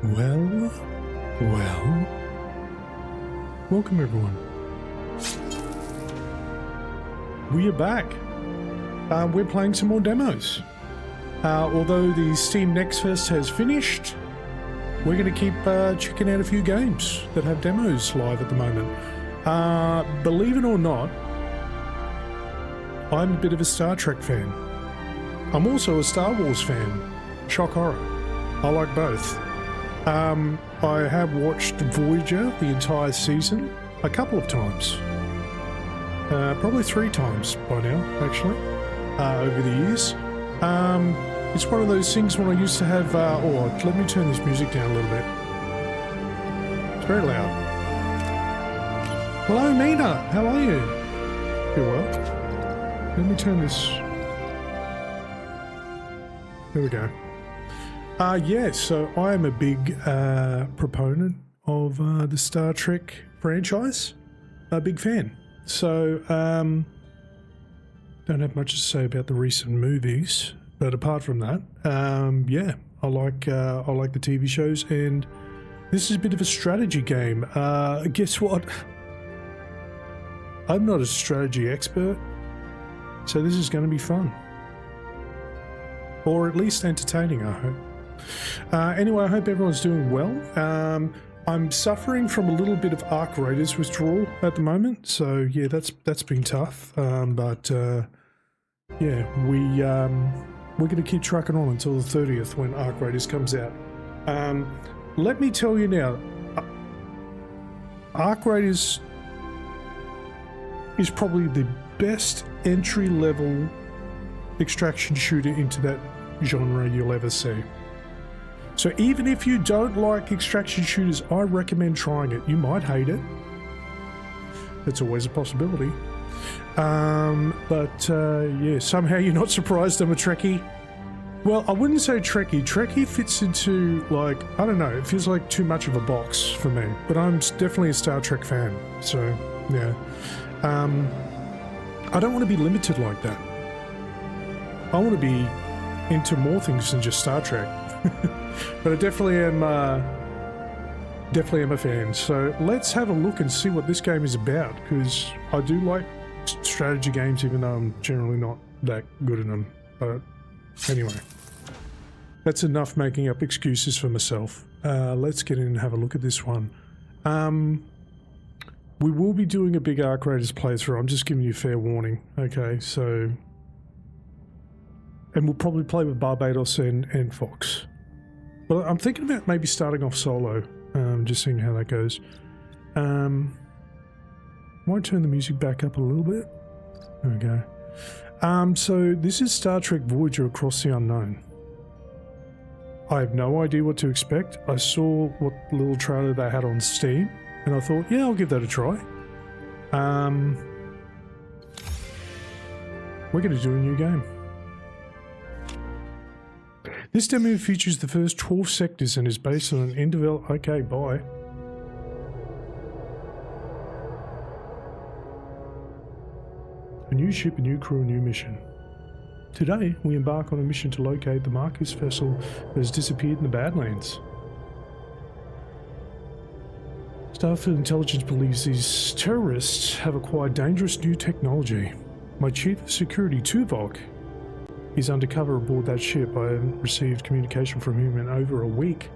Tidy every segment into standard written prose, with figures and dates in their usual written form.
Well, welcome everyone. We are back. We're playing some more demos. Although the Steam Next Fest has finished, we're going to keep checking out a few games that have demos live at the moment. Believe it or not, I'm a bit of a Star Trek fan. I'm also a Star Wars fan. Shock horror. I like both. I have watched Voyager the entire season a couple of times. Probably 3 times by now, actually, over the years. It's one of those things when I used to have... let me turn this music down a little bit. It's very loud. Hello, Mina. How are you? You're well. Let me turn this... There we go. So I am a big proponent of the Star Trek franchise. A big fan. So, don't have much to say about the recent movies, but apart from that, I like the TV shows, and this is a bit of a strategy game. Guess what? I'm not a strategy expert, so this is going to be fun. Or at least entertaining, I hope. Anyway, I hope everyone's doing well. I'm suffering from a little bit of Arc Raiders withdrawal at the moment, so yeah, that's been tough. We're going to keep trucking on until the 30th when Arc Raiders comes out. Let me tell you now, Arc Raiders is probably the best entry-level extraction shooter into that genre you'll ever see. So even if you don't like extraction shooters, I recommend trying it. You might hate it. It's always a possibility. Somehow you're not surprised I'm a Trekkie. Well, I wouldn't say Trekkie. Trekkie fits into, like, I don't know, it feels like too much of a box for me. But I'm definitely a Star Trek fan. So, yeah. I don't want to be limited like that. I want to be into more things than just Star Trek. But I definitely am a fan. So let's have a look and see what this game is about, because I do like strategy games, even though I'm generally not that good at them. But anyway, that's enough making up excuses for myself. Let's get in and have a look at this one. We will be doing a big Arc Raiders playthrough. I'm just giving you fair warning. Okay, so... And we'll probably play with Barbados and Fox. Well, I'm thinking about maybe starting off solo, just seeing how that goes. Might turn the music back up a little bit. There we go. So this is Star Trek Voyager Across the Unknown. I have no idea what to expect. I saw what little trailer they had on Steam, and I thought, yeah, I'll give that a try. We're going to do a new game. This demo features the first 12 sectors and is based on an in-development... Okay, bye. A new ship, a new crew, a new mission. Today, we embark on a mission to locate the Marcus vessel that has disappeared in the Badlands. Starfleet Intelligence believes these terrorists have acquired dangerous new technology. My Chief of Security, Tuvok, is undercover aboard that ship. I haven't received communication from him in over a week.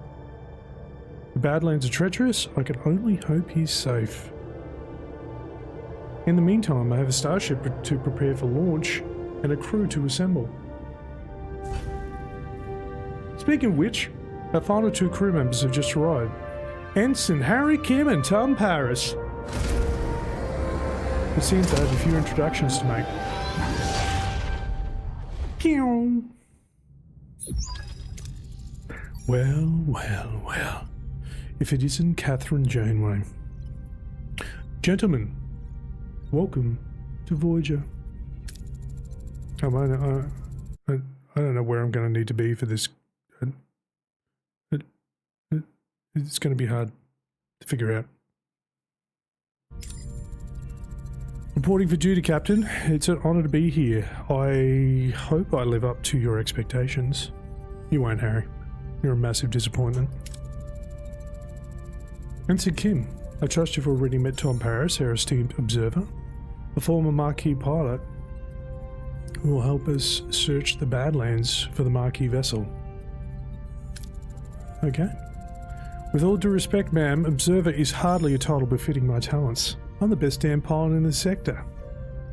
The Badlands are treacherous. I can only hope he's safe. In the meantime, I have a starship to prepare for launch and a crew to assemble. Speaking of which, our final 2 crew members have just arrived. Ensign Harry Kim and Tom Paris. It seems I have a few introductions to make. Well. If it isn't Catherine Janeway. Gentlemen, welcome to Voyager. I don't know where I'm going to need to be for this. It's going to be hard to figure out. Reporting for duty, Captain. It's an honor to be here. I hope I live up to your expectations. You won't, Harry. You're a massive disappointment. Ensign Kim, I trust you've already met Tom Paris, our esteemed observer, a former Marquis pilot who will help us search the Badlands for the Marquis vessel. Okay. With all due respect, ma'am, observer is hardly a title befitting my talents. I'm the best damn pilot in the sector.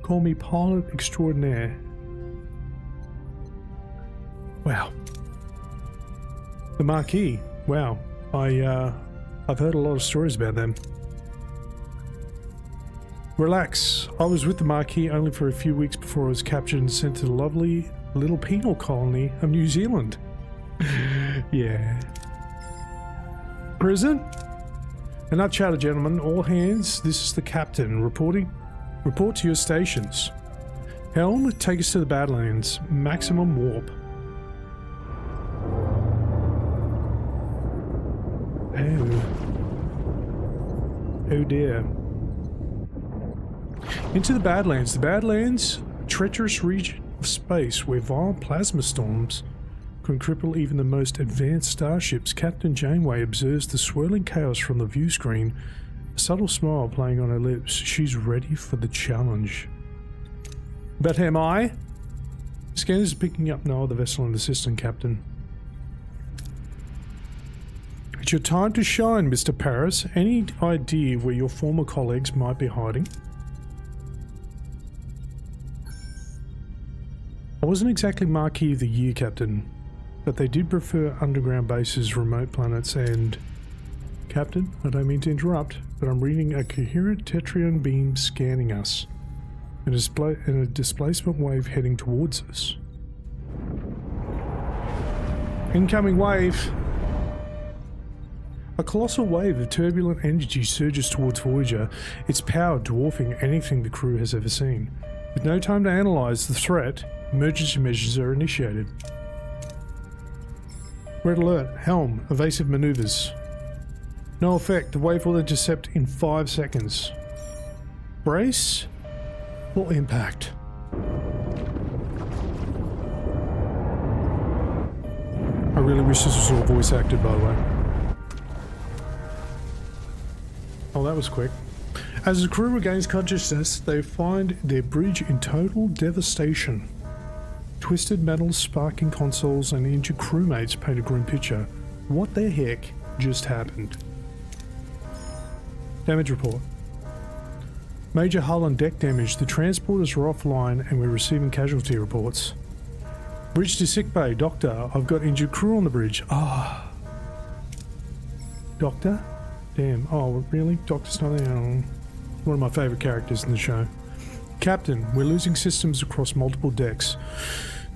Call me pilot extraordinaire. Wow. The Marquis. Wow. I've heard a lot of stories about them. Relax. I was with the Marquis only for a few weeks before I was captured and sent to the lovely little penal colony of New Zealand. Yeah. Prison? Enough chatter, gentlemen. All hands, this is the captain reporting. Report to your stations. Helm, take us to the Badlands. Maximum warp. Oh dear. Into the Badlands. The Badlands, a treacherous region of space where violent plasma storms can cripple even the most advanced starships. Captain Janeway observes the swirling chaos from the view screen, a subtle smile playing on her lips. She's ready for the challenge. But am I? Scanners are picking up no other vessel in the system, Captain. It's your time to shine, Mr. Paris. Any idea where your former colleagues might be hiding? I wasn't exactly Marquis of the Year, Captain, but they did prefer underground bases, remote planets, and... Captain, I don't mean to interrupt, but I'm reading a coherent Tetrion beam scanning us, and a displacement wave heading towards us. Incoming wave! A colossal wave of turbulent energy surges towards Voyager, its power dwarfing anything the crew has ever seen. With no time to analyze the threat, emergency measures are initiated. Red alert, helm, evasive maneuvers. No effect, the wave will intercept in 5 seconds. Brace or impact? I really wish this was all voice acted, by the way. Oh, that was quick. As the crew regains consciousness, they find their bridge in total devastation. Twisted metals, sparking consoles, and injured crewmates paint a grim picture. What the heck just happened? Damage report. Major hull and deck damage. The transporters are offline and we're receiving casualty reports. Bridge to sickbay. Doctor, I've got injured crew on the bridge. Ah. Doctor? Damn. Oh, really? Doctor's not there? Oh. One of my favourite characters in the show. Captain, we're losing systems across multiple decks.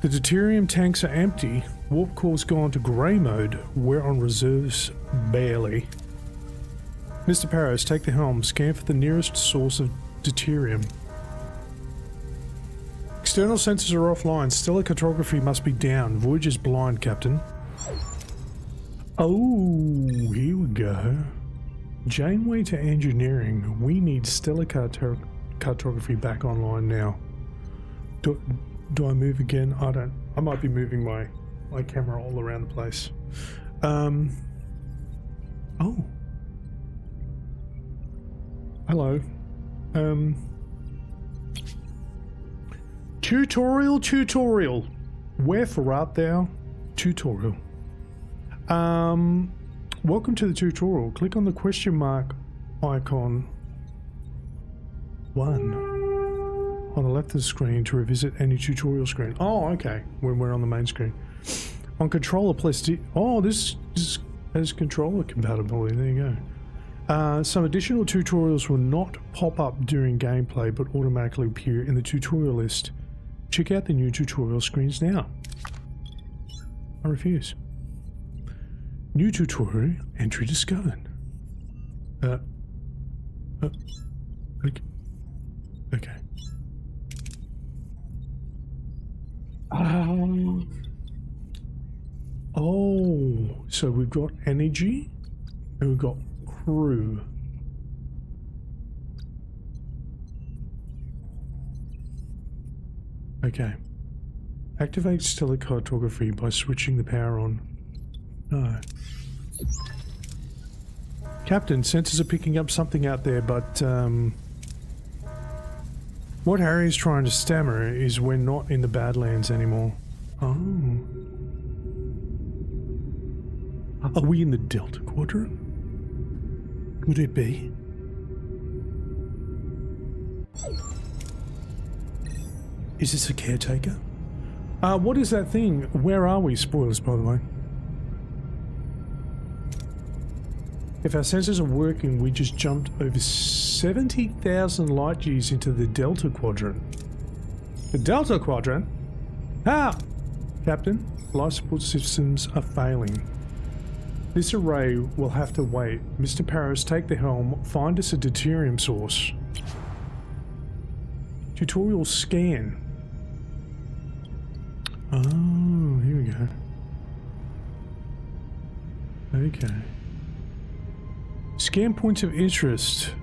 The deuterium tanks are empty. Warp core's gone to grey mode. We're on reserves barely. Mr. Paris, take the helm. Scan for the nearest source of deuterium. External sensors are offline. Stellar cartography must be down. Voyager's blind, Captain. Oh, here we go. Janeway to engineering. We need stellar cartography back online now. Do I move again? I don't. I might be moving my camera all around the place. Oh. Hello. Tutorial. Wherefore art thou? Tutorial. Welcome to the tutorial. Click on the question mark icon 1 on the left of the screen to revisit any tutorial screen. Oh, okay. When we're on the main screen. On controller, press D. Oh, this has controller compatibility. There you go. Some additional tutorials will not pop up during gameplay, but automatically appear in the tutorial list. Check out the new tutorial screens now. I refuse. New tutorial entry discovered. Okay. Oh, so we've got energy and we've got crew. Okay. Activate stellar cartography by switching the power on. No. Captain, sensors are picking up something out there, but what Harry's trying to stammer is we're not in the Badlands anymore. Oh. Are we in the Delta Quadrant? Could it be? Is this a caretaker? What is that thing? Where are we? Spoilers, by the way. If our sensors are working, we just jumped over 70,000 light years into the Delta Quadrant. The Delta Quadrant? Ah! Captain, life support systems are failing. This array will have to wait. Mr. Paris, take the helm. Find us a deuterium source. Tutorial scan. Oh, here we go. Okay. Scan points of interest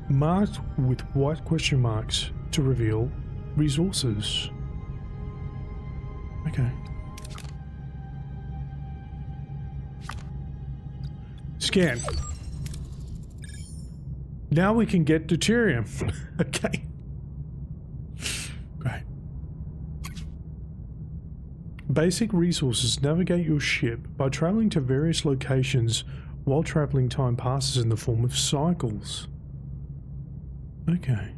marked with white question marks to reveal resources. Okay. Scan. Now we can get deuterium. Okay. Great. Basic resources. Navigate your ship by traveling to various locations while traveling time passes in the form of cycles. Okay.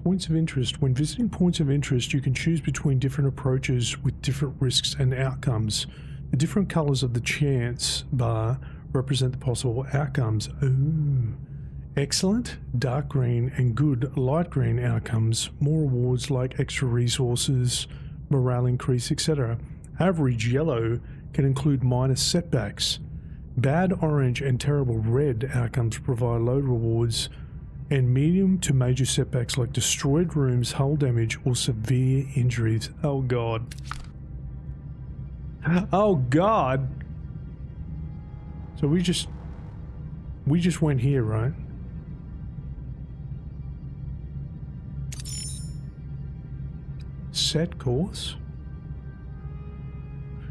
Points of interest. When visiting points of interest, you can choose between different approaches with different risks and outcomes. The different colors of the chance bar represent the possible outcomes. Ooh. Excellent, dark green, and good, light green outcomes. More rewards like extra resources, morale increase, etc. Average yellow can include minor setbacks. Bad orange and terrible red outcomes provide low rewards, and medium to major setbacks like destroyed rooms, hull damage, or severe injuries. Oh god. Oh god! So we just went here, right? Set course.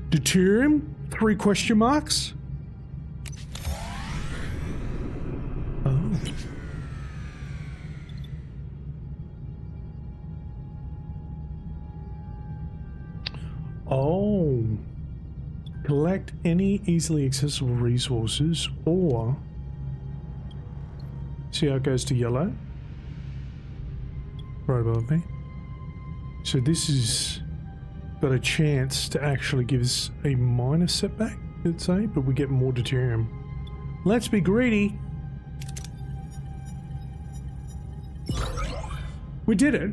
Deuterium? 3 question marks? Oh. Oh. Collect any easily accessible resources, or see how it goes to yellow? Right above me. So this is got a chance to actually give us a minor setback, let's say, but we get more deuterium. Let's be greedy. We did it.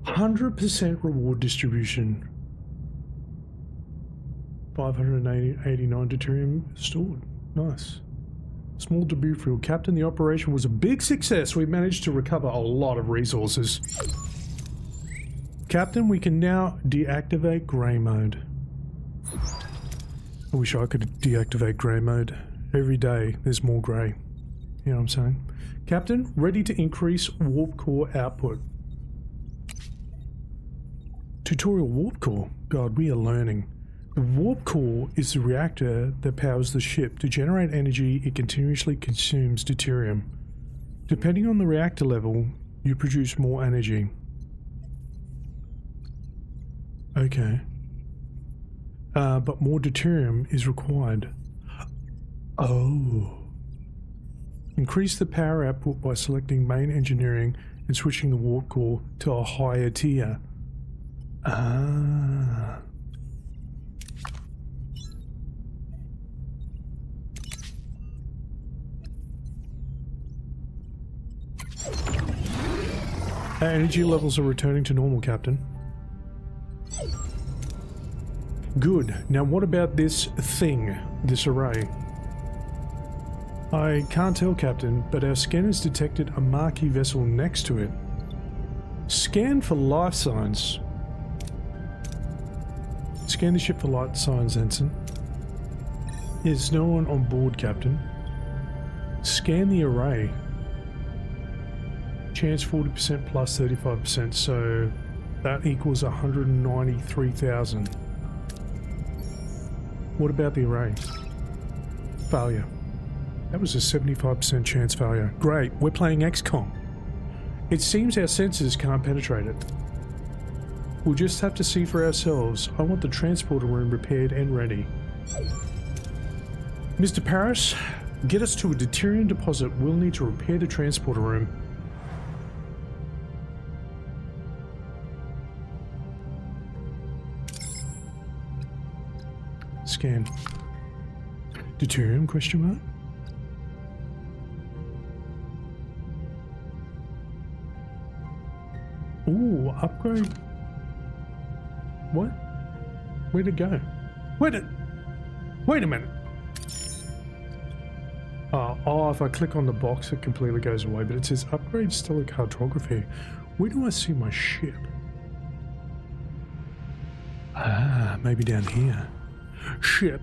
100% reward distribution. 589 deuterium stored. Nice. Small debris field. Captain, the operation was a big success. We managed to recover a lot of resources. Captain, we can now deactivate grey mode. I wish I could deactivate grey mode. Every day there's more grey. You know what I'm saying? Captain, ready to increase warp core output. Tutorial warp core? God, we are learning. The warp core is the reactor that powers the ship. To generate energy, it continuously consumes deuterium. Depending on the reactor level, you produce more energy. Okay. But more deuterium is required. Oh. Increase the power output by selecting main engineering and switching the warp core to a higher tier. Ah. Our energy levels are returning to normal, Captain. Good. Now what about this thing, this array? I can't tell, Captain, but our scanners detected a marquee vessel next to it. Scan for life signs. Scan the ship for life signs, Ensign. There's no one on board, Captain. Scan the array. Chance 40% plus 35%, so That equals 193,000. What about the array? Failure. That was a 75% chance failure. Great, we're playing XCOM. It seems our sensors can't penetrate it. We'll just have to see for ourselves. I want the transporter room repaired and ready. Mr. Paris, get us to a deuterium deposit. We'll need to repair the transporter room. Scan. Deuterium, question mark? Ooh, upgrade. What? Where'd it go? Wait a minute. Oh, if I click on the box, it completely goes away, but it says upgrade stellar cartography. Where do I see my ship? Ah, maybe down here. Ship.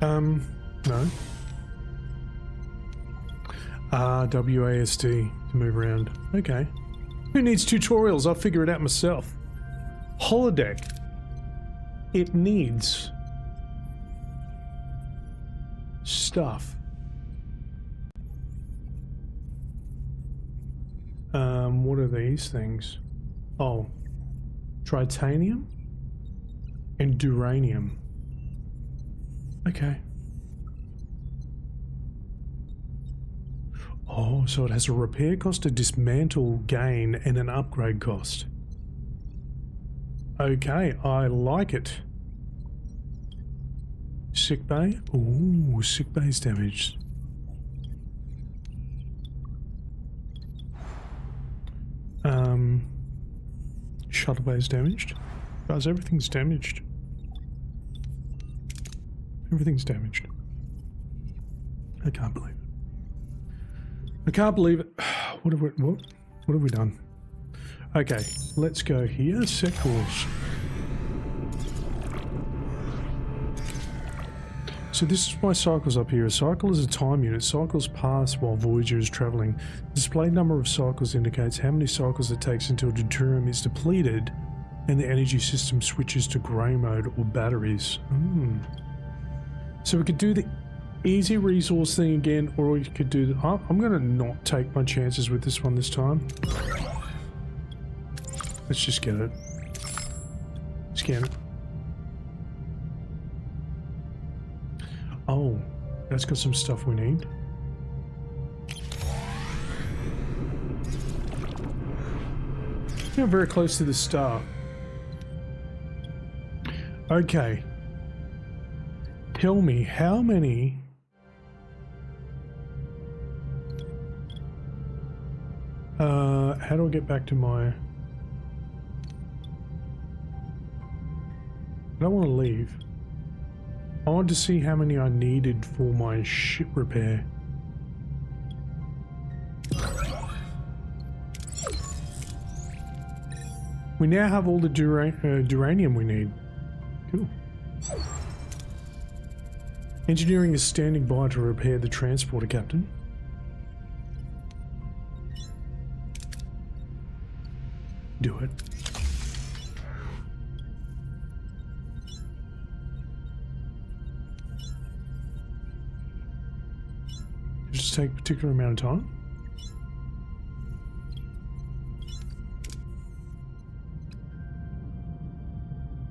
No. WASD to move around. Okay. Who needs tutorials? I'll figure it out myself. Holodeck. It needs stuff. What are these things? Oh. Tritanium and duranium. Okay. Oh, so it has a repair cost, a dismantle gain, and an upgrade cost. Okay, I like it. Sick bay? Ooh, sick bay's damaged. Shuttle bay's damaged. Guys, everything's damaged. Everything's damaged. I can't believe it. I can't believe it. What have we done? Okay, let's go here. Set course. So this is my cycles up here. A cycle is a time unit. Cycles pass while Voyager is traveling. The displayed number of cycles indicates how many cycles it takes until deuterium is depleted and the energy system switches to grey mode or batteries. So we could do the easy resource thing again, or we could do the... I'm going to not take my chances with this one this time. Let's just get it. Scan it. Oh, that's got some stuff we need. Yeah, very close to the star. Okay. Tell me, how many... how do I get back to my... I don't want to leave. I wanted to see how many I needed for my ship repair. We now have all the duranium we need. Cool. Engineering is standing by to repair the transporter, Captain. Do it. Just take a particular amount of time.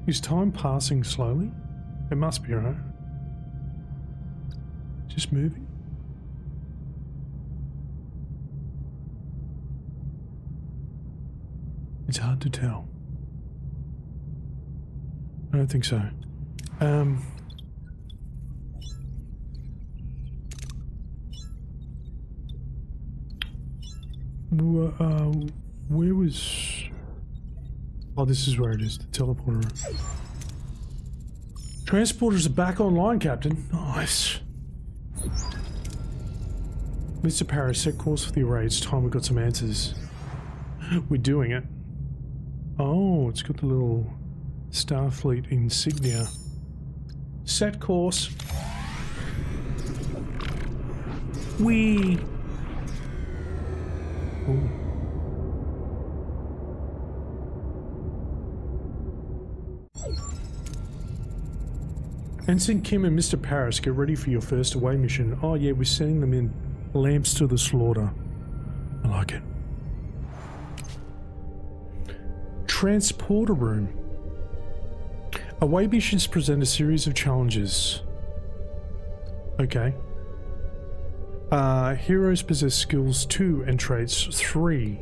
Is time passing slowly? It must be, right? Just moving. It's hard to tell. I don't think so. Where was... Oh, this is where it is, the teleporter. Transporters are back online, Captain. Nice. Mr. Paris, set course for the array. It's time we got some answers. We're doing it. Oh, it's got the little Starfleet insignia. Set course. Whee! Ooh. Ensign Kim and Mr. Paris, get ready for your first away mission. Oh yeah, we're sending them in. Lamps to the slaughter. I like it. Transporter room. Away missions present a series of challenges. Okay. Heroes possess skills 2 and traits 3.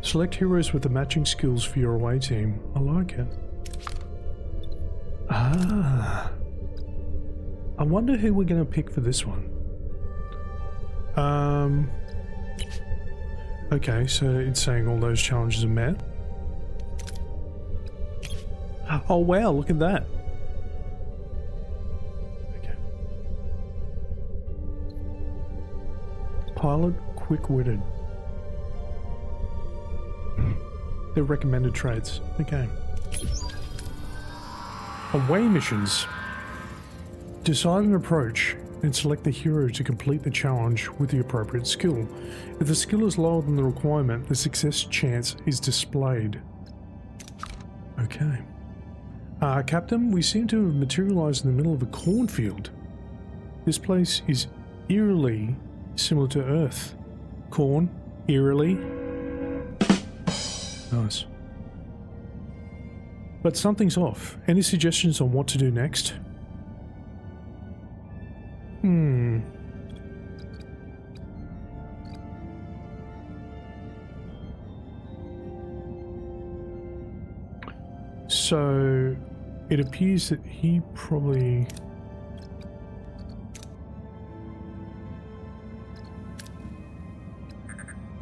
Select heroes with the matching skills for your away team. I like it. I wonder who we're going to pick for this one. Okay, so it's saying all those challenges are met. Oh wow, look at that. Okay. Pilot, quick-witted. They're recommended traits. Okay. Away missions. Decide an approach and select the hero to complete the challenge with the appropriate skill. If the skill is lower than the requirement, the success chance is displayed. Okay. Captain, we seem to have materialized in the middle of a cornfield. This place is eerily similar to Earth. Corn, eerily. Nice. But something's off. Any suggestions on what to do next? So it appears that he probably...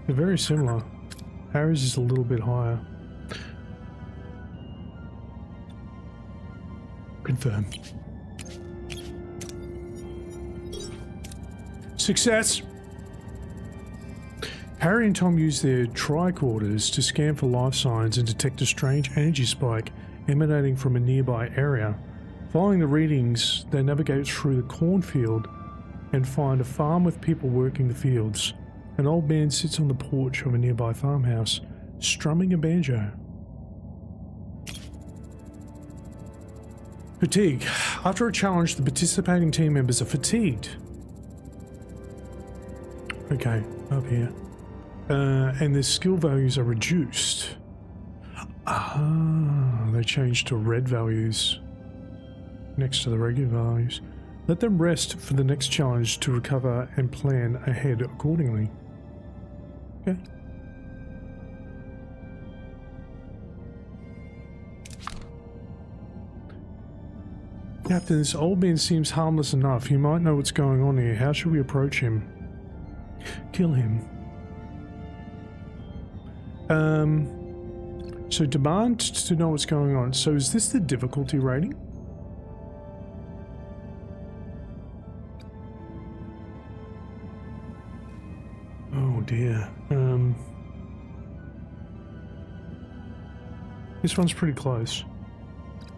They're very similar. Harry's is a little bit higher. Confirm. Success! Harry and Tom use their tricorders to scan for life signs and detect a strange energy spike emanating from a nearby area. Following the readings, they navigate through the cornfield and find a farm with people working the fields. An old man sits on the porch of a nearby farmhouse, strumming a banjo. Fatigue. After a challenge, the participating team members are fatigued. Okay, up here. And their skill values are reduced. They changed to red values next to the regular values. Let them rest for the next challenge to recover and plan ahead accordingly. Okay. Captain, this old man seems harmless enough. He might know what's going on here. How should we approach him? Kill him. So demand to know what's going on. So is this the difficulty rating? Oh dear. This one's pretty close.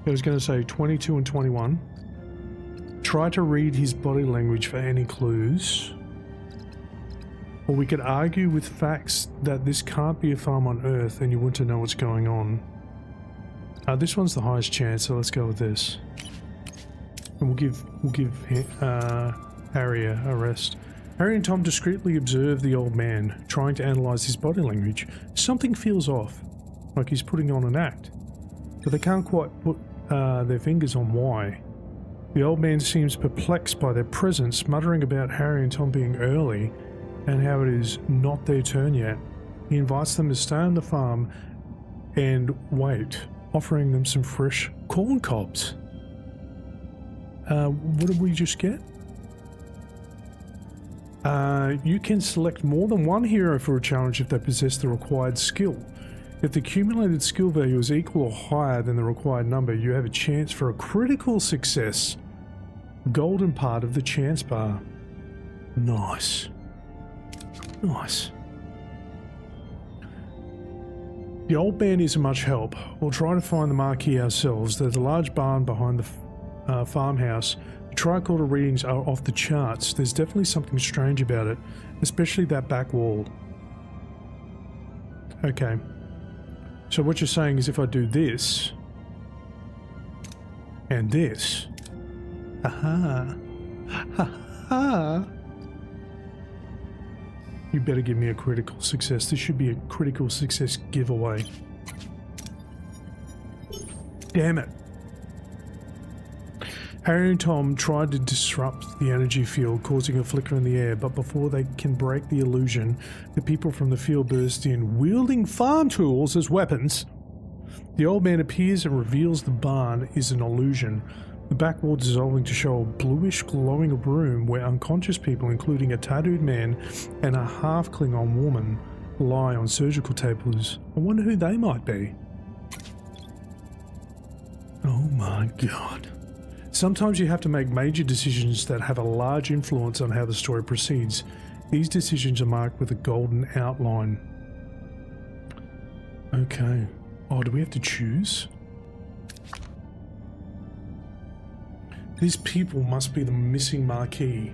I was going to say 22 and 21. Try to read his body language for any clues. Or we could argue with facts that this can't be a farm on Earth and you want to know what's going on. This one's the highest chance, so let's go with this. And we'll give Harry a rest. Harry and Tom discreetly observe the old man, trying to analyze his body language. Something feels off, like he's putting on an act. But they can't quite put their fingers on why. The old man seems perplexed by their presence, muttering about Harry and Tom being early and how it is not their turn yet. He invites them to stay on the farm and wait, offering them some fresh corn cobs. What did we just get? You can select more than one hero for a challenge if they possess the required skill. If the accumulated skill value is equal or higher than the required number, you have a chance for a critical success. Golden part of the chance bar. Nice. Nice. The old man isn't much help. We'll try to find the marquee ourselves. There's a large barn behind the farmhouse. The tricorder readings are off the charts. There's definitely something strange about it, especially that back wall. Okay. So what you're saying is if I do this, And this. Aha. Ha. You better give me a critical success. This should be a critical success giveaway. Damn it. Harry and Tom tried to disrupt the energy field, causing a flicker in the air, but before they can break the illusion, the people from the field burst in, wielding farm tools as weapons. The old man appears and reveals the barn is an illusion, the back wall dissolving to show a bluish glowing room where unconscious people, including a tattooed man and a half Klingon woman, lie on surgical tables. I wonder who they might be. Oh my god. Sometimes you have to make major decisions that have a large influence on how the story proceeds. These decisions are marked with a golden outline. Okay. Oh, do we have to choose? These people must be the missing marquee.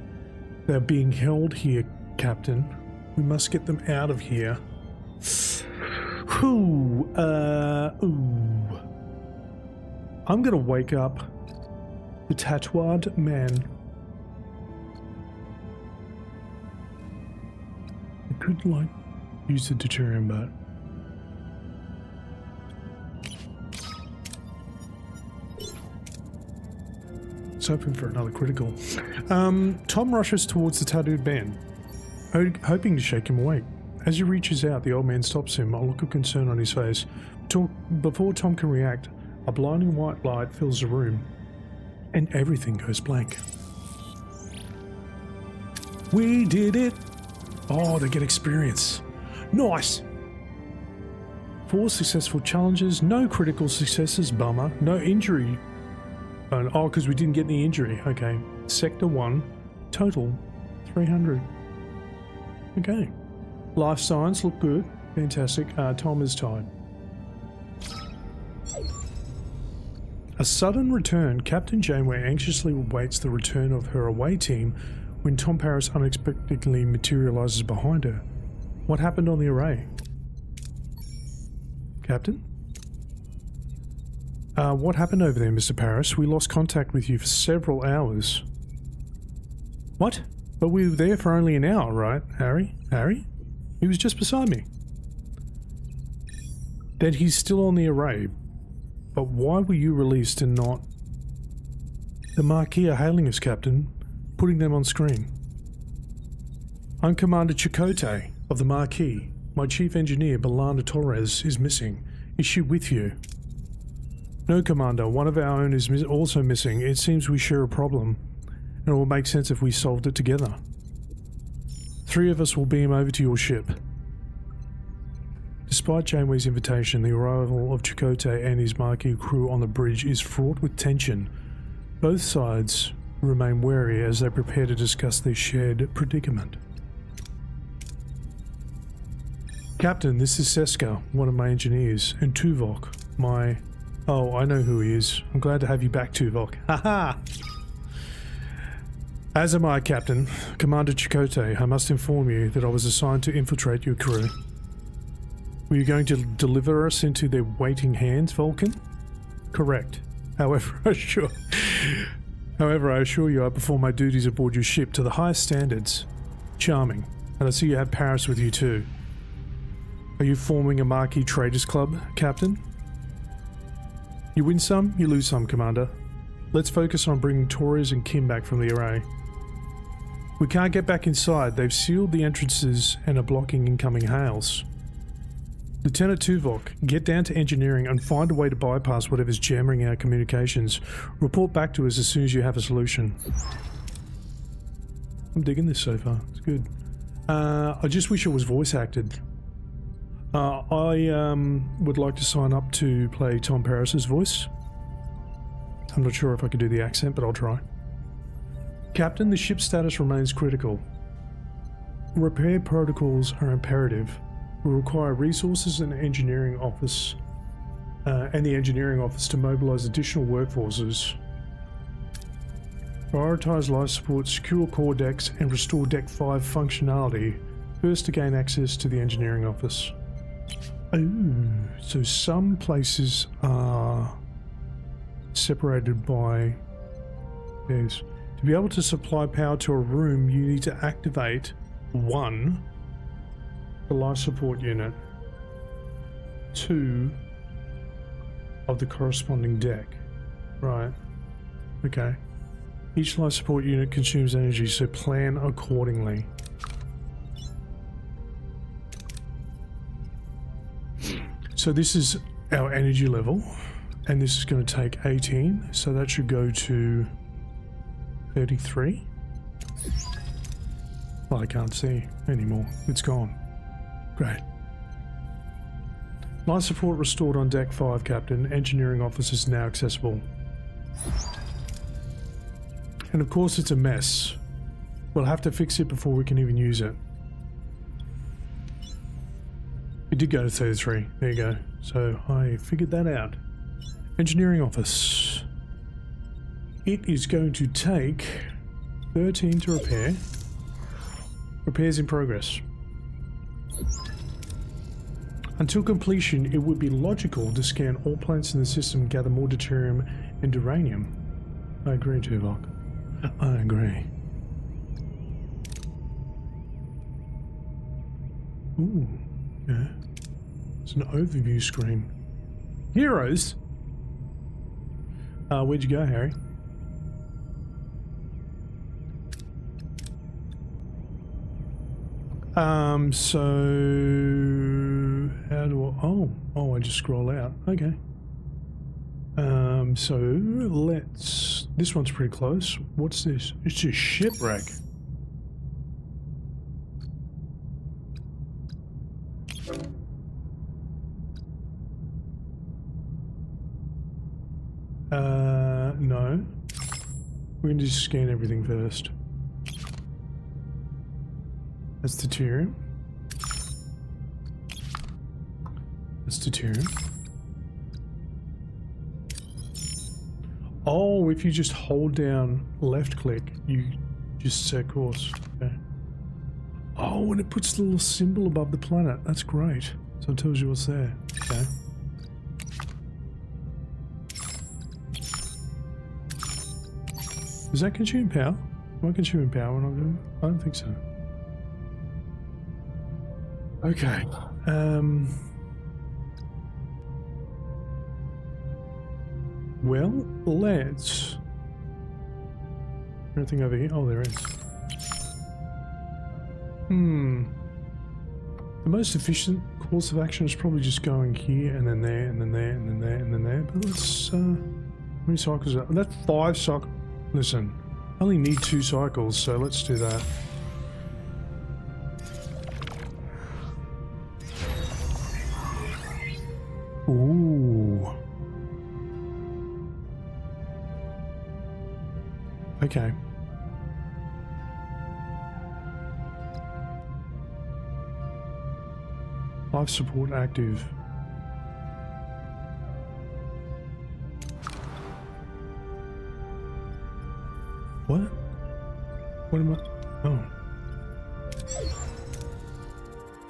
They're being held here, Captain. We must get them out of here. Ooh. I'm gonna wake up the tattooed man. I could, like, use the deuterium, but... It's hoping for another critical. Tom rushes towards the tattooed man, hoping to shake him awake. As he reaches out, the old man stops him, a look of concern on his face. Before Tom can react, a blinding white light fills the room, and everything goes blank. We did it! Oh, they get experience. Nice! 4 successful challenges, no critical successes, bummer. No injury. Oh, because we didn't get any injury. Okay. Sector 1, total 300. Okay. Life science, look good. Fantastic. Tom is tied. A sudden return. Captain Janeway anxiously awaits the return of her away team when Tom Paris unexpectedly materializes behind her. What happened on the array? Captain? What happened over there, Mr. Paris? We lost contact with you for several hours. What? But we were there for only an hour, right, Harry? Harry? He was just beside me. Then he's still on the array. But why were you released and not... The Marquis are hailing us, Captain, putting them on screen. I'm Commander Chakotay of the Marquis. My chief engineer, Belana Torres, is missing. Is she with you? No, Commander. One of our own is also missing. It seems we share a problem, and it will make sense if we solved it together. 3 of us will beam over to your ship. Despite Janeway's invitation, the arrival of Chakotay and his Marquis crew on the bridge is fraught with tension. Both sides remain wary as they prepare to discuss their shared predicament. Captain, this is Seska, one of my engineers, and Tuvok, my... Oh, I know who he is. I'm glad to have you back, Tuvok. Haha! As am I, Captain. Commander Chakotay, I must inform you that I was assigned to infiltrate your crew. Were you going to deliver us into their waiting hands, Vulcan? Correct. However, I assure you I perform my duties aboard your ship to the highest standards. Charming. And I see you have Paris with you too. Are you forming a Marquis Traders Club, Captain? You win some, you lose some, Commander. Let's focus on bringing Torres and Kim back from the array. We can't get back inside. They've sealed the entrances and are blocking incoming hails. Lieutenant Tuvok, get down to engineering and find a way to bypass whatever's jamming our communications. Report back to us as soon as you have a solution. I'm digging this so far. It's good. I just wish it was voice acted. I would like to sign up to play Tom Paris's voice. I'm not sure if I can do the accent, but I'll try. Captain, the ship's status remains critical. Repair protocols are imperative. We require resources and engineering office and the engineering office to mobilize additional workforces. Prioritize life support, secure core decks, and restore Deck 5 functionality. First to gain access to the engineering office. Oh, so some places are separated by these. To be able to supply power to a room, you need to activate 1, the life support unit, 2 of the corresponding deck. Right. Okay. Each life support unit consumes energy, so plan accordingly. So this is our energy level, and this is going to take 18, so that should go to 33. Well, I can't see anymore. It's gone. Great. Life support restored on deck 5, Captain. Engineering office is now accessible. And of course it's a mess. We'll have to fix it before we can even use it. It did go to 33. There you go. So I figured that out. Engineering office. It is going to take 13 to repair. Repairs in progress. Until completion, it would be logical to scan all planets in the system and gather more deuterium and uranium. I agree, Tuvok. I agree. Ooh, yeah. It's an overview screen. Heroes? Where'd you go, Harry? So how do I, I just scroll out. Okay. So let's, this one's pretty close. What's this? It's just shipwreck. No. We're going to just scan everything first. That's deuterium. That's deuterium. Oh, if you just hold down left click, you just set course. Okay. Oh, and it puts the little symbol above the planet. That's great. So it tells you what's there. Okay. Does that consume power? Am I consuming power when I'm doing it? I don't think so. Okay. Well, let's... Anything over here? Oh, there is. The most efficient course of action is probably just going here and then there and then there and then there and then there. But let's, how many cycles are that? That's 5 cycles. Listen, I only need 2 cycles, so let's do that. Ooh. Okay. Life support active. What? What am I? Oh.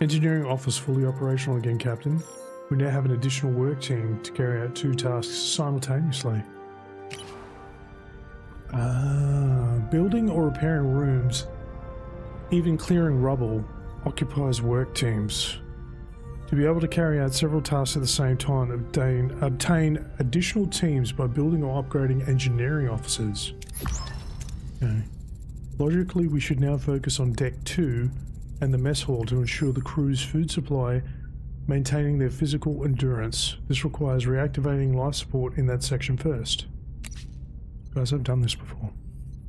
Engineering office fully operational again, Captain. We now have an additional work team to carry out 2 tasks simultaneously. Building or repairing rooms, even clearing rubble, occupies work teams. To be able to carry out several tasks at the same time, obtain additional teams by building or upgrading engineering offices. Okay. Logically, we should now focus on Deck 2 and the mess hall to ensure the crew's food supply, maintaining their physical endurance. This requires reactivating life support in that section first. Guys, I've done this before.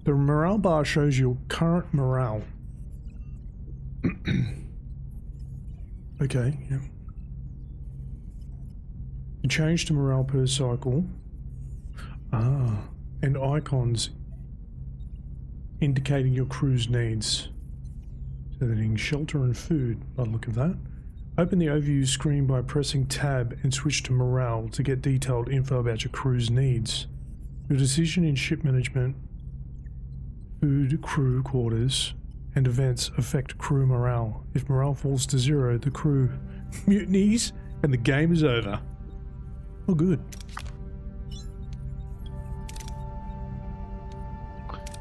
The morale bar shows your current morale. Okay, yeah. You change to morale per cycle. And icons indicating your crew's needs. So they're needing shelter and food, by the look of that. Open the overview screen by pressing tab and switch to morale to get detailed info about your crew's needs. Your decision in ship management, food, crew quarters, and events affect crew morale. If morale falls to 0, the crew mutinies and the game is over. Oh, good.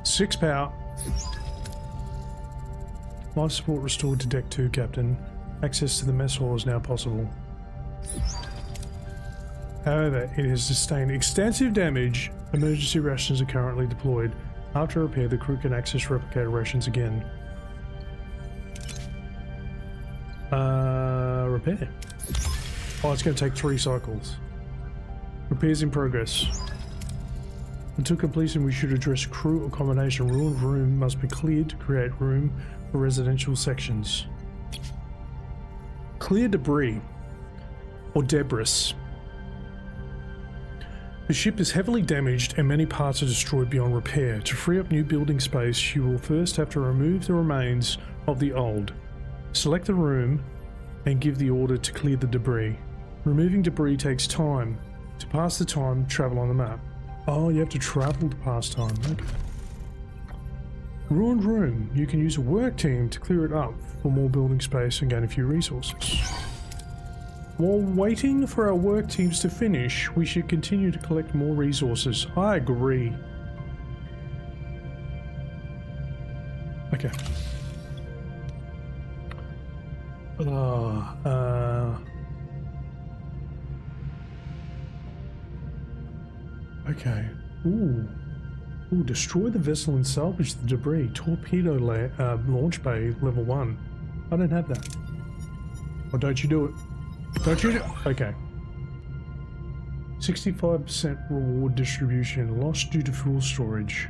6 power. Life support restored to deck 2, Captain. Access to the mess hall is now possible. However, it has sustained extensive damage. Emergency rations are currently deployed. After repair, the crew can access replicator rations again. Repair. Oh, it's going to take 3 cycles. Repairs in progress. Until completion, we should address crew accommodation. Ruined room must be cleared to create room for residential sections. Clear debris or debris. The ship is heavily damaged and many parts are destroyed beyond repair. To free up new building space, you will first have to remove the remains of the old. Select the room and give the order to clear the debris. Removing debris takes time. To pass the time, travel on the map. Oh, you have to travel to pass time. Okay. Ruined room. You can use a work team to clear it up for more building space and gain a few resources. While waiting for our work teams to finish, we should continue to collect more resources. I agree. Okay. Okay. Ooh. Ooh, destroy the vessel and salvage the debris. Torpedo launch bay level 1. I don't have that. Oh, don't you do it. Don't you do it. Okay. 65% reward distribution. Lost due to fuel storage.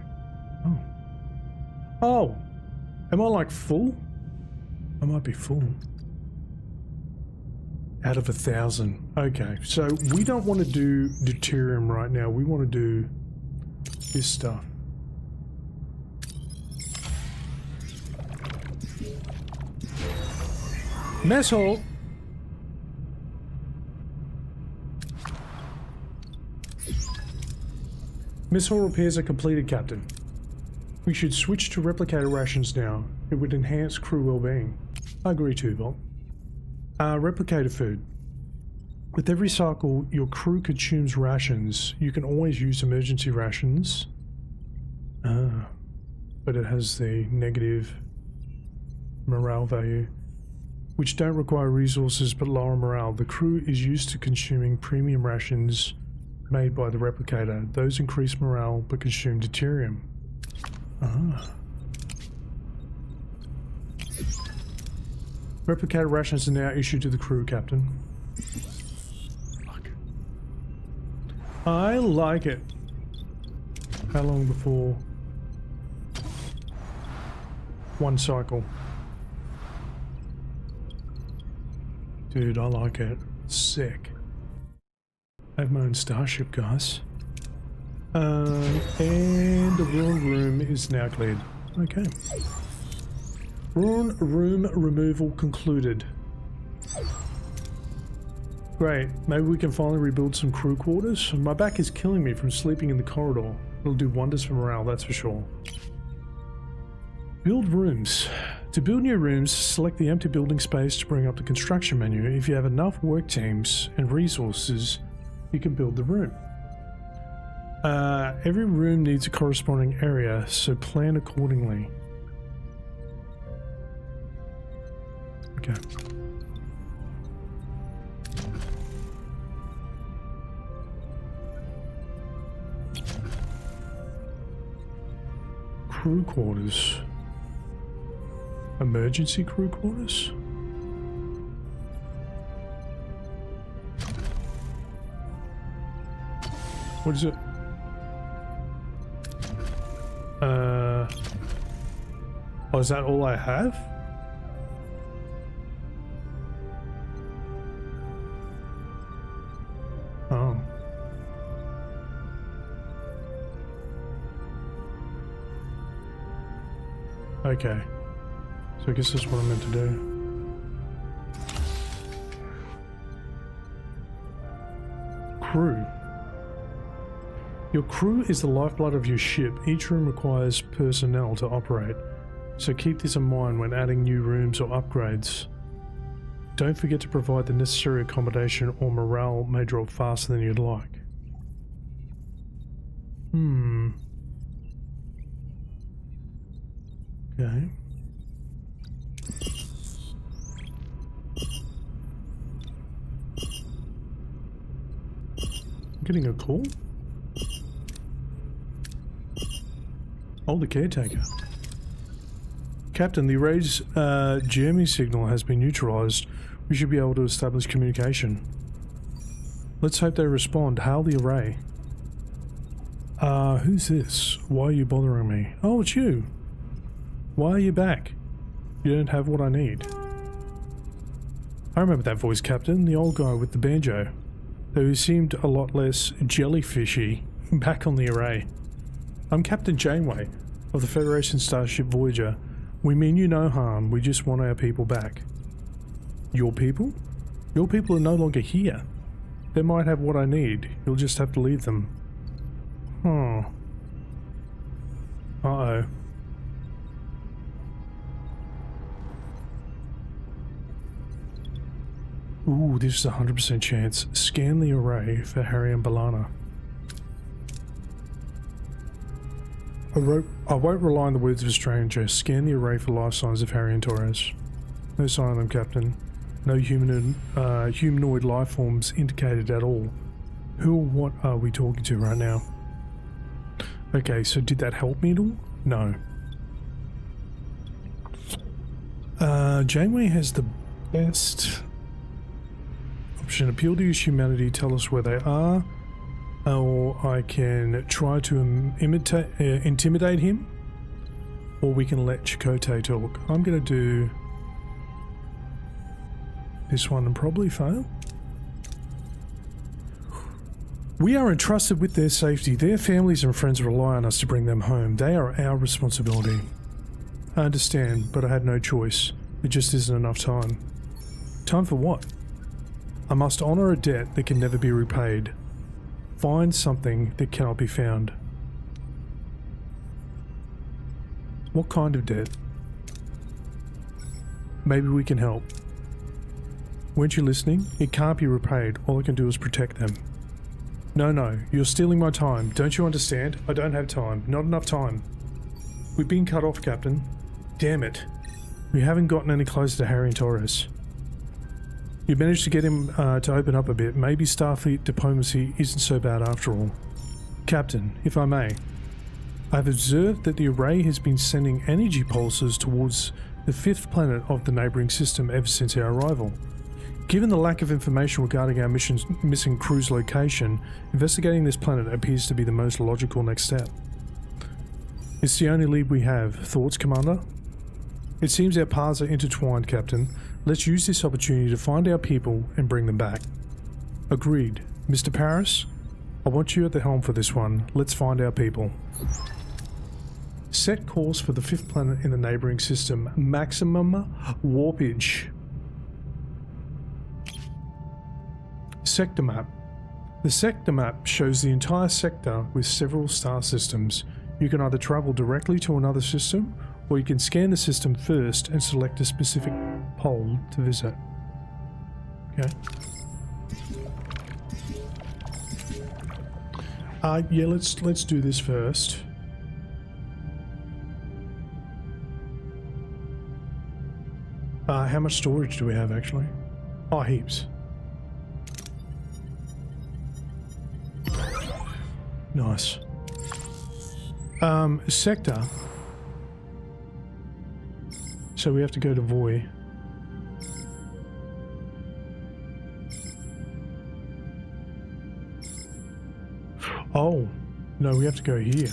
Oh. Oh! Am I like full? I might be full. Out of 1,000. Okay, so we don't want to do deuterium right now. We want to do this stuff. Mess hall. Mess hall repairs are completed, Captain. We should switch to replicator rations now. It would enhance crew well-being. I agree too, Vol. Replicator food. With every cycle your crew consumes rations, you can always use emergency rations. But it has the negative morale value, which don't require resources but lower morale. The crew is used to consuming premium rations made by the replicator. Those increase morale but consume deuterium. Replicator rations are now issued to the crew, Captain. Fuck. I like it. How long before? 1 cycle. Dude, I like it. Sick. I have my own starship, guys. And the ruined room is now cleared. Okay. Ruined room removal concluded. Great. Maybe we can finally rebuild some crew quarters. My back is killing me from sleeping in the corridor. It'll do wonders for morale, that's for sure. Build rooms. To build new rooms, select the empty building space to bring up the construction menu. If you have enough work teams and resources, you can build the room. Every room needs a corresponding area, so plan accordingly. Okay. Crew quarters. Emergency crew quarters? What is it? Oh, is that all I have? Oh. Okay. So I guess that's what I'm meant to do. Crew. Your crew is the lifeblood of your ship. Each room requires personnel to operate, so keep this in mind when adding new rooms or upgrades. Don't forget to provide the necessary accommodation or morale may drop faster than you'd like. Okay. I'm getting a call. Oh, the caretaker. Captain, the array's jamming signal has been neutralized. We should be able to establish communication. Let's hope they respond. Hail the array. Who's this? Why are you bothering me? Oh, it's you. Why are you back? You don't have what I need. I remember that voice, Captain. The old guy with the banjo. Though he seemed a lot less jellyfishy back on the array. I'm Captain Janeway of the Federation starship Voyager. We mean you no harm. We just want our people back. Your people? Your people are no longer here. They might have what I need. You'll just have to leave them. Huh. Uh-oh. Ooh, this is a 100% chance. Scan the array for Harry and Balana. I won't rely on the words of a stranger. Scan the array for life signs of Harry and Torres. No sign of them, Captain. No humanoid life forms indicated at all. Who or what are we talking to right now? Okay, so did that help me at all? No. Janeway has the best option. Appeal to his humanity, tell us where they are. Or I can try to intimidate him. Or we can let Chakotay talk. I'm going to do this one and probably fail. We are entrusted with their safety. Their families and friends rely on us to bring them home. They are our responsibility. I understand, but I had no choice. It just isn't enough time. Time for what? I must honor a debt that can never be repaid. Find something that cannot be found. What kind of debt? Maybe we can help. Weren't you listening? It can't be repaid. All I can do is protect them. No, you're stealing my time. Don't you understand? I don't have time. Not enough time. We've been cut off, Captain. Damn it. We haven't gotten any closer to Harry and Torres. You managed to get him to open up a bit. Maybe Starfleet diplomacy isn't so bad after all. Captain, if I may, I've observed that the array has been sending energy pulses towards the 5th planet of the neighbouring system ever since our arrival. Given the lack of information regarding our mission's missing crew's location, investigating this planet appears to be the most logical next step. It's the only lead we have. Thoughts, Commander? It seems our paths are intertwined, Captain. Let's use this opportunity to find our people and bring them back. Agreed. Mr. Paris, I want you at the helm for this one. Let's find our people. Set course for the 5th planet in the neighbouring system. Maximum warpage. Sector map. The sector map shows the entire sector with several star systems. You can either travel directly to another system, or you can scan the system first and select a specific pole to visit. Okay. Yeah, let's do this first. How much storage do we have actually? Oh, heaps. Nice. Sector. So we have to go to Voy. Oh, no, we have to go here.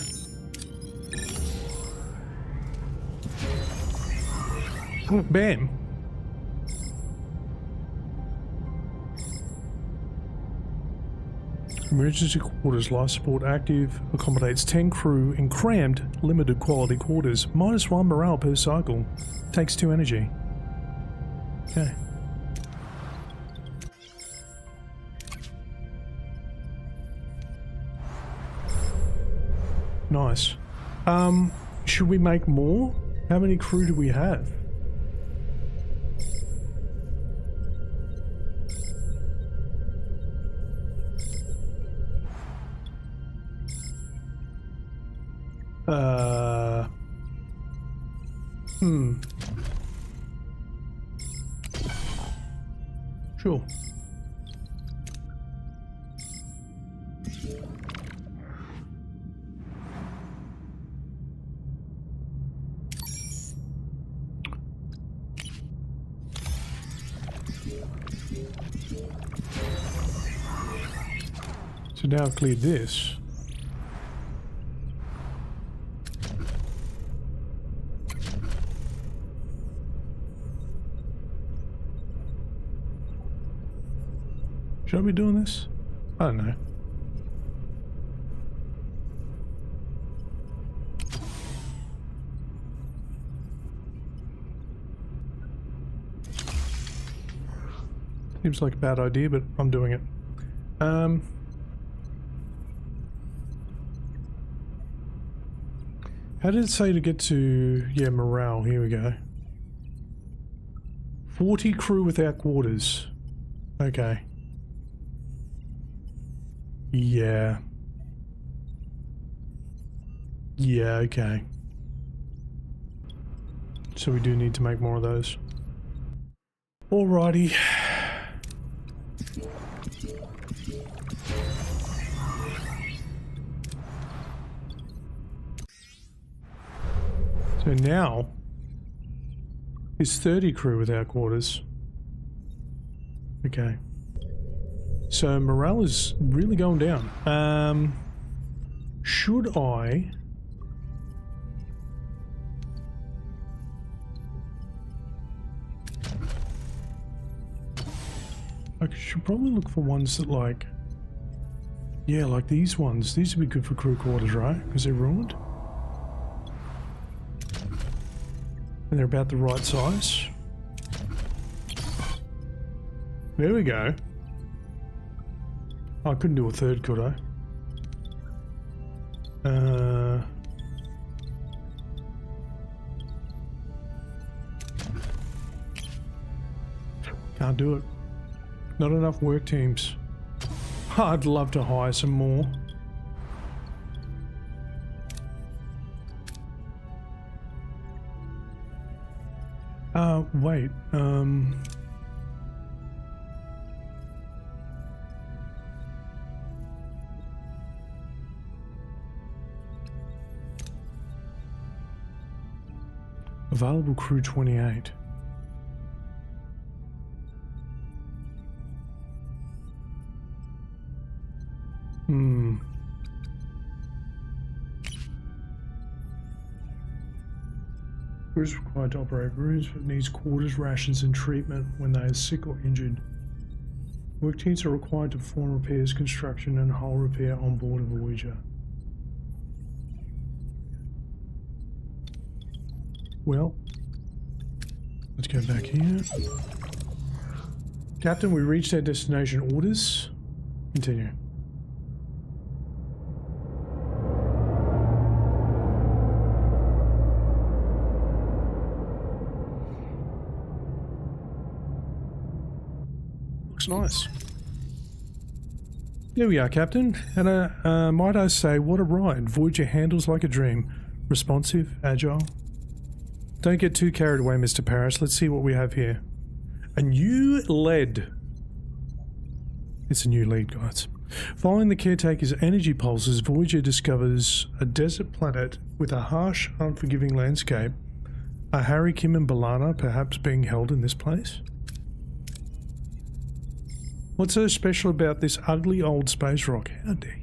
Bam. Emergency quarters, life support active, accommodates 10 crew in crammed, limited quality quarters, -1 morale per cycle, takes 2 energy. Okay. Nice. Should we make more? How many crew do we have? Sure. So now I've cleared this. Should I be doing this? I don't know. Seems like a bad idea, but I'm doing it. How did it say to get to, yeah, morale? Here we go. 40 crew without quarters. Okay. Yeah. Yeah, okay. So we do need to make more of those. Alrighty. So now is 30 crew without quarters. Okay. So morale is really going down. Should I... I should probably look for ones that like... Yeah, like these ones. These would be good for crew quarters, right? Because they're ruined. And they're about the right size. There we go. Oh, I couldn't do a third, could I? Can't do it. Not enough work teams. I'd love to hire some more. Wait, available crew 28. Crews required to operate rooms but needs quarters, rations and treatment when they are sick or injured. Work teams are required to perform repairs, construction and hull repair on board a Voyager. Well, let's go back here. Captain, we reached our destination. Orders. Continue. Looks nice. There we are, Captain. And might I say, what a ride. Voyager handles like a dream. Responsive, agile. Don't get too carried away, Mr. Paris. Let's see what we have here. A new lead. It's a new lead, guys. Following the caretaker's energy pulses, Voyager discovers a desert planet with a harsh, unforgiving landscape. Are Harry, Kim and B'Elanna perhaps being held in this place? What's so special about this ugly old space rock? How dare you?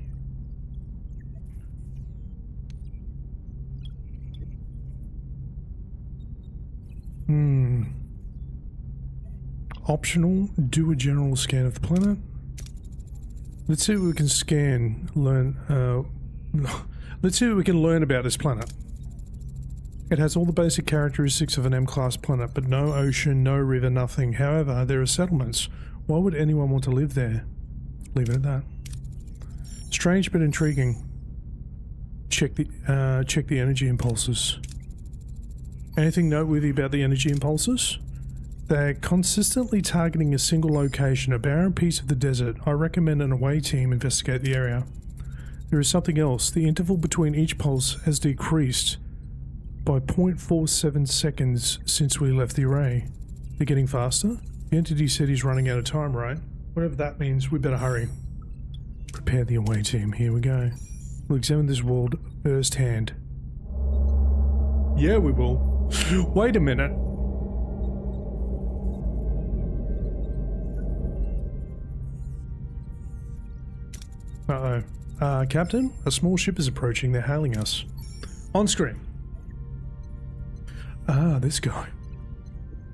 Optional, do a general scan of the planet. Let's see what we can let's see what we can learn about this planet. It has all the basic characteristics of an M-class planet, but no ocean, no river, nothing. However, there are settlements. Why would anyone want to live there? Leave it at that. Strange but intriguing. Check the energy impulses. Anything noteworthy about the energy impulses? They're consistently targeting a single location, a barren piece of the desert. I recommend an away team investigate the area. There is something else. The interval between each pulse has decreased by 0.47 seconds since we left the array. They're getting faster? The entity said he's running out of time, right? Whatever that means, we better hurry. Prepare the away team. Here we go. We'll examine this world firsthand. Yeah, we will. Wait a minute. Uh-oh. Captain, a small ship is approaching. They're hailing us. On screen. Ah, this guy.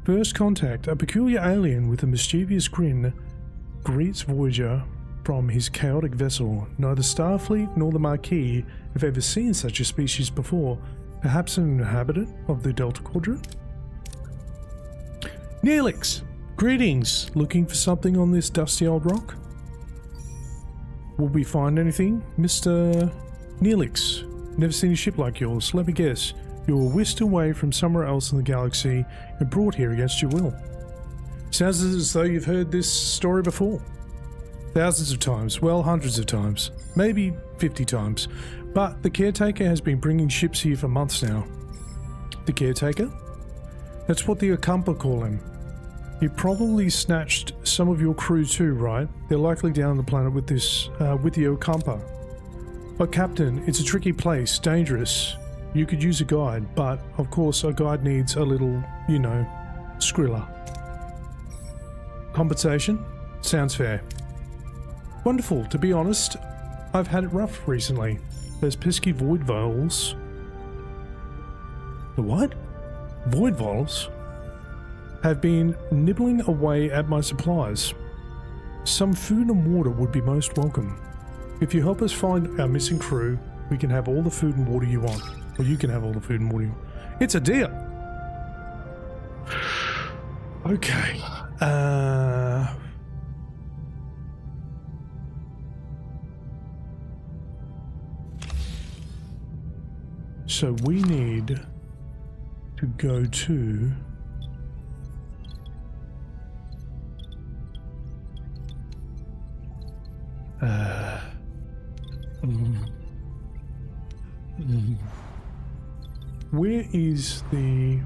First contact. A peculiar alien with a mischievous grin greets Voyager from his chaotic vessel. Neither Starfleet nor the Marquis have ever seen such a species before. Perhaps an inhabitant of the Delta Quadrant? Neelix! Greetings! Looking for something on this dusty old rock? Will we find anything? Mr. Neelix, never seen a ship like yours. Let me guess, you were whisked away from somewhere else in the galaxy and brought here against your will. Sounds as though you've heard this story before. Thousands of times, well, hundreds of times, maybe 50 times. But the caretaker has been bringing ships here for months now. The caretaker? That's what the Okampa call him. He probably snatched some of your crew too, right? They're likely down on the planet with this, with the Okampa. But Captain, it's a tricky place, dangerous. You could use a guide, but of course a guide needs a little, you know, skrilla. Compensation? Sounds fair. Wonderful, to be honest, I've had it rough recently. Those pesky void voles. The what? Void voles? Have been nibbling away at my supplies. Some food and water would be most welcome. If you help us find our missing crew, we can have all the food and water you want. Or you can have all the food and water you want. It's a deal! Okay. So we need to go to... Where is the...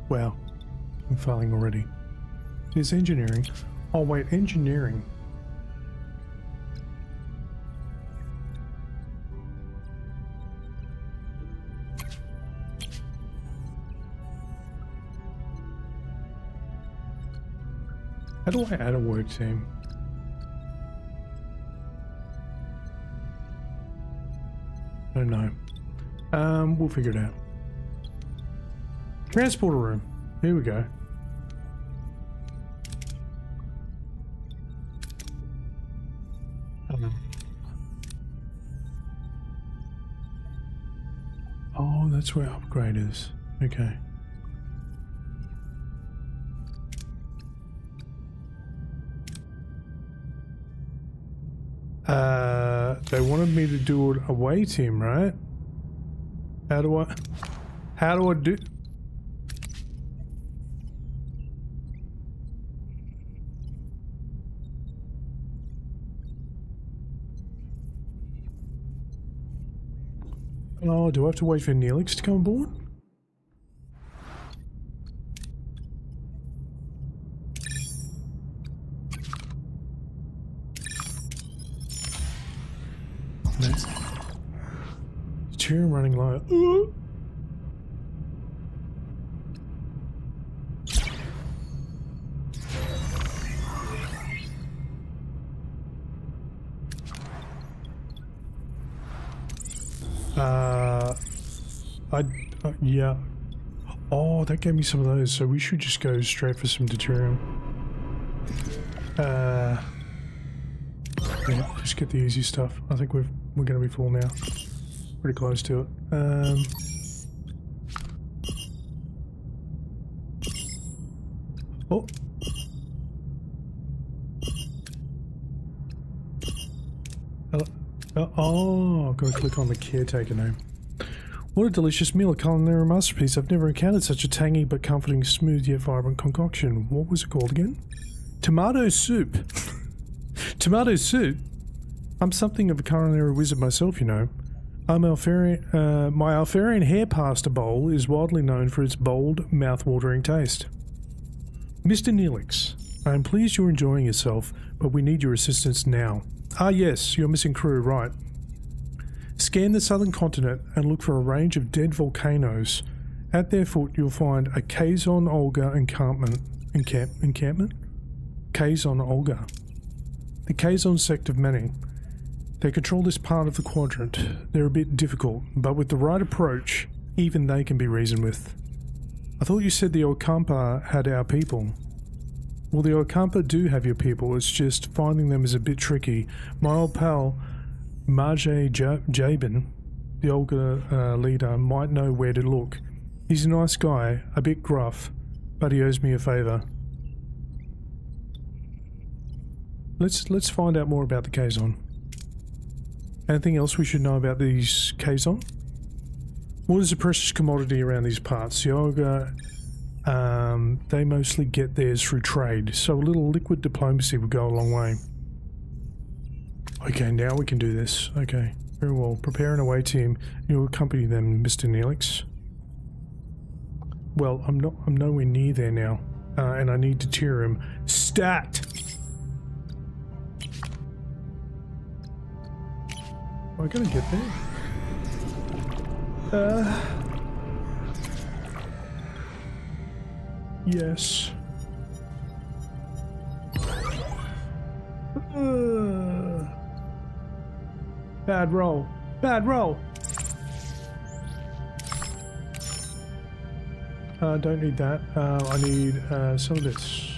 Wow, I'm failing already. There's engineering. Oh wait, engineering. How do I add a work team? I don't know. We'll figure it out. Transporter room. Here we go. Oh, that's where upgrade is. Okay. They wanted me to do an away team, right? How do I do? Oh, do I have to wait for Neelix to come aboard? Deuterium running low. Yeah. Oh, that gave me some of those, so we should just go straight for some deuterium. Yeah, just get the easy stuff. I think we're gonna be full now. Pretty close to it. Oh. Oh, I've got to click on the caretaker name. What a delicious meal, a culinary masterpiece. I've never encountered such a tangy but comforting, smooth yet vibrant concoction. What was it called again? Tomato soup. Tomato soup? I'm something of a culinary wizard myself, you know. My Alfarian hair pasta bowl is widely known for its bold, mouth-watering taste. Mr. Neelix, I am pleased you're enjoying yourself, but we need your assistance now. Ah yes, your missing crew, right. Scan the southern continent and look for a range of dead volcanoes. At their foot you'll find a Kazon Olga encampment. Kazon Olga. The Kazon sect of many. They control this part of the quadrant. They're a bit difficult, but with the right approach, even they can be reasoned with. I thought you said the Okampa had our people. Well, the Okampa do have your people, it's just finding them is a bit tricky. My old pal, Marjay Jabin, the Olga leader, might know where to look. He's a nice guy, a bit gruff, but he owes me a favour. Let's find out more about the Kazon. Anything else we should know about these Kazon? What is a precious commodity around these parts? The Olga, they mostly get theirs through trade, so a little liquid diplomacy would go a long way. Okay, now we can do this. Okay, very well. Prepare an away team. You'll accompany them, Mr. Neelix. Well, I'm nowhere near there now, and I need deuterium. Stat! Am I gonna get there? Yes. Bad roll. Bad roll! Don't need that. I need some of this.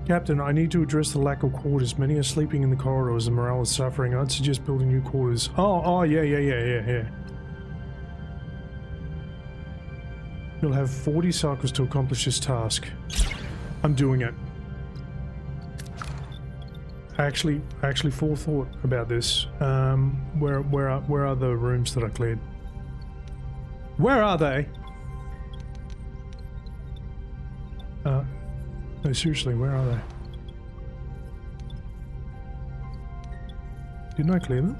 Captain, I need to address the lack of quarters. Many are sleeping in the corridors and morale is suffering. I'd suggest building new quarters. Oh, yeah. You'll have 40 cycles to accomplish this task. I'm doing it. I actually forethought about this. Where are the rooms that I cleared? Where are they? No, seriously, where are they? Didn't I clear them?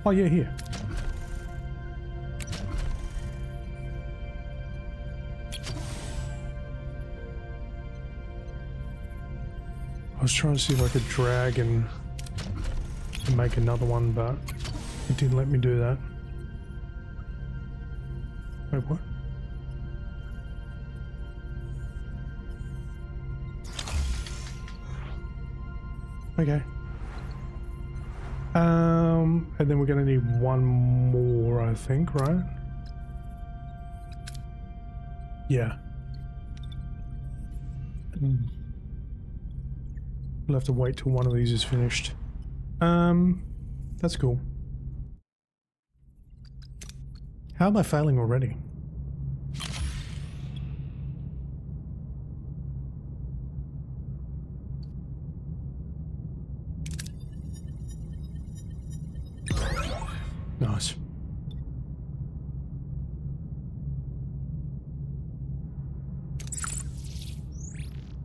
Oh yeah, here. I was trying to see if I could drag and make another one, but it didn't let me do that. Wait, what? Okay. And then we're gonna need one more, I think, right? Yeah. We'll have to wait till one of these is finished. That's cool. How am I failing already? Nice.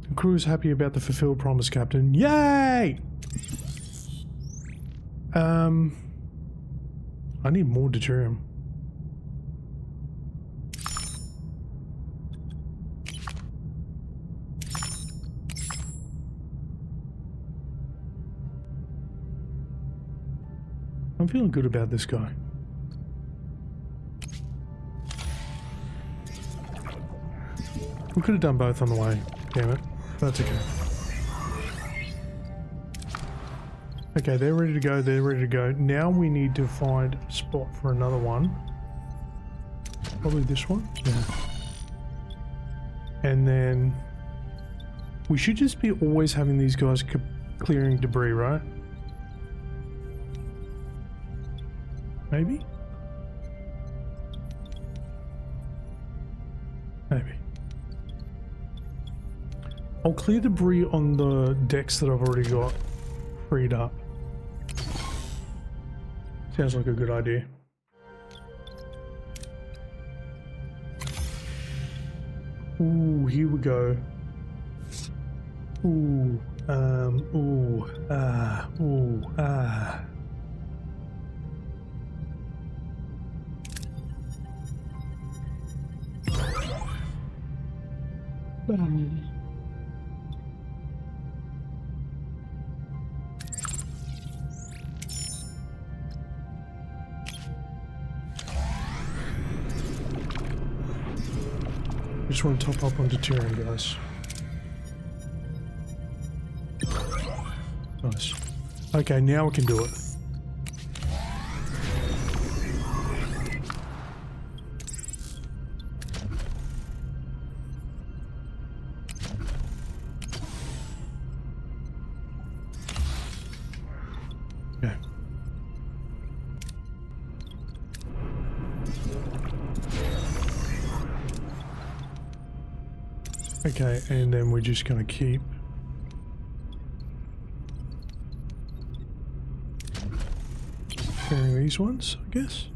The crew is happy about the fulfilled promise, Captain. Yay! I need more deuterium. I'm feeling good about this guy. We could have done both on the way, damn it. That's okay. Okay, they're ready to go, they're ready to go. Now we need to find a spot for another one. Probably this one? Yeah. And then we should just be always having these guys clearing debris, right? Maybe? Maybe. I'll clear debris on the decks that I've already got freed up. Sounds like a good idea. Ooh, here we go. Ooh, just want to top up on deterrent, guys. Nice. Okay, now we can do it. Okay. Okay, and then we're just going to keep carrying these ones, I guess.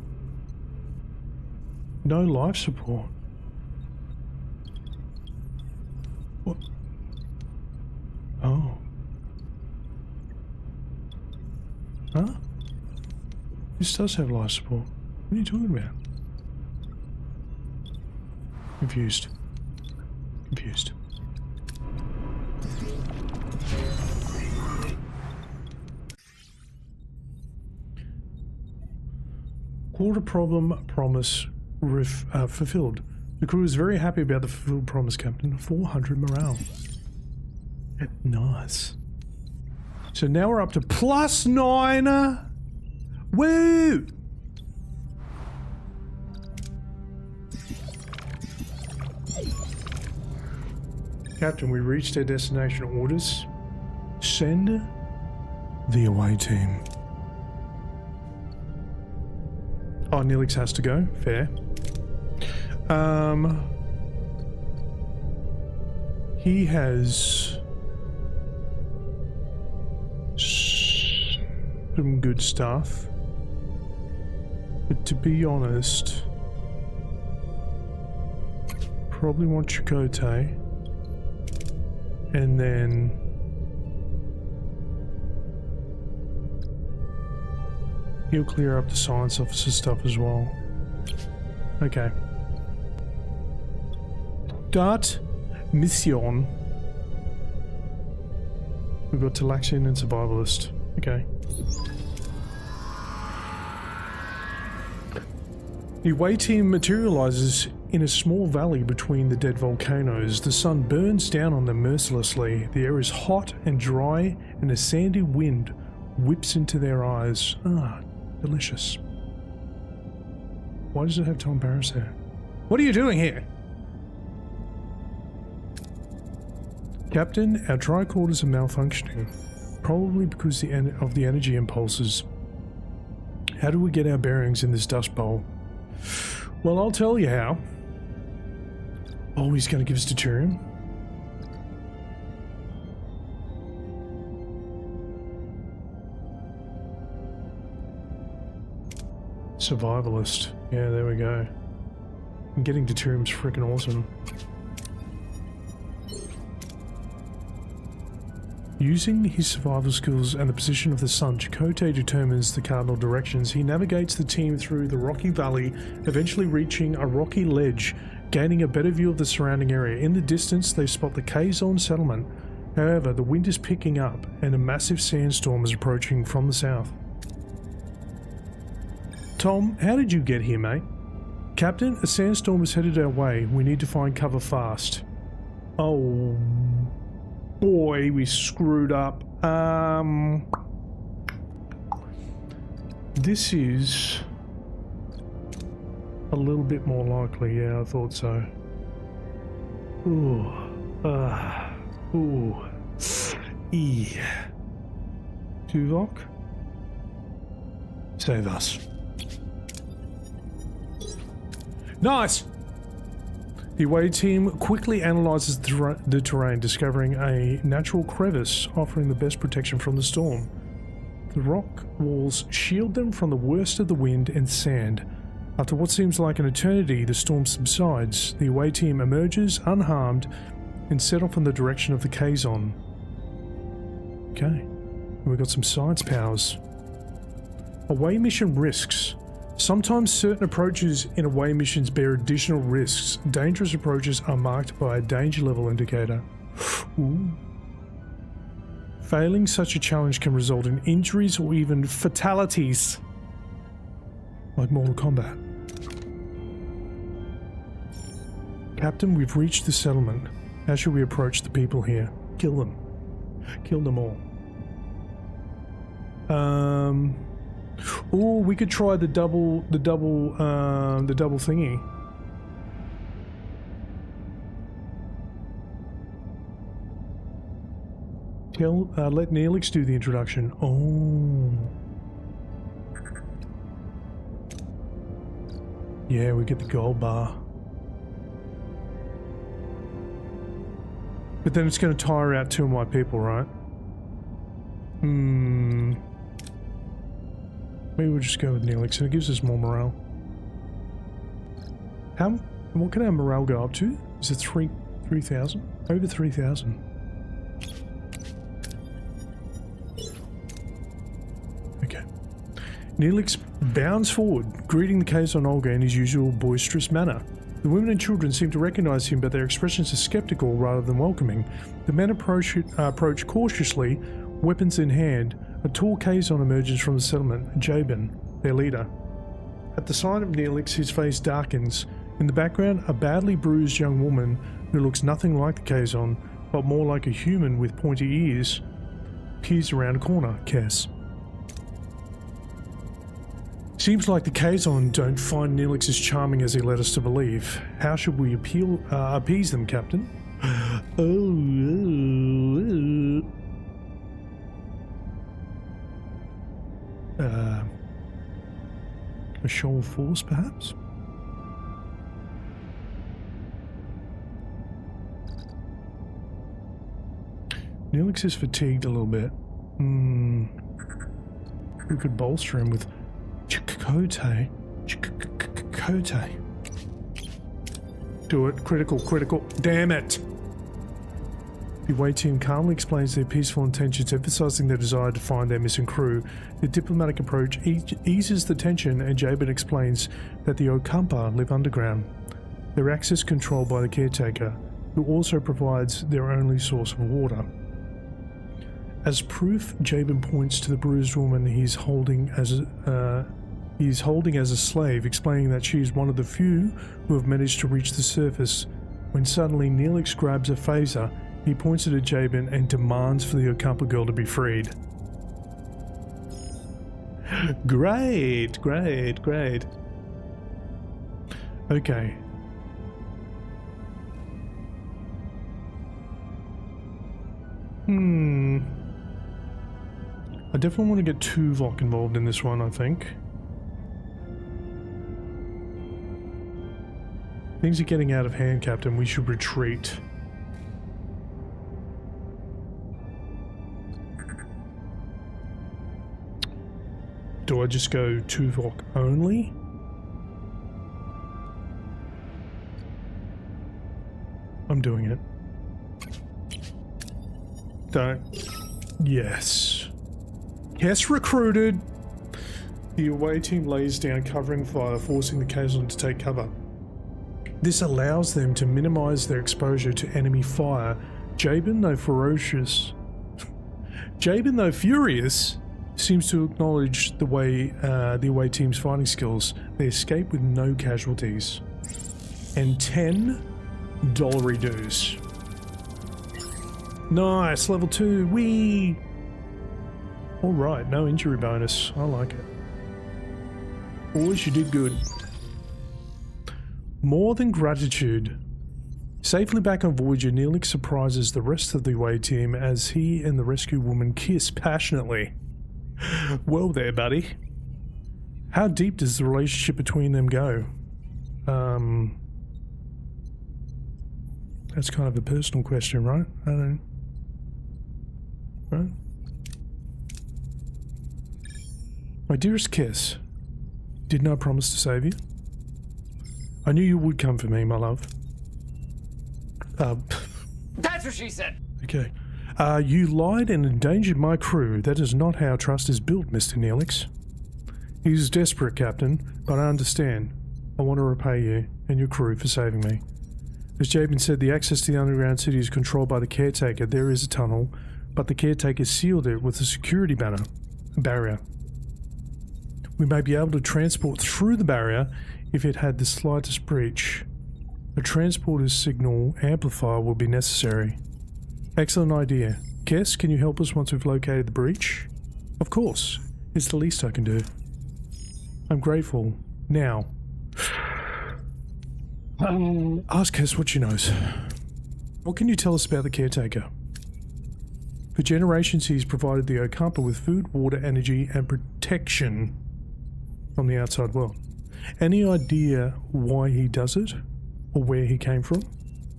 No life support. What? Oh. Huh? This does have life support. What are you talking about? Confused. Confused. Quarter problem promise fulfilled. The crew is very happy about the fulfilled promise, Captain. 400 morale. Nice. So now we're up to +9. Woo! Captain, we reached our destination. Orders. Send the away team. Oh, Neelix has to go. Fair. He has some good stuff. But to be honest, probably want Chakotay. And then he'll clear up the science officer stuff as well. Okay. Start mission. We've got Talaxian and Survivalist. Okay. The away team materializes in a small valley between the dead volcanoes. The sun burns down on them mercilessly. The air is hot and dry, and a sandy wind whips into their eyes. Ah, delicious. Why does it have Tom Paris there? What are you doing here? Captain, our tricorders are malfunctioning. Probably because of the energy impulses. How do we get our bearings in this dust bowl? Well, I'll tell you how. Oh, he's going to give us deuterium. Survivalist. Yeah, there we go. And getting deuterium's freaking awesome. Using his survival skills and the position of the sun, Chakotay determines the cardinal directions. He navigates the team through the rocky valley, eventually reaching a rocky ledge, gaining a better view of the surrounding area. In the distance, they spot the K-Zone settlement. However, the wind is picking up and a massive sandstorm is approaching from the south. Tom, how did you get here, mate? Captain, a sandstorm is headed our way. We need to find cover fast. Oh boy, we screwed up. This is a little bit more likely. Yeah, I thought so. Ooh. Ooh. Tuvok? Save us. Nice! The away team quickly analyzes the terrain, discovering a natural crevice offering the best protection from the storm. The rock walls shield them from the worst of the wind and sand. After what seems like an eternity, the storm subsides. The away team emerges unharmed and set off in the direction of the Kazon. Okay, we've got some science powers. Away mission risks. Sometimes certain approaches in away missions bear additional risks. Dangerous approaches are marked by a danger level indicator. Ooh. Failing such a challenge can result in injuries or even fatalities. Like Mortal Kombat. Captain, we've reached the settlement. How should we approach the people here? Kill them. Kill them all. Oh, we could try the double thingy. Let Neelix do the introduction. Oh. Yeah, we get the gold bar. But then it's going to tire out two of my people, right? Maybe we'll just go with Neelix, and it gives us more morale. What can our morale go up to? Is it 3,000? Over 3,000. Okay. Neelix bounds forward, greeting the Kazon Olga in his usual boisterous manner. The women and children seem to recognize him, but their expressions are skeptical rather than welcoming. The men approach cautiously, weapons in hand. A tall Kazon emerges from the settlement, Jabin, their leader. At the sight of Neelix, his face darkens. In the background, a badly bruised young woman who looks nothing like the Kazon, but more like a human with pointy ears, peers around a corner. Cass. Seems like the Kazon don't find Neelix as charming as he led us to believe. How should we appease them, Captain? A show of force, perhaps? Neelix is fatigued a little bit. We could bolster him with Chakotay. Chakotay. Do it. Critical. Damn it! The away team calmly explains their peaceful intentions, emphasizing their desire to find their missing crew. The diplomatic approach eases the tension, and Jabin explains that the Okampa live underground. Their access controlled by the caretaker, who also provides their only source of water. As proof, Jabin points to the bruised woman he's holding as a slave, explaining that she is one of the few who have managed to reach the surface. When suddenly Neelix grabs a phaser, he points it at Jabin and demands for the Okampa girl to be freed. Great. Okay. I definitely want to get Tuvok involved in this one, I think. Things are getting out of hand, Captain. We should retreat. Do I just go Tuvok only? I'm doing it. Don't. Yes. Yes, recruited! The away team lays down covering fire, forcing the Kazon to take cover. This allows them to minimize their exposure to enemy fire. Jabin, though furious, seems to acknowledge the away team's fighting skills. They escape with no casualties. And 10 dollary dues. Nice, level 2, whee! Alright, no injury bonus. I like it. Boys, you did good. More than gratitude. Safely back on Voyager, Neelix surprises the rest of the away team as he and the rescue woman kiss passionately. Well there, buddy. How deep does the relationship between them go? That's kind of a personal question, right? I don't know. Right? My dearest Kiss, didn't I promise to save you? I knew you would come for me, my love. That's what she said! Okay. You lied and endangered my crew. That is not how trust is built, Mr. Neelix. He was desperate, Captain, but I understand. I want to repay you and your crew for saving me. As Jabin said, the access to the underground city is controlled by the caretaker. There is a tunnel, but the caretaker sealed it with a security barrier. We may be able to transport through the barrier if it had the slightest breach. A transporter's signal amplifier will be necessary. Excellent idea. Kess, can you help us once we've located the breach? Of course. It's the least I can do. I'm grateful. Now, ask Kess what she knows. What can you tell us about the caretaker? For generations he's provided the Okampa with food, water, energy, and protection from the outside world. Any idea why he does it? Or where he came from?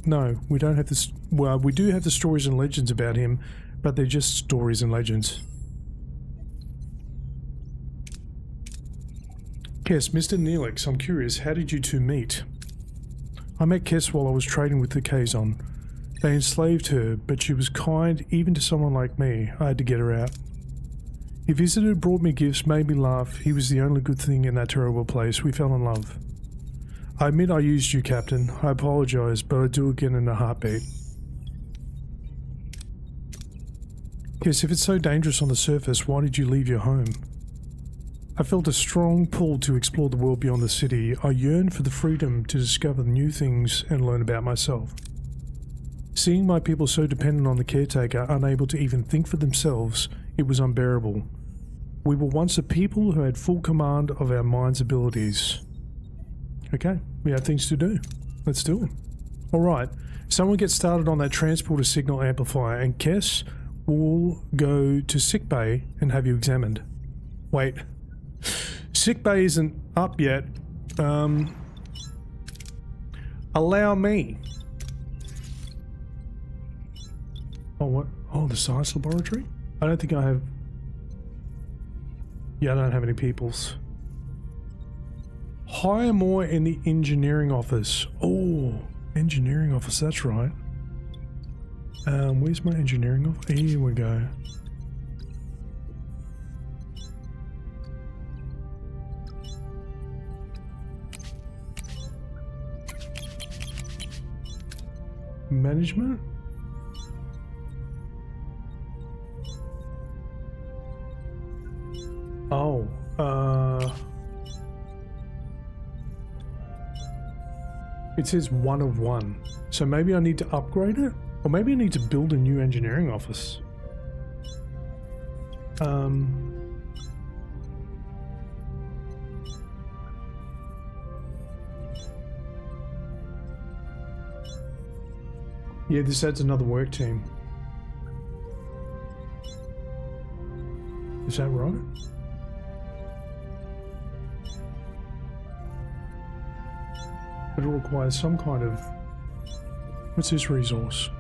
No, we don't have this. Well, we do have the stories and legends about him, but they're just stories and legends. Kess, Mr. Neelix, I'm curious, how did you two meet? I met Kess while I was trading with the Kazon. They enslaved her, but she was kind even to someone like me. I had to get her out. He visited, brought me gifts, made me laugh. He was the only good thing in that terrible place. We fell in love. I admit I used you, Captain. I apologize, but I'd do again in a heartbeat. Yes, if it's so dangerous on the surface, why did you leave your home? I felt a strong pull to explore the world beyond the city. I yearned for the freedom to discover new things and learn about myself. Seeing my people so dependent on the caretaker, unable to even think for themselves, it was unbearable. We were once a people who had full command of our mind's abilities. Okay, we have things to do. Let's do it. Alright, someone get started on that transporter signal amplifier, and Kess will go to sickbay and have you examined. Wait. Sickbay isn't up yet. Allow me. Oh, what? Oh, the science laboratory? I don't think I have... Yeah, I don't have any peoples. Hire more in the engineering office. Oh, engineering office, that's right. Where's my engineering office? Here we go. Management? Oh, it says 1 of 1. So maybe I need to upgrade it? Or maybe I need to build a new engineering office. Yeah, this adds another work team. Is that right? But it requires some kind of... What's this resource?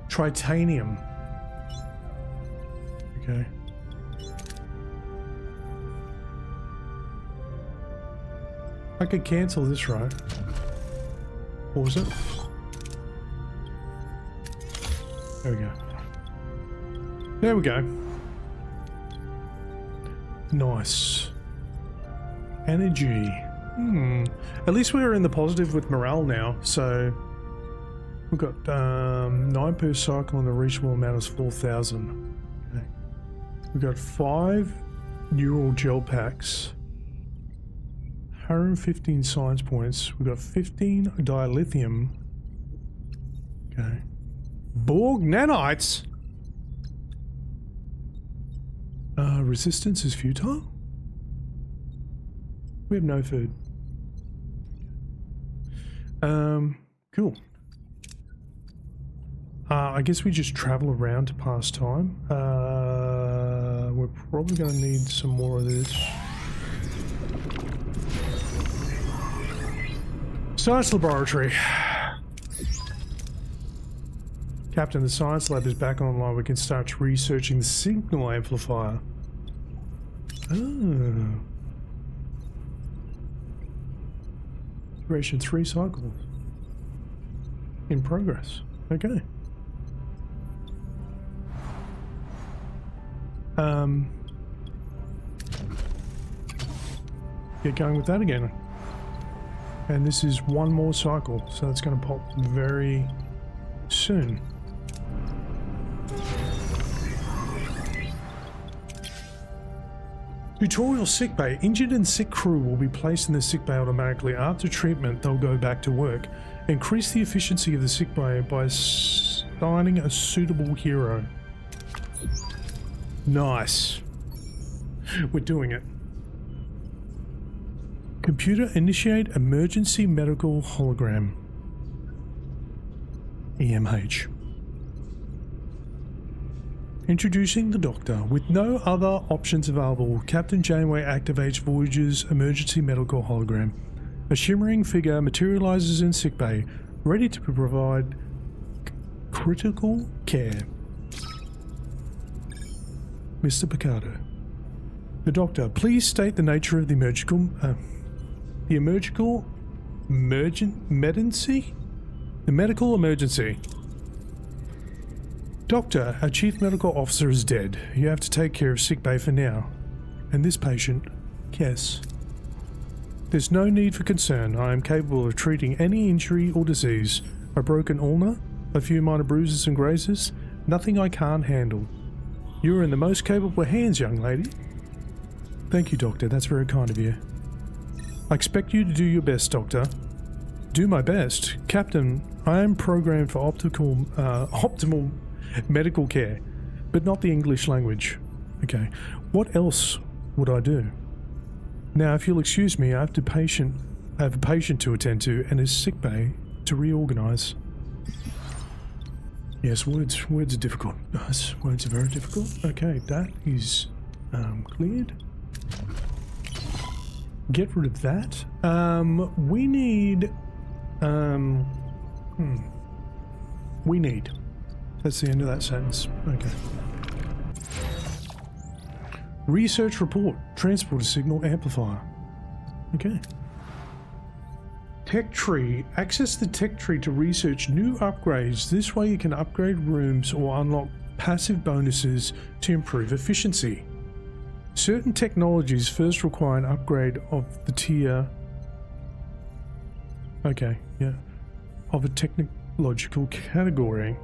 Tritanium. Okay. I could cancel this, right? What was it? There we go. There we go. Nice. Energy. At least we're in the positive with morale now, so... We've got 9 per cycle and the reachable amount is 4,000. Okay. We've got 5 neural gel packs. 115 science points. We've got 15 dilithium. Okay. Borg nanites? Resistance is futile? We have no food. Cool. I guess we just travel around to pass time. We're probably going to need some more of this. Science laboratory. Captain, the science lab is back online. We can start researching the signal amplifier. Oh. Duration 3 cycles. In progress. Okay. Get going with that again. And this is one more cycle, so that's going to pop very soon. Tutorial sickbay. Injured and sick crew will be placed in the sickbay automatically. After treatment, they'll go back to work. Increase the efficiency of the sickbay by assigning a suitable hero. Nice. We're doing it. Computer initiate emergency medical hologram. EMH. Introducing the Doctor. With no other options available, Captain Janeway activates Voyager's emergency medical hologram. A shimmering figure materializes in sickbay, ready to provide critical care. Mr. Picardo. The Doctor, please state the nature of the medical emergency. Doctor, our chief medical officer is dead. You have to take care of sickbay for now. And this patient, yes. There's no need for concern. I am capable of treating any injury or disease. A broken ulna, a few minor bruises and grazes, nothing I can't handle. You're in the most capable hands, young lady. Thank you, Doctor. That's very kind of you. I expect you to do your best, Doctor. Do my best. Captain, I am programmed for optimal medical care, but not the English language. Okay. What else would I do? Now, if you'll excuse me, I have a patient to attend to and his sickbay to reorganize. Yes, words are difficult. Yes, words are very difficult. Okay, that is cleared. Get rid of that. We need. We need. That's the end of that sentence. Okay. Research report. Transporter signal amplifier. Okay. Tech tree. Access the tech tree to research new upgrades. This way you can upgrade rooms or unlock passive bonuses to improve efficiency. Certain technologies first require an upgrade of the tier. Okay, yeah. Of a technological category.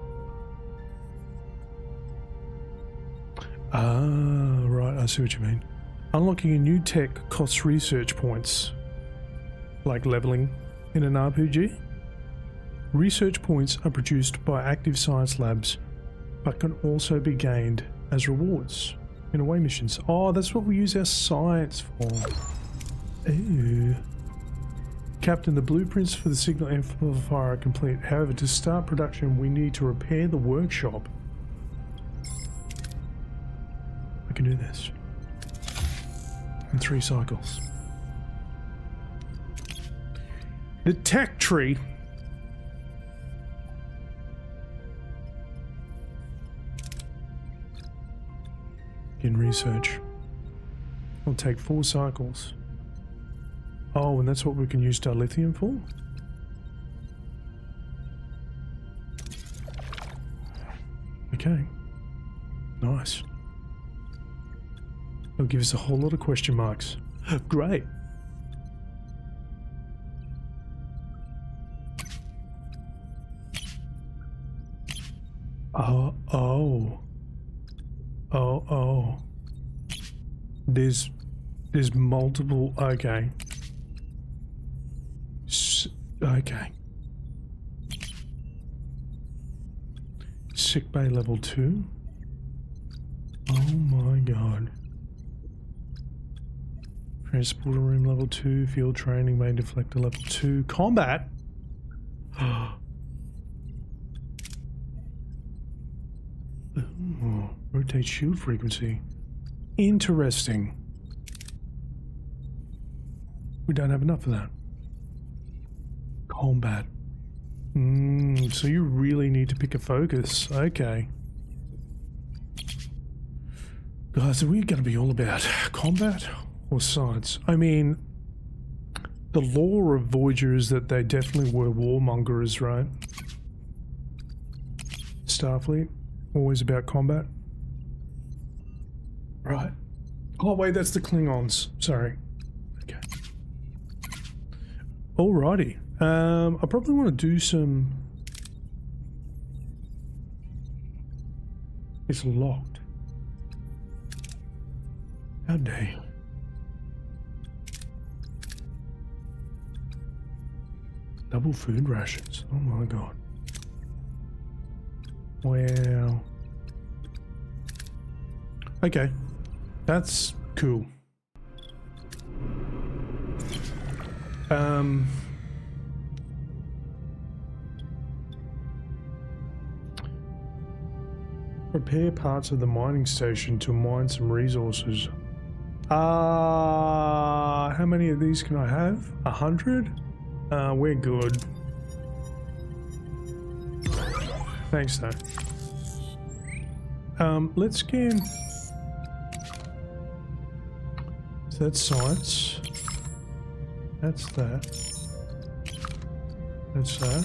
Ah, right, I see what you mean. Unlocking a new tech costs research points. Like leveling in an RPG. Research points are produced by active science labs, but can also be gained as rewards in away missions. Oh, that's what we use our science for. Ew. Captain, the blueprints for the signal amplifier are complete. However, to start production, we need to repair the workshop. I can do this in 3 cycles. The tech tree. In research. It'll take 4 cycles. Oh, and that's what we can use dilithium for? Okay. Nice. It'll give us a whole lot of question marks. Great. Oh. There's multiple. Okay. Okay. Sickbay level 2. Oh my god. Transporter room level 2. Field training main deflector level 2. Combat. Oh, rotate shield frequency. Interesting. We don't have enough of that. Combat. So you really need to pick a focus. Okay. Guys, are we going to be all about combat or science? I mean, The lore of Voyager is that they definitely were warmongers, right? Starfleet, always about combat. Right. Oh wait, that's the Klingons. Sorry. Okay. Alrighty. I probably want to do some... It's locked. How dare. Double food rations. Oh my god. Wow. Okay. That's cool. Repair parts of the mining station to mine some resources. How many of these can I have? 100? We're good. Thanks though. Let's scan. So that's science. That's that. That's that.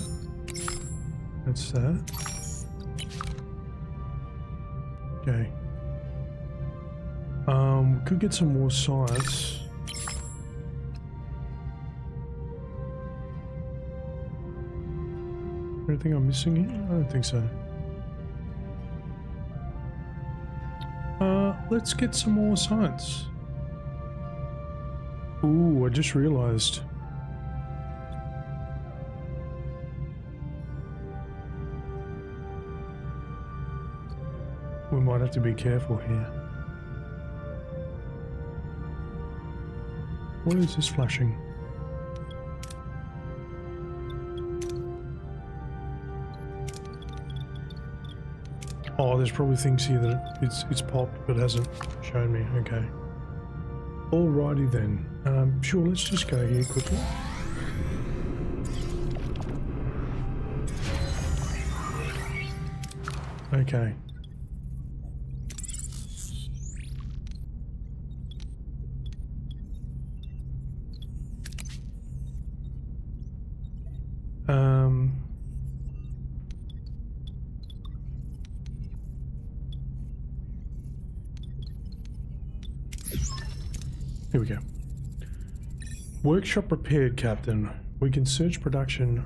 That's that. Okay. Could get some more science. Anything I'm missing here? I don't think so. Let's get some more science. Ooh, I just realized. We might have to be careful here. What is this flashing? Oh, there's probably things here that it's popped but hasn't shown me. Okay. Alrighty then. Sure, let's just go here quickly. Okay. Here we go. Workshop repaired, Captain. We can search production.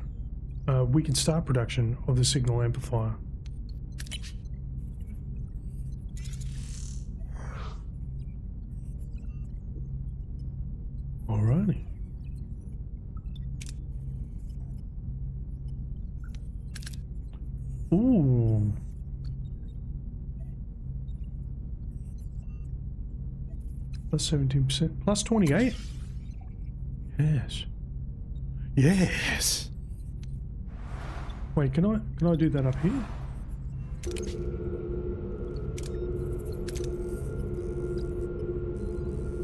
We can start production of the signal amplifier. Alrighty. Ooh. Plus 17%. Plus 28. Yes. Yes. Wait, can I do that up here?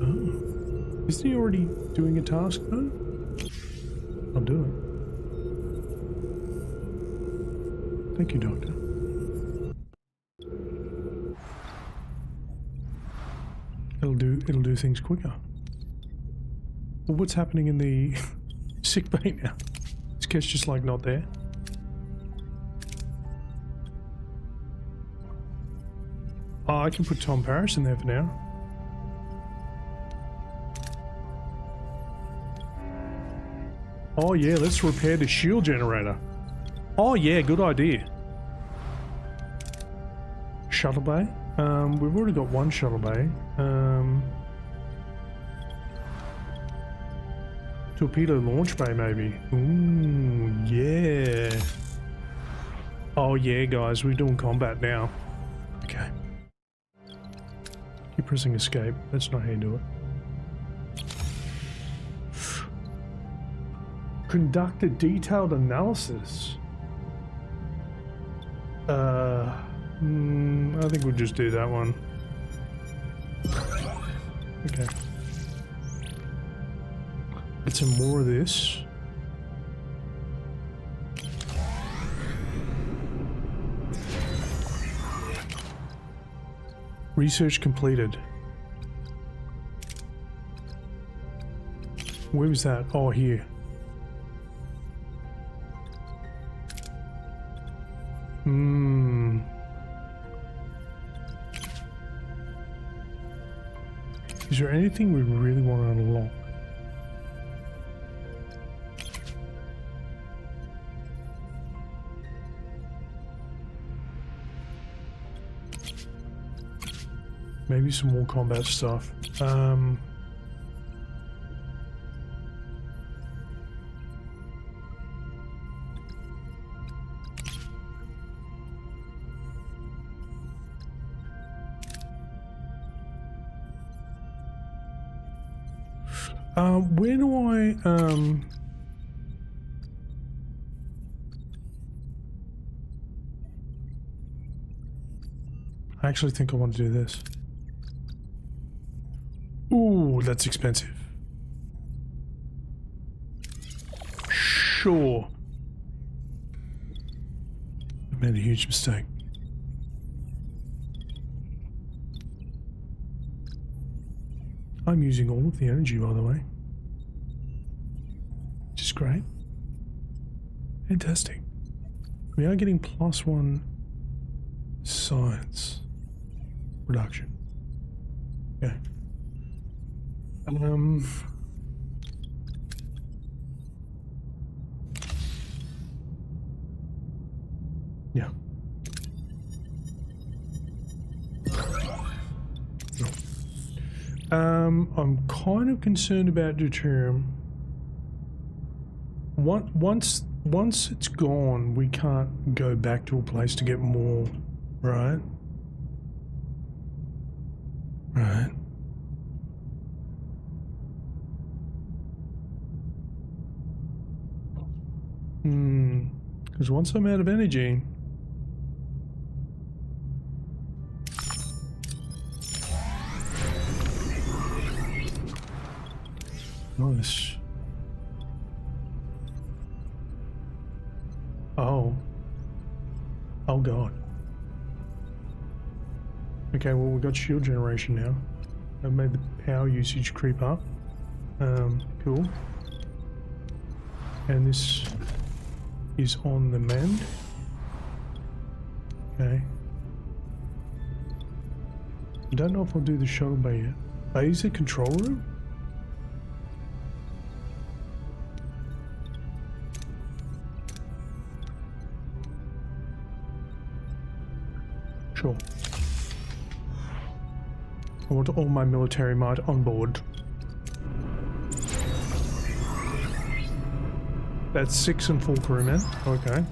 Oh. Isn't he already doing a task though? I'll do it. Thank you, Doctor. It'll do things quicker. Well, what's happening in the sick bay now? This cat's just like not there. Oh, I can put Tom Paris in there for now. Oh yeah, let's repair the shield generator. Oh yeah, good idea. Shuttle bay. We've already got one shuttle bay. Torpedo launch bay, maybe. Ooh, yeah. Oh yeah, guys, we're doing combat now. Okay. Keep pressing escape. That's not how you do it. Conduct a detailed analysis. I think we'll just do that one. Okay. Get some more of this. Research completed. Where was that? Oh, here. Is there anything we really want to unlock? Maybe some more combat stuff. Where do I actually think I want to do this. Ooh, that's expensive. Sure. I made a huge mistake. I'm using all of the energy, by the way. Which is great. Fantastic. We are getting +1 science reduction. Okay. Yeah. I'm kind of concerned about deuterium. Once it's gone, we can't go back to a place to get more, right? Right. Because once I'm out of energy, nice. Oh god. Okay, well, we've got shield generation now. I've made the power usage creep up. Cool. And this is on the mend. Okay. I don't know if I'll do the shuttle bay yet. Is it control room? Sure. I want all my military might on board. That's 6 and full crew, man. Okay.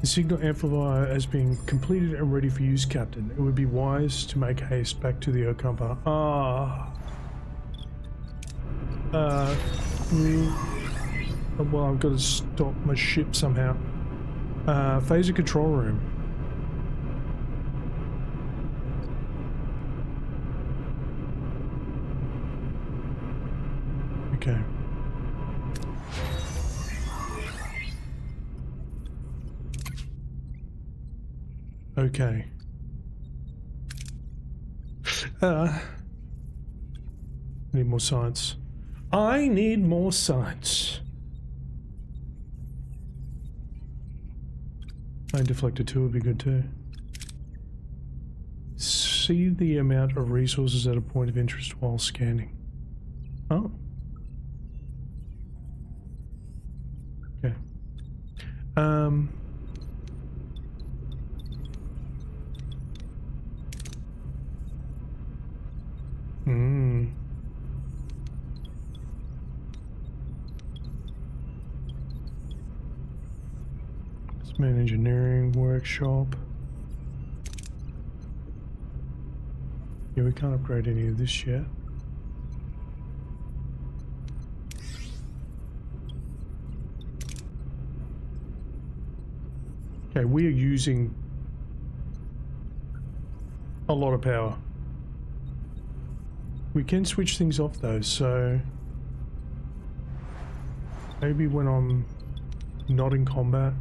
The signal amplifier has been completed and ready for use, Captain. It would be wise to make haste back to the Okampa. Well, I've got to stop my ship somehow. Phaser control room. Okay. Okay. Need more science. I need more science. Flame deflector 2 would be good too. See the amount of resources at a point of interest while scanning. Oh. Okay. Main engineering workshop. Yeah, we can't upgrade any of this yet. Okay, we are using a lot of power. We can switch things off though, so maybe when I'm not in combat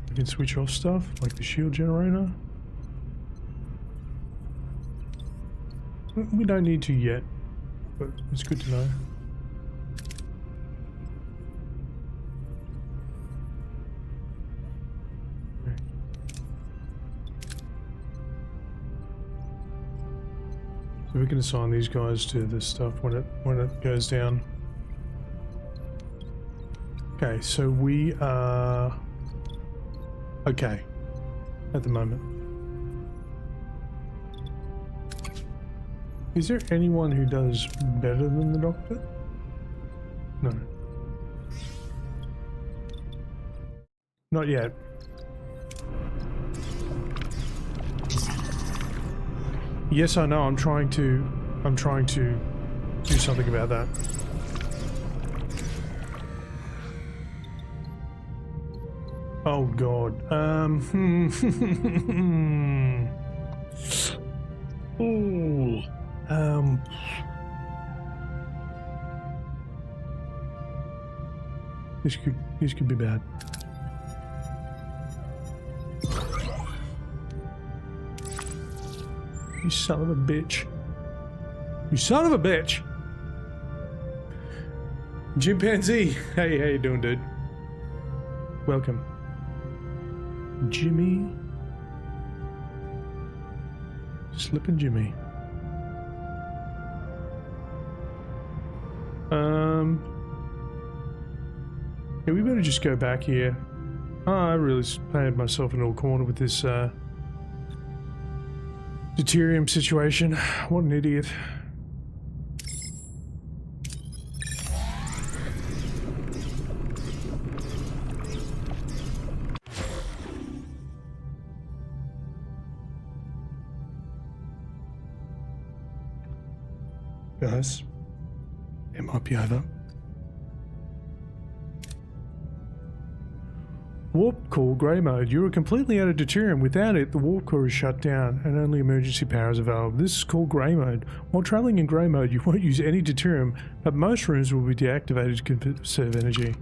I can switch off stuff, like the shield generator. We don't need to yet. but it's good to know. So we can assign these guys to this stuff when it goes down. Okay, so we are okay at the moment. Is there anyone who does better than the Doctor? No. Not yet. Yes, I know. I'm trying to do something about that. Oh God. Ooh. This could be bad. You son of a bitch. You son of a bitch! Chimpanzee! Hey, how you doing, dude? Welcome. Jimmy. Slippin' Jimmy. Yeah, we better just go back here. Oh, I really painted myself into a corner with this, deuterium situation. What an idiot. Guys, it might be over. Warp core grey mode. You are completely out of deuterium. Without it, the warp core is shut down and only emergency power is available. This is called grey mode. While travelling in grey mode, you won't use any deuterium, but most rooms will be deactivated to conserve energy.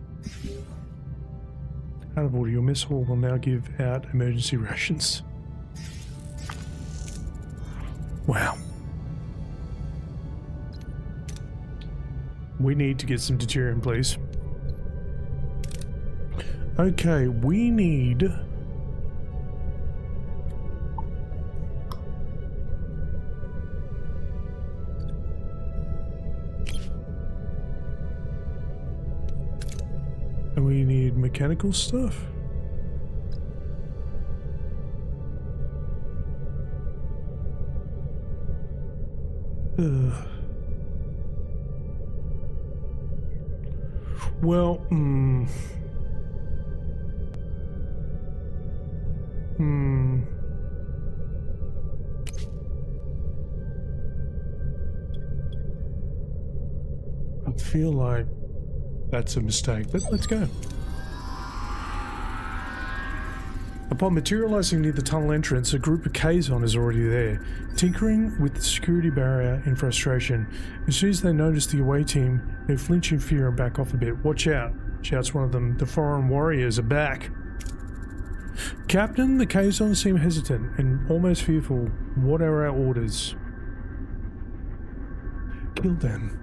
Out of order, your mess hall will now give out emergency rations. Wow. We need to get some deuterium, please. Okay, we need... And we need mechanical stuff. Well, I feel like that's a mistake, but let's go. Upon materializing near the tunnel entrance, a group of Kazon is already there, tinkering with the security barrier in frustration. As soon as they notice the away team, they flinch in fear and back off a bit. "Watch out," shouts one of them. "The foreign warriors are back." "Captain, the Kazon seem hesitant and almost fearful. What are our orders?" "Kill them."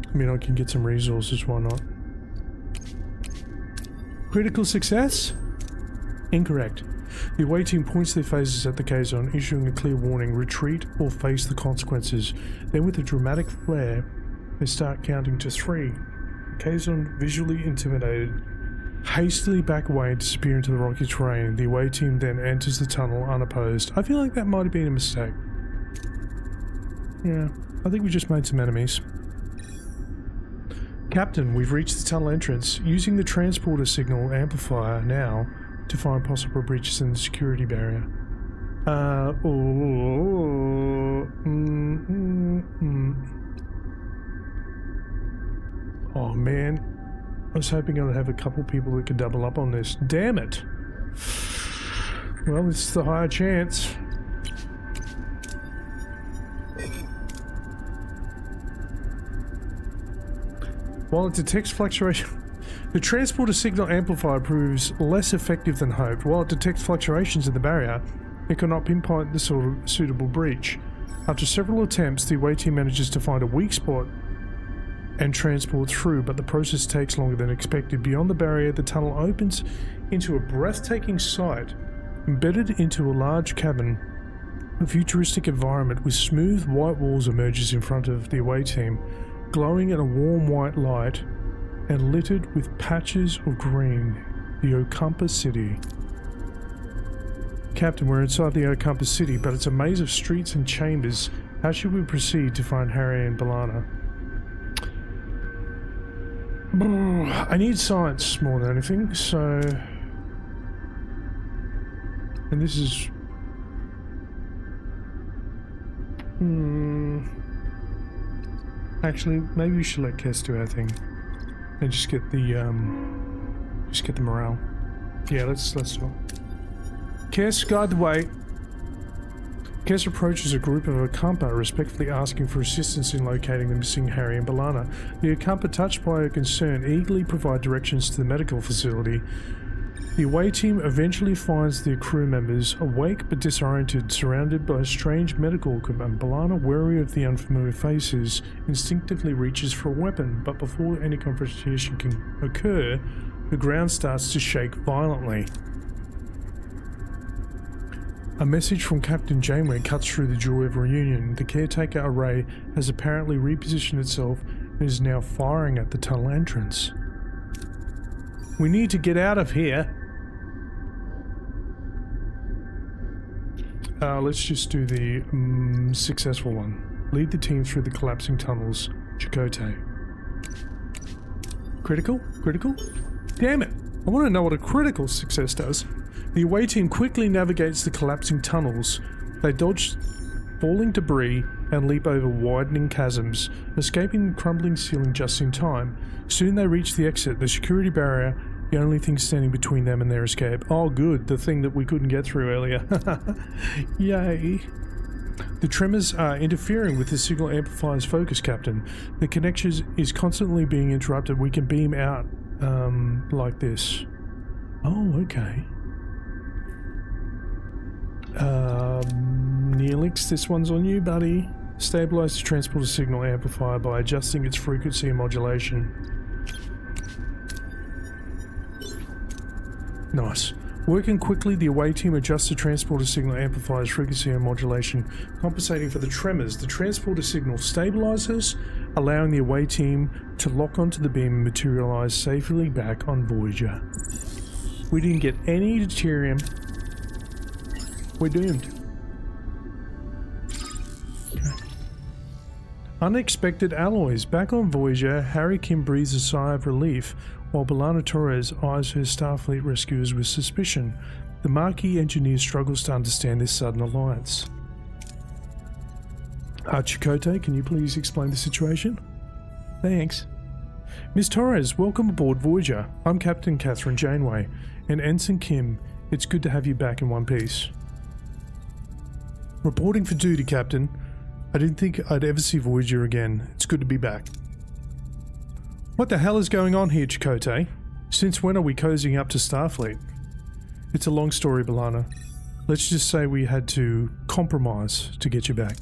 I mean, I can get some resources, why not? Critical success? Incorrect. The away team points their faces at the Kazon, issuing a clear warning: retreat or face the consequences. Then with a dramatic flair, they start counting to 3. The Kazon, visually intimidated, hastily back away and disappear into the rocky terrain. The away team then enters the tunnel unopposed. I feel like that might have been a mistake. Yeah, I think we just made some enemies. "Captain, we've reached the tunnel entrance. Using the transporter signal amplifier now to find possible breaches in the security barrier." Oh man, I was hoping I'd have a couple people that could double up on this. Damn it! Well, it's the higher chance. While it detects fluctuation, the transporter signal amplifier proves less effective than hoped. While it detects fluctuations in the barrier, it cannot pinpoint the suitable breach. After several attempts, the away team manages to find a weak spot and transport through, but the process takes longer than expected. Beyond the barrier, the tunnel opens into a breathtaking sight. Embedded into a large cabin, a futuristic environment with smooth white walls emerges in front of the away team, glowing in a warm white light and littered with patches of green. The Okampa City. Captain, we're inside the Okampa City, but it's a maze of streets and chambers. How should we proceed to find Harry and B'Elanna? I need science more than anything, so... And this is... Actually, maybe we should let Kess do our thing. And just get the morale. Yeah, let's do it. Kess, guide the way. Kess approaches a group of Okampa, respectfully asking for assistance in locating the missing Harry and B'Elanna. The Okampa, touched by her concern, eagerly provide directions to the medical facility. The away team eventually finds the crew members awake but disoriented, surrounded by strange medical equipment. B'Elanna, wary of the unfamiliar faces, instinctively reaches for a weapon, but before any confrontation can occur, the ground starts to shake violently. A message from Captain Janeway cuts through the joy of reunion. The caretaker array has apparently repositioned itself and is now firing at the tunnel entrance. We need to get out of here. Let's just do the successful one. Lead the team through the collapsing tunnels. Chakotay. Critical? Critical? Damn it! I want to know what a critical success does. The away team quickly navigates the collapsing tunnels. They dodge falling debris and leap over widening chasms, escaping the crumbling ceiling just in time. Soon they reach the exit, the security barrier, the only thing standing between them and their escape. Oh good, the thing that we couldn't get through earlier. Yay. The tremors are interfering with the signal amplifier's focus, Captain. The connection is constantly being interrupted. We can beam out like this. Oh, okay. Neelix, this one's on you, buddy. Stabilize the transporter signal amplifier by adjusting its frequency and modulation. Nice. Working quickly, the away team adjusts the transporter signal amplifier's frequency and modulation, compensating for the tremors. The transporter signal stabilizes, allowing the away team to lock onto the beam and materialize safely back on Voyager. We didn't get any deuterium. We're doomed. Okay. Unexpected alloys. Back on Voyager, Harry Kim breathes a sigh of relief, while B'Elanna Torres eyes her Starfleet rescuers with suspicion. The Marquis engineer struggles to understand this sudden alliance. Chakotay, can you please explain the situation? Thanks. Miss Torres, welcome aboard Voyager. I'm Captain Catherine Janeway, and Ensign Kim. It's good to have you back in one piece. Reporting for duty, Captain. I didn't think I'd ever see Voyager again. It's good to be back. What the hell is going on here, Chakotay? Since when are we cozying up to Starfleet? It's a long story, B'Elanna. Let's just say we had to compromise to get you back.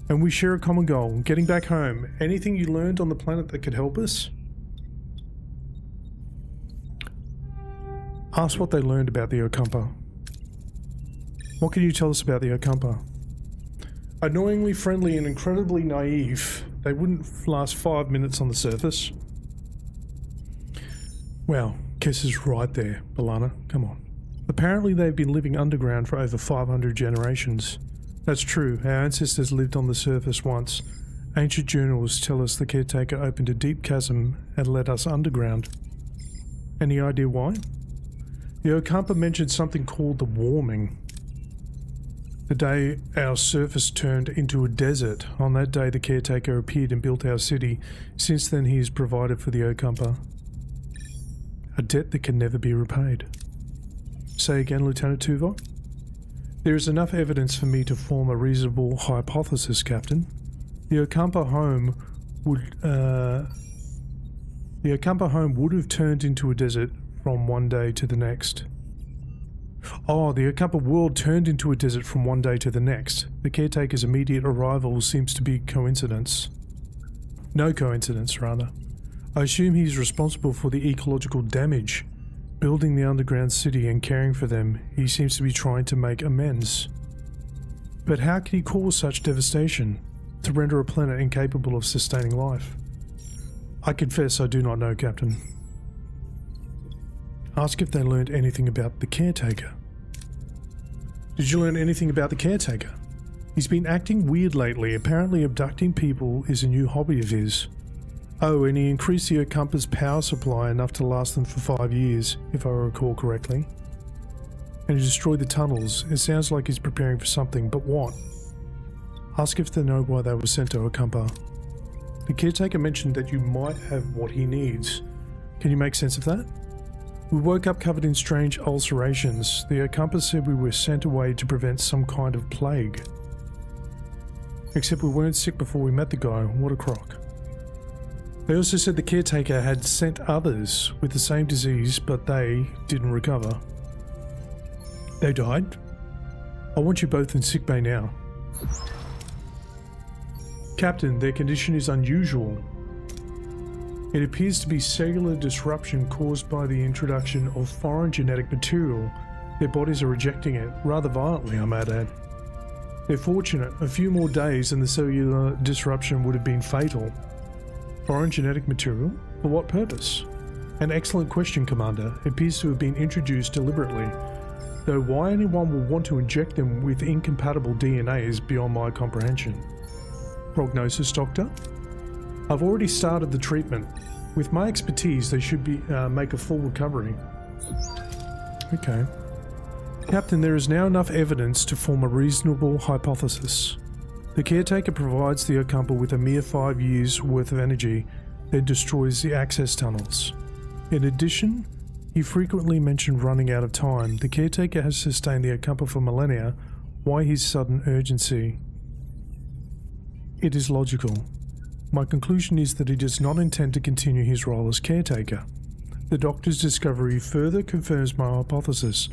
And we share a common goal, getting back home. Anything you learned on the planet that could help us? Ask what they learned about the Okampa. What can you tell us about the Okampa? Annoyingly friendly and incredibly naive. They wouldn't last 5 minutes on the surface. Well, Kess is right there, B'Elanna. Come on. Apparently they've been living underground for over 500 generations. That's true, our ancestors lived on the surface once. Ancient journals tell us the caretaker opened a deep chasm and led us underground. Any idea why? The Okampa mentioned something called the warming. The day our surface turned into a desert, on that day the caretaker appeared and built our city. Since then he has provided for the Okampa. A debt that can never be repaid. Say again, Lieutenant Tuvok? There is enough evidence for me to form a reasonable hypothesis, Captain. The Okampa home would The Okampa home would have turned into a desert from one day to the next. Oh, the Okampa world turned into a desert from one day to the next. The caretaker's immediate arrival seems to be coincidence. No coincidence, rather. I assume he's responsible for the ecological damage. Building the underground city and caring for them, he seems to be trying to make amends. But how could he cause such devastation to render a planet incapable of sustaining life? I confess I do not know, Captain. Ask if they learned anything about the caretaker. Did you learn anything about the caretaker? He's been acting weird lately. Apparently abducting people is a new hobby of his. Oh, and he increased the Okampa's power supply enough to last them for 5 years, if I recall correctly. And he destroyed the tunnels. It sounds like he's preparing for something, but what? Ask if they know why they were sent to Okampa. The caretaker mentioned that you might have what he needs. Can you make sense of that? We woke up covered in strange ulcerations. The Okampa said we were sent away to prevent some kind of plague. Except we weren't sick before we met the guy. What a crock. They also said the caretaker had sent others with the same disease, but they didn't recover. They died? I want you both in sickbay now. Captain, their condition is unusual. It appears to be cellular disruption caused by the introduction of foreign genetic material. Their bodies are rejecting it, rather violently, I might add. They're fortunate. A few more days and the cellular disruption would have been fatal. Foreign genetic material? For what purpose? An excellent question, Commander. It appears to have been introduced deliberately. Though why anyone will want to inject them with incompatible DNA is beyond my comprehension. Prognosis, Doctor? I've already started the treatment. With my expertise, they should make a full recovery. Okay. Captain, there is now enough evidence to form a reasonable hypothesis. The caretaker provides the Okampa with a mere 5 years' worth of energy, then destroys the access tunnels. In addition, he frequently mentioned running out of time. The caretaker has sustained the Okampa for millennia. Why his sudden urgency? It is logical. My conclusion is that he does not intend to continue his role as caretaker. The Doctor's discovery further confirms my hypothesis.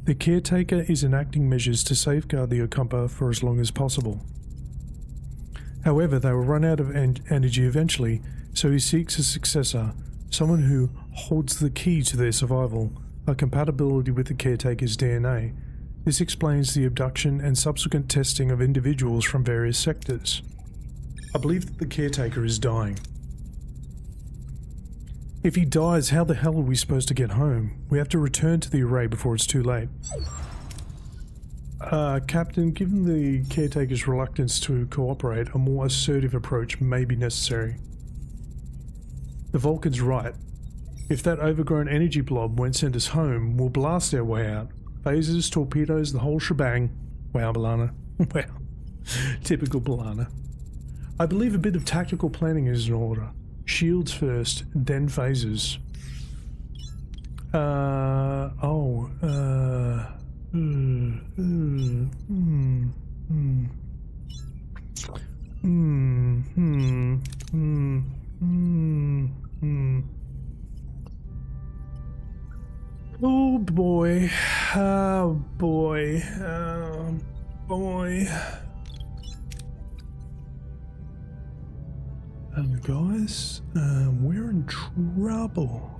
The caretaker is enacting measures to safeguard the Okampa for as long as possible. However, they will run out of energy eventually, so he seeks a successor, someone who holds the key to their survival, a compatibility with the caretaker's DNA. This explains the abduction and subsequent testing of individuals from various sectors. I believe that the caretaker is dying. If he dies, how the hell are we supposed to get home? We have to return to the array before it's too late. Captain, given the caretaker's reluctance to cooperate, a more assertive approach may be necessary. The Vulcan's right. If that overgrown energy blob won't send us home, we'll blast our way out. Phasers, torpedoes, the whole shebang. Wow, Balana. Wow. Typical Balana. I believe a bit of tactical planning is in order. Shields first, then phasers. Oh boy. Oh boy. Oh boy. Guys, we're in trouble.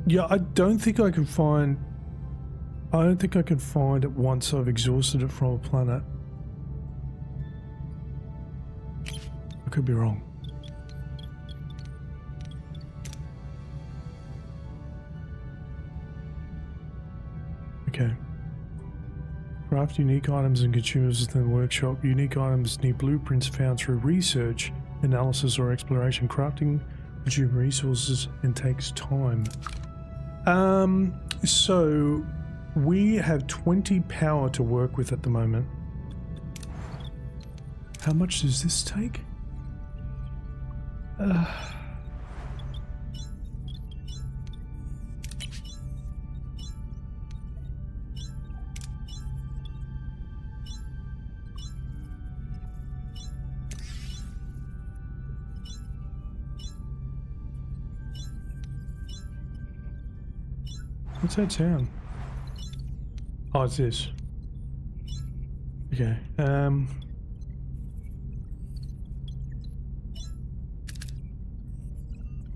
Yeah, I don't think I can find it once I've exhausted it from a planet. I could be wrong. Okay. Craft unique items and consumables within the workshop. Unique items need blueprints found through research, analysis, or exploration. Crafting consumes resources and takes time. So we have 20 power to work with at the moment. How much does this take? What's that sound? Oh, it's this. Okay.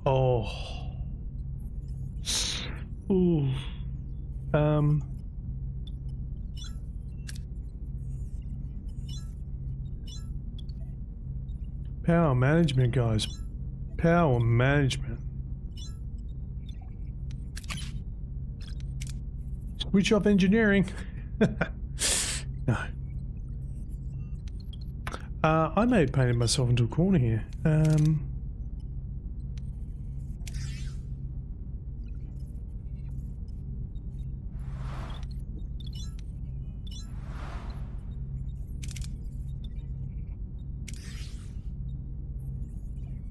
Oh. Ooh. Power management, guys. Power management. Switch off engineering. No. I may have painted myself into a corner here.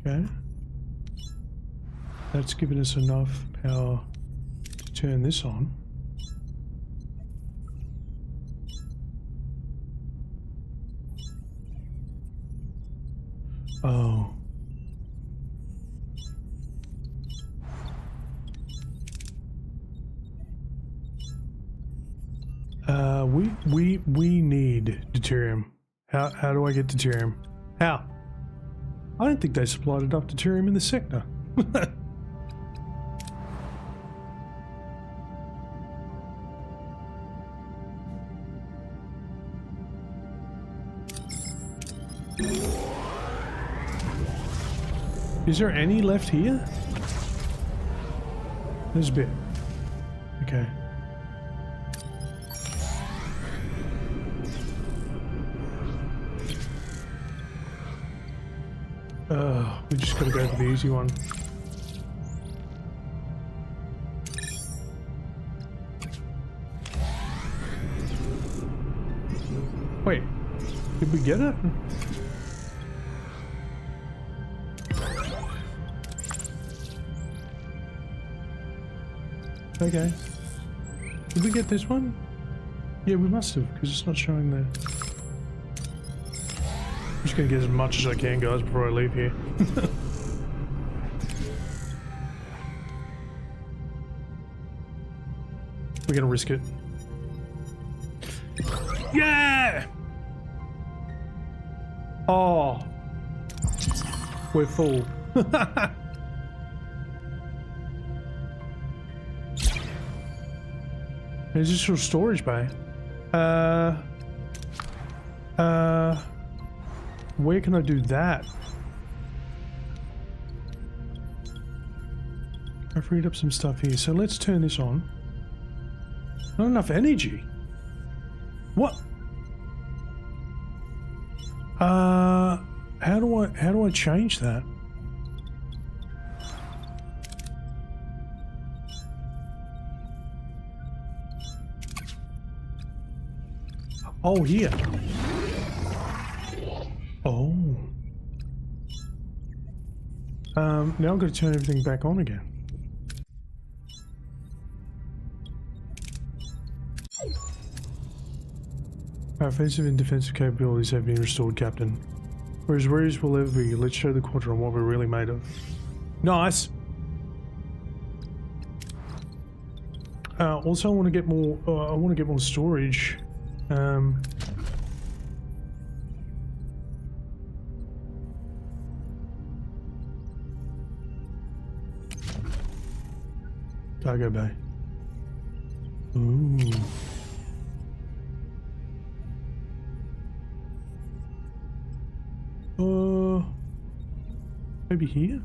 Okay. That's given us enough power to turn this on. Oh. We need deuterium. How do I get deuterium? How? I don't think they supplied enough deuterium in the sector. Is there any left here? There's a bit. Okay. We just gotta go for the easy one. Wait, did we get it? Okay. Did we get this one? Yeah, we must have, because it's not showing there. I'm just gonna get as much as I can, guys, before I leave here. We're gonna risk it. Yeah! Oh. We're full. Is this your storage bay? Where can I do that? I freed up some stuff here, so let's turn this on. Not enough energy. What? How do I change that? Oh, here. Oh. Now I've got to turn everything back on again. Our offensive and defensive capabilities have been restored, Captain. We're as rare as we'll ever be. Let's show the Quadrant what we're really made of. Nice. Also, I want to get more. I want to get more storage. Cargo bay. Ooh. Maybe here?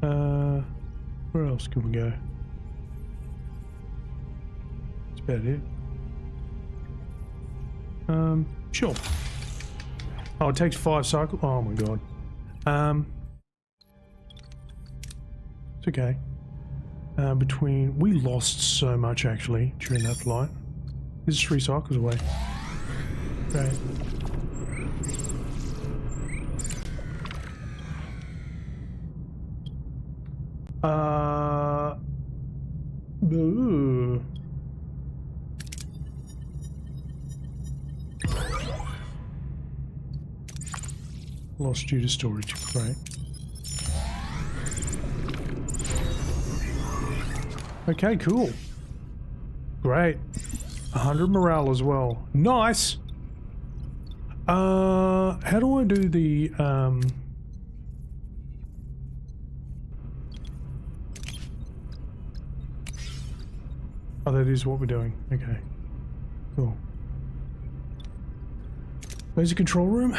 Where else can we go? That's about it. Sure. Oh, it takes 5 cycles. Oh my god. It's okay. We lost so much actually during that flight. This is 3 cycles away. Great. Ooh. Lost due to storage, right? Okay, cool. Great. 100 morale as well. Nice! How do I do the, Oh, that is what we're doing. Okay. Cool. Where's the control room?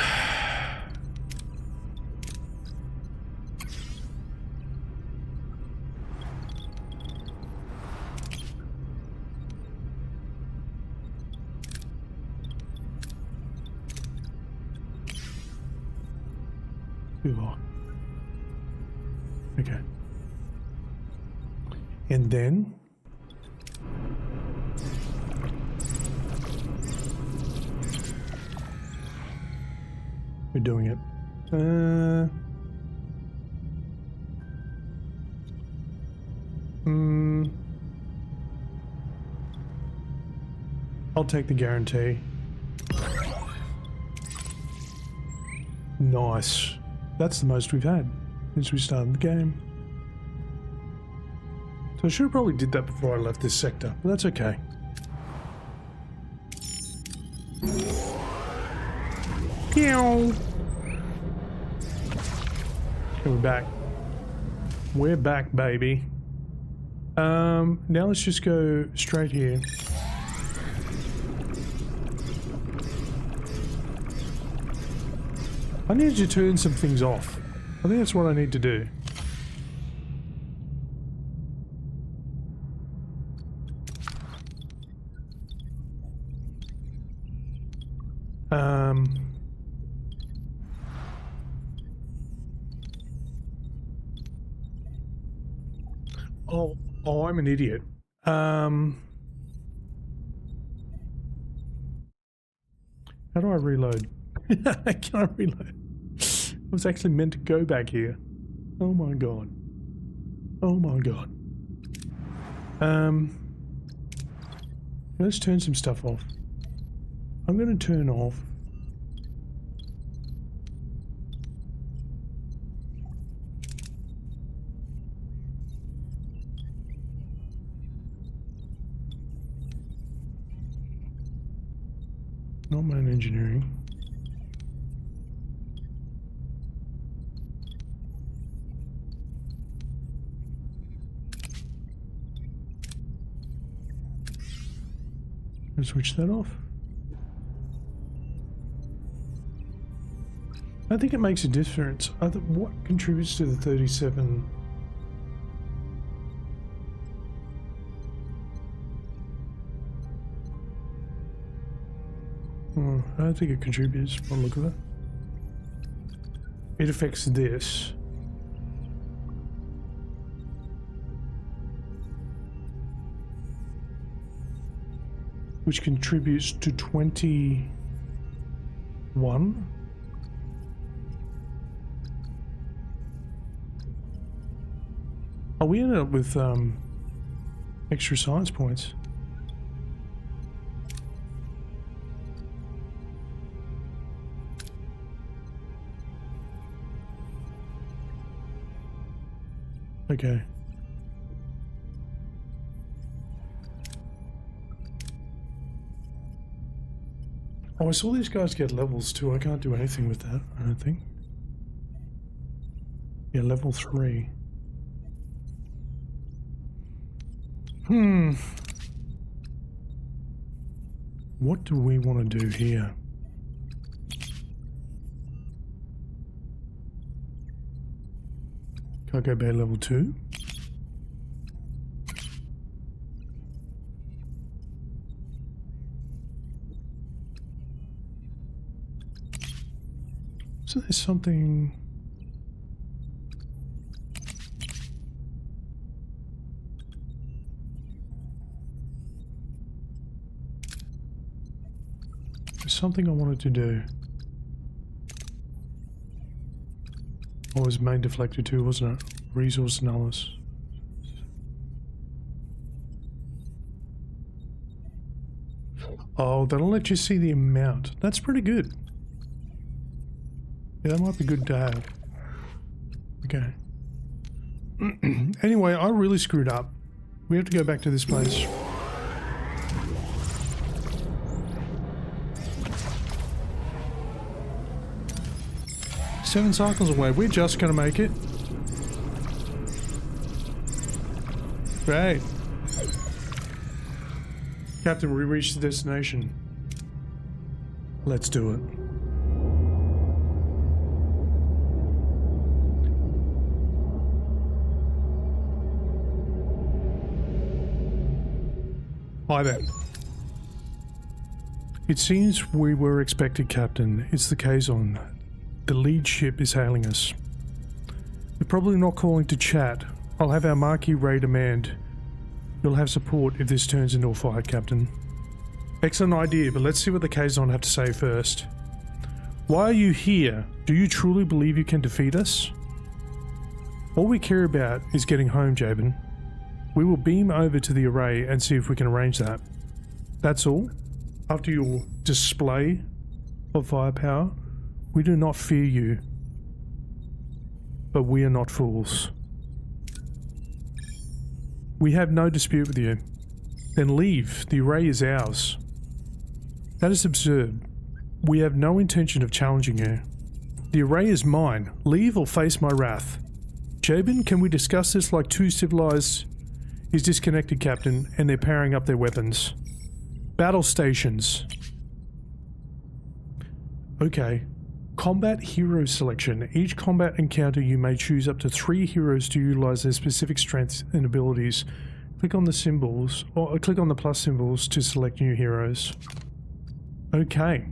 Okay. And then we're doing it. I'll take the guarantee. Nice. That's the most we've had since we started the game. So I should have probably did that before I left this sector, but that's okay. Pew! Okay, we're back. We're back, baby. Now let's just go straight here. I need to turn some things off. I think that's what I need to do. Oh, I'm an idiot. How do I reload? Can I reload? I was actually meant to go back here. Oh my god. Oh my god. Let's turn some stuff off. I'm going to turn off not man engineering. Let's switch that off. I think it makes a difference. What contributes to the 37? I don't think it contributes by the look of it. It affects this. Which contributes to 21. Oh, we ended up with extra science points. Okay. Oh, I saw these guys get levels too. I can't do anything with that, I don't think. Yeah, level 3. What do we want to do here? Cargo bay level 2. So there's something... There's something I wanted to do. Oh, it was main deflector too, wasn't it? Resource analysis. Oh, that'll let you see the amount. That's pretty good. Yeah, that might be good to have. Okay. Anyway, I really screwed up. We have to go back to this place. Seven cycles away. We're just going to make it. Great. Captain, we reached the destination. Let's do it. Hi there. It seems we were expected, Captain. It's the Kazon. The lead ship is hailing us. They're probably not calling to chat. I'll have our marquee raider manned. You'll have support if this turns into a fight, Captain. Excellent idea, but let's see what the Kazon have to say first. Why are you here? Do you truly believe you can defeat us? All we care about is getting home, Jabin. We will beam over to the array and see if we can arrange that. That's all. After your display of firepower, we do not fear you. But we are not fools. We have no dispute with you. Then leave. The array is ours. That is absurd. We have no intention of challenging you. The array is mine. Leave or face my wrath. Jabin, can we discuss this like two civilized... He's disconnected, Captain, and they're powering up their weapons. Battle stations. Okay. Combat hero selection. Each combat encounter you may choose up to 3 heroes to utilize their specific strengths and abilities. Click on the symbols, or click on the plus symbols to select new heroes. Okay.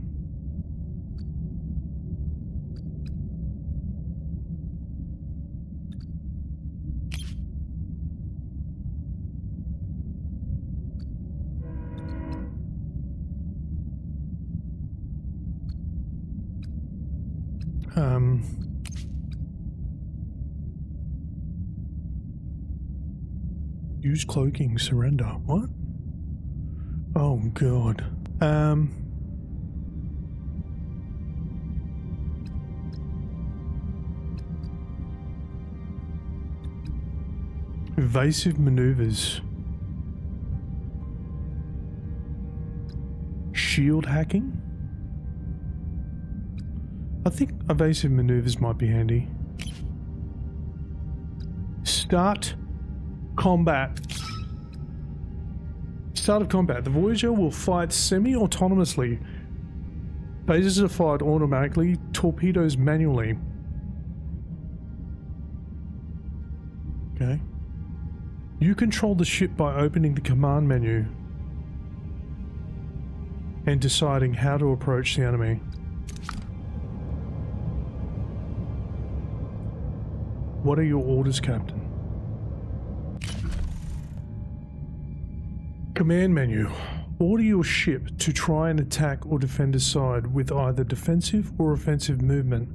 Use cloaking, surrender. What? Oh god. Evasive maneuvers. Shield hacking? I think evasive maneuvers might be handy. Start combat. Start of combat. The Voyager will fight semi-autonomously. Phasers are fired automatically, torpedoes manually. Okay. You control the ship by opening the command menu and deciding how to approach the enemy. What are your orders, Captain? Command menu. Order your ship to try and attack or defend a side with either defensive or offensive movement.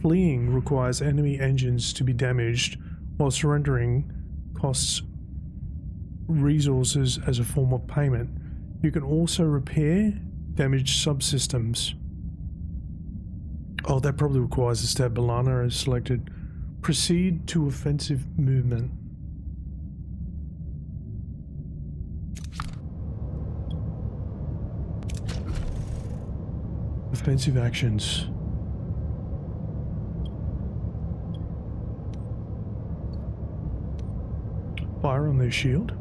Fleeing requires enemy engines to be damaged, while surrendering costs resources as a form of payment. You can also repair damaged subsystems. Oh, that probably requires us to have Balana as selected. Proceed to offensive movement. Offensive actions. Fire on their shield.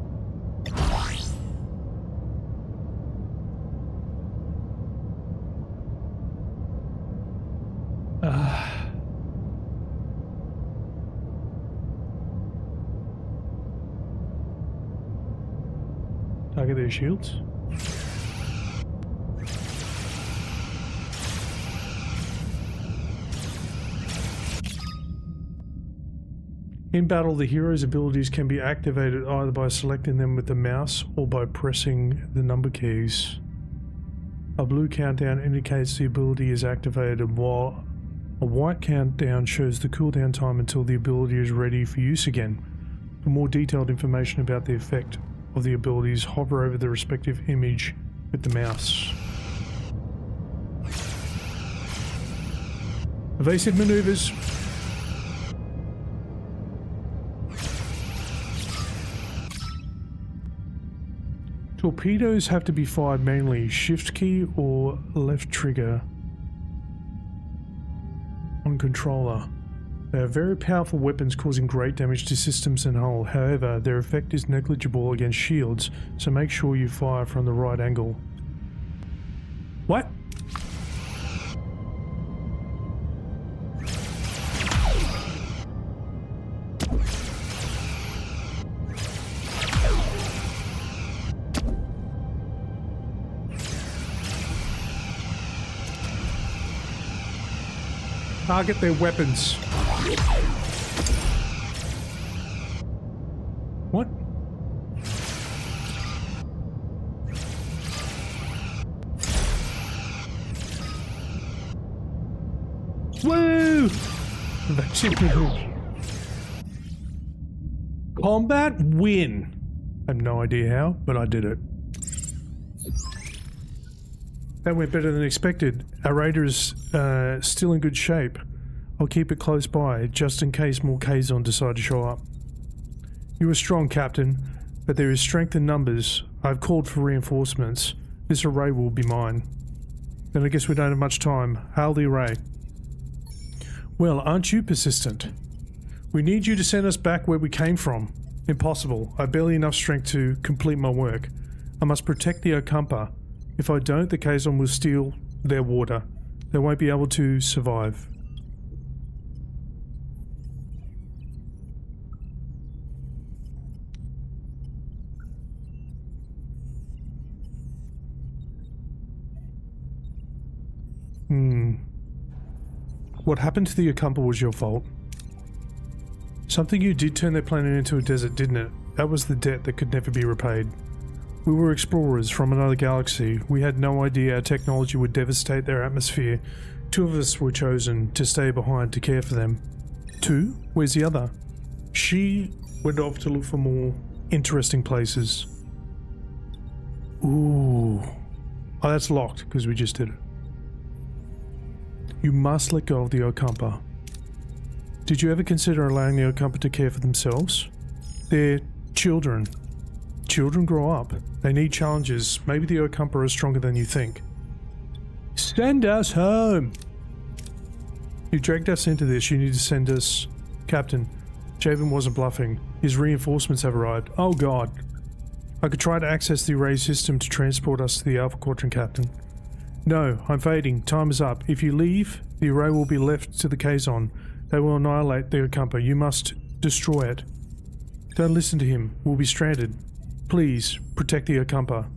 Target their shields. In battle, the hero's abilities can be activated either by selecting them with the mouse or by pressing the number keys. A blue countdown indicates the ability is activated, while a white countdown shows the cooldown time until the ability is ready for use again. For more detailed information about the effect of the abilities, hover over the respective image with the mouse. Evasive maneuvers. Torpedoes have to be fired manually. Shift key or left trigger on controller. They are very powerful weapons causing great damage to systems and hull. However, their effect is negligible against shields, so make sure you fire from the right angle. What? Target their weapons. What? Woo! That's it. Combat win. I have no idea how, but I did it. That went better than expected. Our raider is still in good shape. I'll keep it close by, just in case more Kazon decide to show up. You are strong, Captain, but there is strength in numbers. I've called for reinforcements. This array will be mine. Then I guess we don't have much time. Hail the array. Well, aren't you persistent? We need you to send us back where we came from. Impossible. I have barely enough strength to complete my work. I must protect the Okampa. If I don't, the Kazon will steal their water. They won't be able to survive. What happened to the Okampa was your fault. Something you did turn their planet into a desert, didn't it? That was the debt that could never be repaid. We were explorers from another galaxy. We had no idea our technology would devastate their atmosphere. 2 of us were chosen to stay behind to care for them. 2? Where's the other? She went off to look for more interesting places. Ooh. Oh, that's locked because we just did it. You must let go of the Okampa. Did you ever consider allowing the Okampa to care for themselves? They're children. Children grow up. They need challenges. Maybe the Okampa are stronger than you think. Send us home! You dragged us into this. You need to send us... Captain, Javen wasn't bluffing. His reinforcements have arrived. Oh god. I could try to access the array system to transport us to the Alpha Quadrant, Captain. No, I'm fading. Time is up. If you leave, the array will be left to the Kazon. They will annihilate the Okampa. You must destroy it. Don't listen to him. We'll be stranded. Please, protect the Okampa.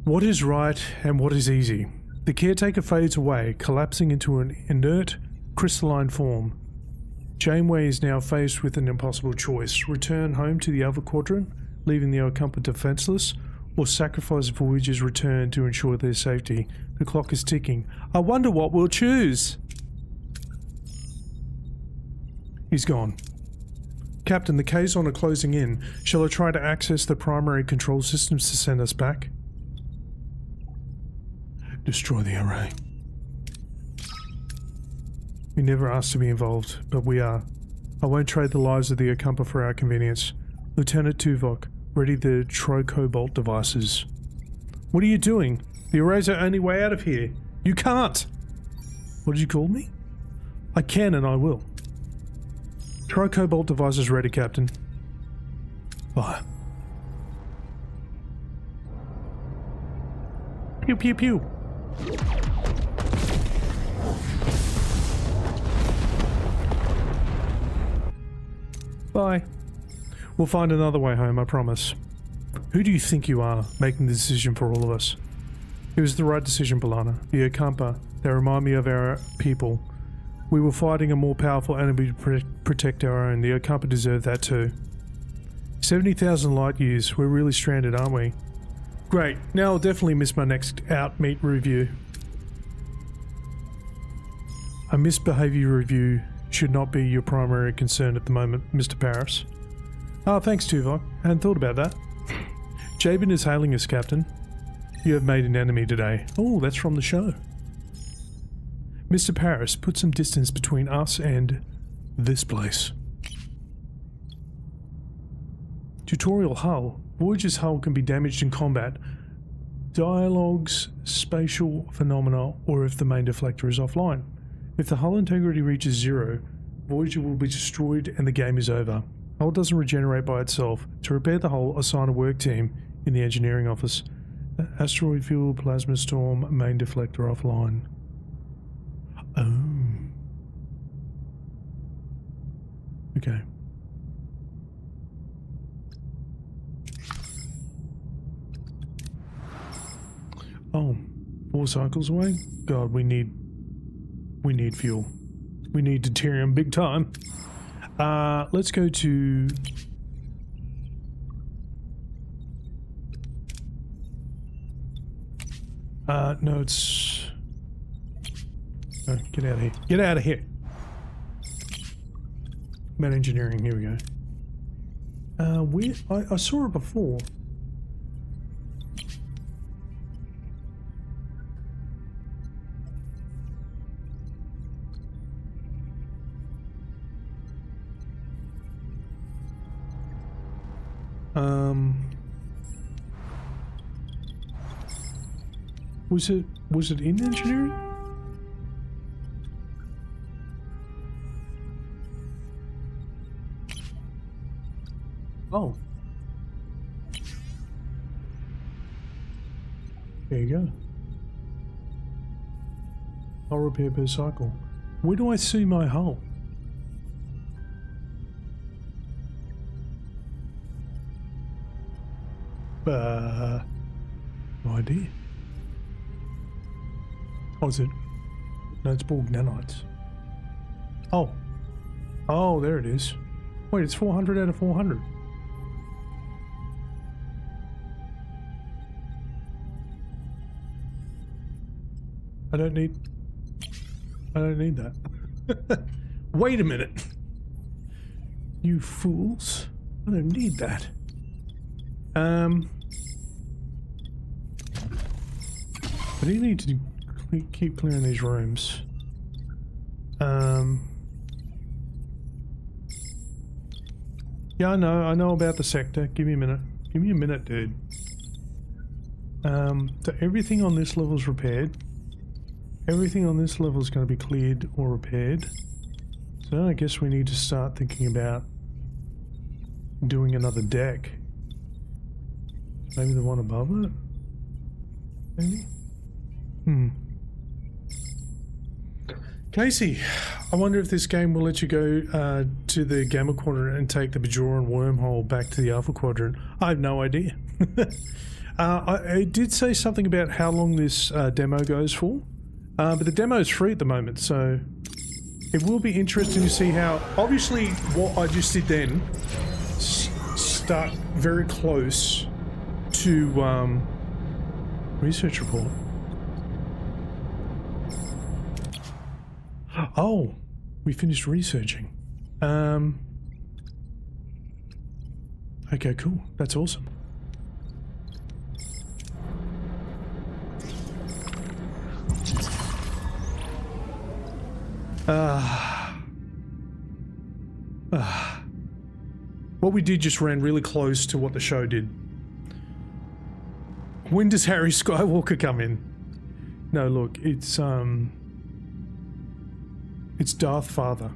What is right and what is easy? The caretaker fades away, collapsing into an inert, crystalline form. Janeway is now faced with an impossible choice. Return home to the Alpha Quadrant, leaving the Okampa defenseless, or sacrifice Voyager's return to ensure their safety. The clock is ticking. I wonder what we'll choose. He's gone. Captain, the Kazon are closing in. Shall I try to access the primary control systems to send us back? Destroy the array. We never asked to be involved, but we are. I won't trade the lives of the Okampa for our convenience. Lieutenant Tuvok, ready the Trocobalt devices. What are you doing? The array's our only way out of here. You can't! What did you call me? I can and I will. Trocobalt devices ready, Captain. Fire. Pew pew pew. Bye. We'll find another way home, I promise. Who do you think you are, making the decision for all of us? It was the right decision, B'Elanna. The Okampa, they remind me of our people. We were fighting a more powerful enemy to protect our own. The Okampa deserve that too. 70,000 light years. We're really stranded, aren't we? Great. Now I'll definitely miss my next out-meet review. A misbehavior review should not be your primary concern at the moment, Mr. Paris. Ah, thanks, Tuvok. I hadn't thought about that. Jabin is hailing us, Captain. You have made an enemy today. Oh, that's from the show. Mr. Paris, put some distance between us and this place. Tutorial hull. Voyager's hull can be damaged in combat, dialogues, spatial phenomena, or if the main deflector is offline. If the hull integrity reaches 0, Voyager will be destroyed and the game is over. Hull doesn't regenerate by itself. To repair the hull, assign a work team in the engineering office. Asteroid fuel, plasma storm, main deflector offline. Oh. Okay. Oh, 4 cycles away? God, we need fuel. We need deuterium big time. Let's go to... no, it's... Oh, get out of here. Get out of here! About engineering, here we go. Where... I saw it before. Was it in engineering? Oh. There you go. Hull repair per cycle. Where do I see my hull? No idea. Oh, is it? No, it's Borg nanites. Oh. Oh, there it is. Wait, it's 400 out of 400. I don't need that. Wait a minute. You fools. I don't need that. I do need to keep clearing these rooms. Yeah, I know about the sector. Give me a minute. Give me a minute, dude. So everything on this level is repaired. Everything on this level is going to be cleared or repaired. So I guess we need to start thinking about doing another deck. Maybe the one above it? Maybe? Casey, I wonder if this game will let you go to the Gamma Quadrant and take the Bajoran wormhole back to the Alpha Quadrant. I have no idea. I did say something about how long this demo goes for, but the demo is free at the moment, so it will be interesting to see how, obviously what I just did then, start very close to research report. Oh, we finished researching. Okay, cool. That's awesome. What we did just ran really close to what the show did. When does Harry Skywalker come in? No, look, it's Darth Father.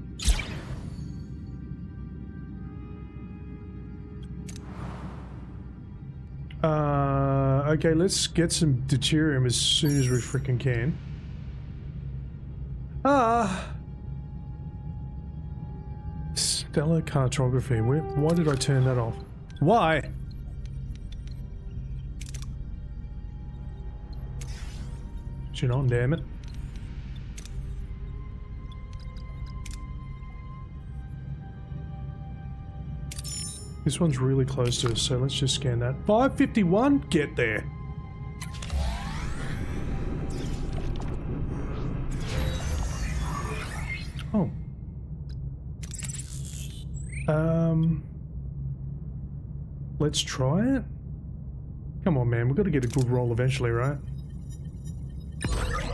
Okay, let's get some deuterium as soon as we freaking can. Stellar cartography. Why did I turn that off? Why? Shit on, damn it. This one's really close to us, so let's just scan that. 551? Get there. Oh. Let's try it? Come on, man. We've got to get a good roll eventually, right?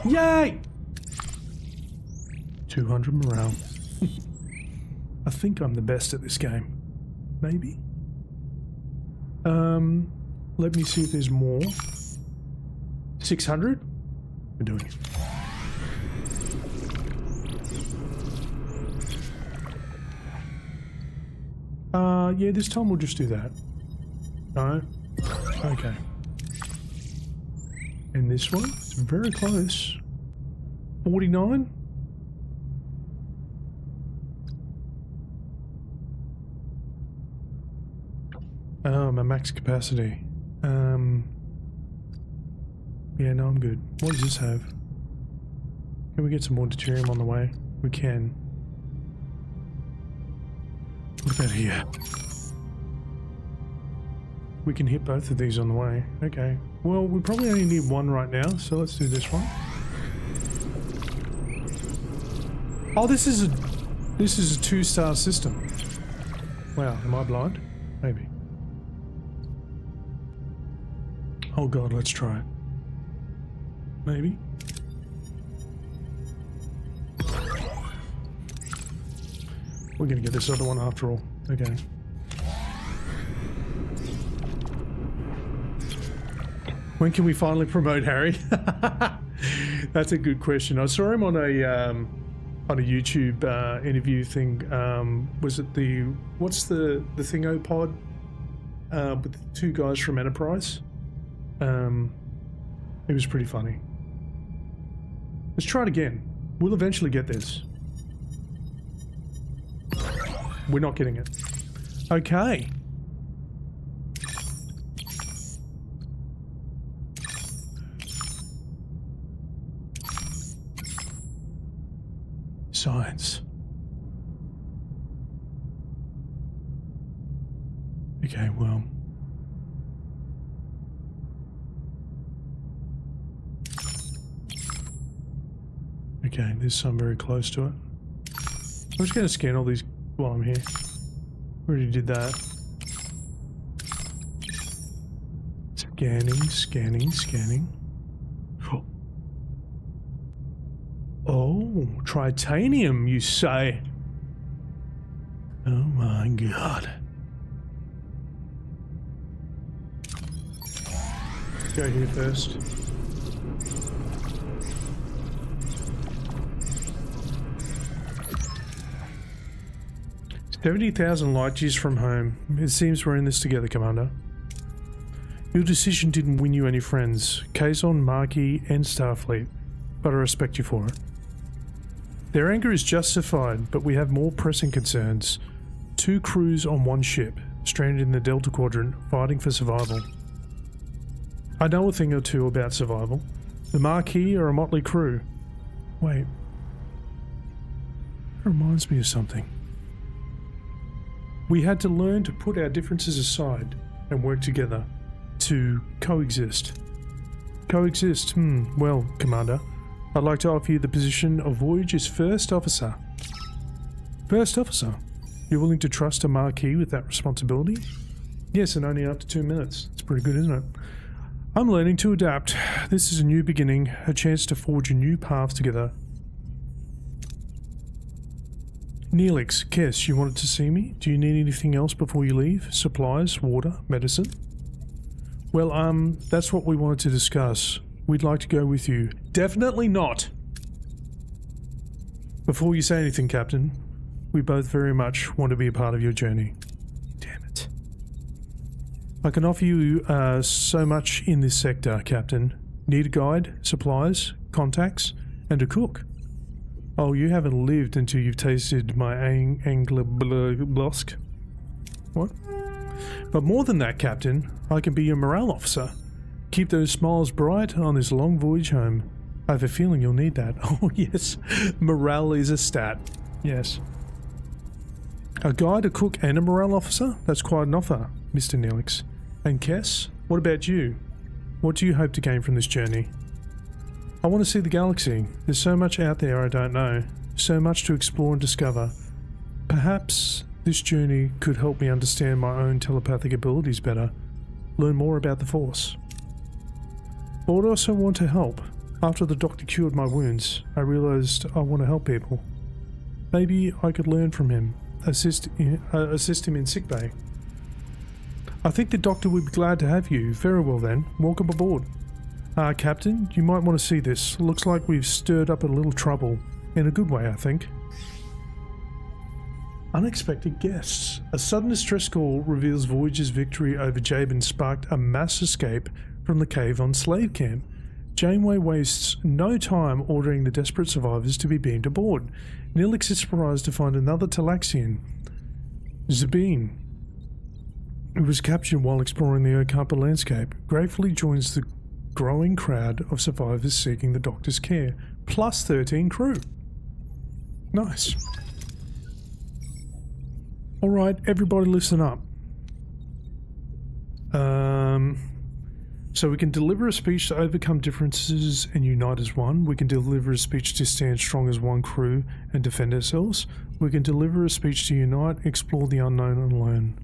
Yay! 200 morale. I think I'm the best at this game. Maybe? Let me see if there's more. 600? We're doing it. Yeah, this time we'll just do that. No? Okay. And this one? It's very close. 49? Oh, my max capacity. Yeah, no, I'm good. What does this have? Can we get some more deuterium on the way? We can. What about here? We can hit both of these on the way. Okay. Well, we probably only need one right now, so let's do this one. Oh, this is a 2-star system. Wow, am I blind? Maybe. Oh god, let's try it. Maybe. We're gonna get this other one after all. Okay. When can we finally promote Harry? That's a good question. I saw him on a YouTube interview thing. Was it the what's the Thingo pod with the two guys from Enterprise? It was pretty funny. Let's try it again. We'll eventually get this. We're not getting it. Okay. Science. Okay, well. Okay, there's some very close to it. I'm just going to scan all these while I'm here. Already did that. Scanning. Oh, tritanium, you say? Oh my god. Let's go here first. $70,000 light years from home. It seems we're in this together, Commander. Your decision didn't win you any friends, Kazon, Marquis, and Starfleet, but I respect you for it. Their anger is justified, but we have more pressing concerns. 2 crews on one ship, stranded in the Delta Quadrant, fighting for survival. I know a thing or two about survival. The Marquis are a motley crew. Wait. That reminds me of something. We had to learn to put our differences aside and work together. To coexist. Coexist, well, Commander, I'd like to offer you the position of Voyager's first officer. First officer? You're willing to trust a Marquis with that responsibility? Yes, and only after 2 minutes. It's pretty good, isn't it? I'm learning to adapt. This is a new beginning, a chance to forge a new path together. Neelix, Kess, you wanted to see me? Do you need anything else before you leave? Supplies, water, medicine? Well, that's what we wanted to discuss. We'd like to go with you. Definitely not! Before you say anything, Captain, we both very much want to be a part of your journey. Damn it. I can offer you so much in this sector, Captain. Need a guide, supplies, contacts, and a cook. Oh, you haven't lived until you've tasted my Angler-Blosk. What? But more than that, Captain, I can be your morale officer. Keep those smiles bright on this long voyage home. I have a feeling you'll need that. Oh yes, morale is a stat. Yes. A guide, a cook, and a morale officer? That's quite an offer, Mr. Neelix. And Kess, what about you? What do you hope to gain from this journey? I want to see the galaxy. There's so much out there I don't know. So much to explore and discover. Perhaps this journey could help me understand my own telepathic abilities better. Learn more about the Force. I would also want to help. After the doctor cured my wounds, I realized I want to help people. Maybe I could learn from him, assist him in sickbay. I think the doctor would be glad to have you. Very well then. Welcome aboard. Captain, you might want to see this. Looks like we've stirred up a little trouble. In a good way, I think. Unexpected guests. A sudden distress call reveals Voyager's victory over Jabin sparked a mass escape from the cave on slave camp. Janeway wastes no time ordering the desperate survivors to be beamed aboard. Neelix is surprised to find another Talaxian, Zabine, who was captured while exploring the Okapa landscape, gratefully joins the growing crowd of survivors seeking the doctor's care, plus 13 crew. Nice. Alright, everybody listen up. So we can deliver a speech to overcome differences and unite as one. We can deliver a speech to stand strong as one crew and defend ourselves. We can deliver a speech to unite, explore the unknown and learn.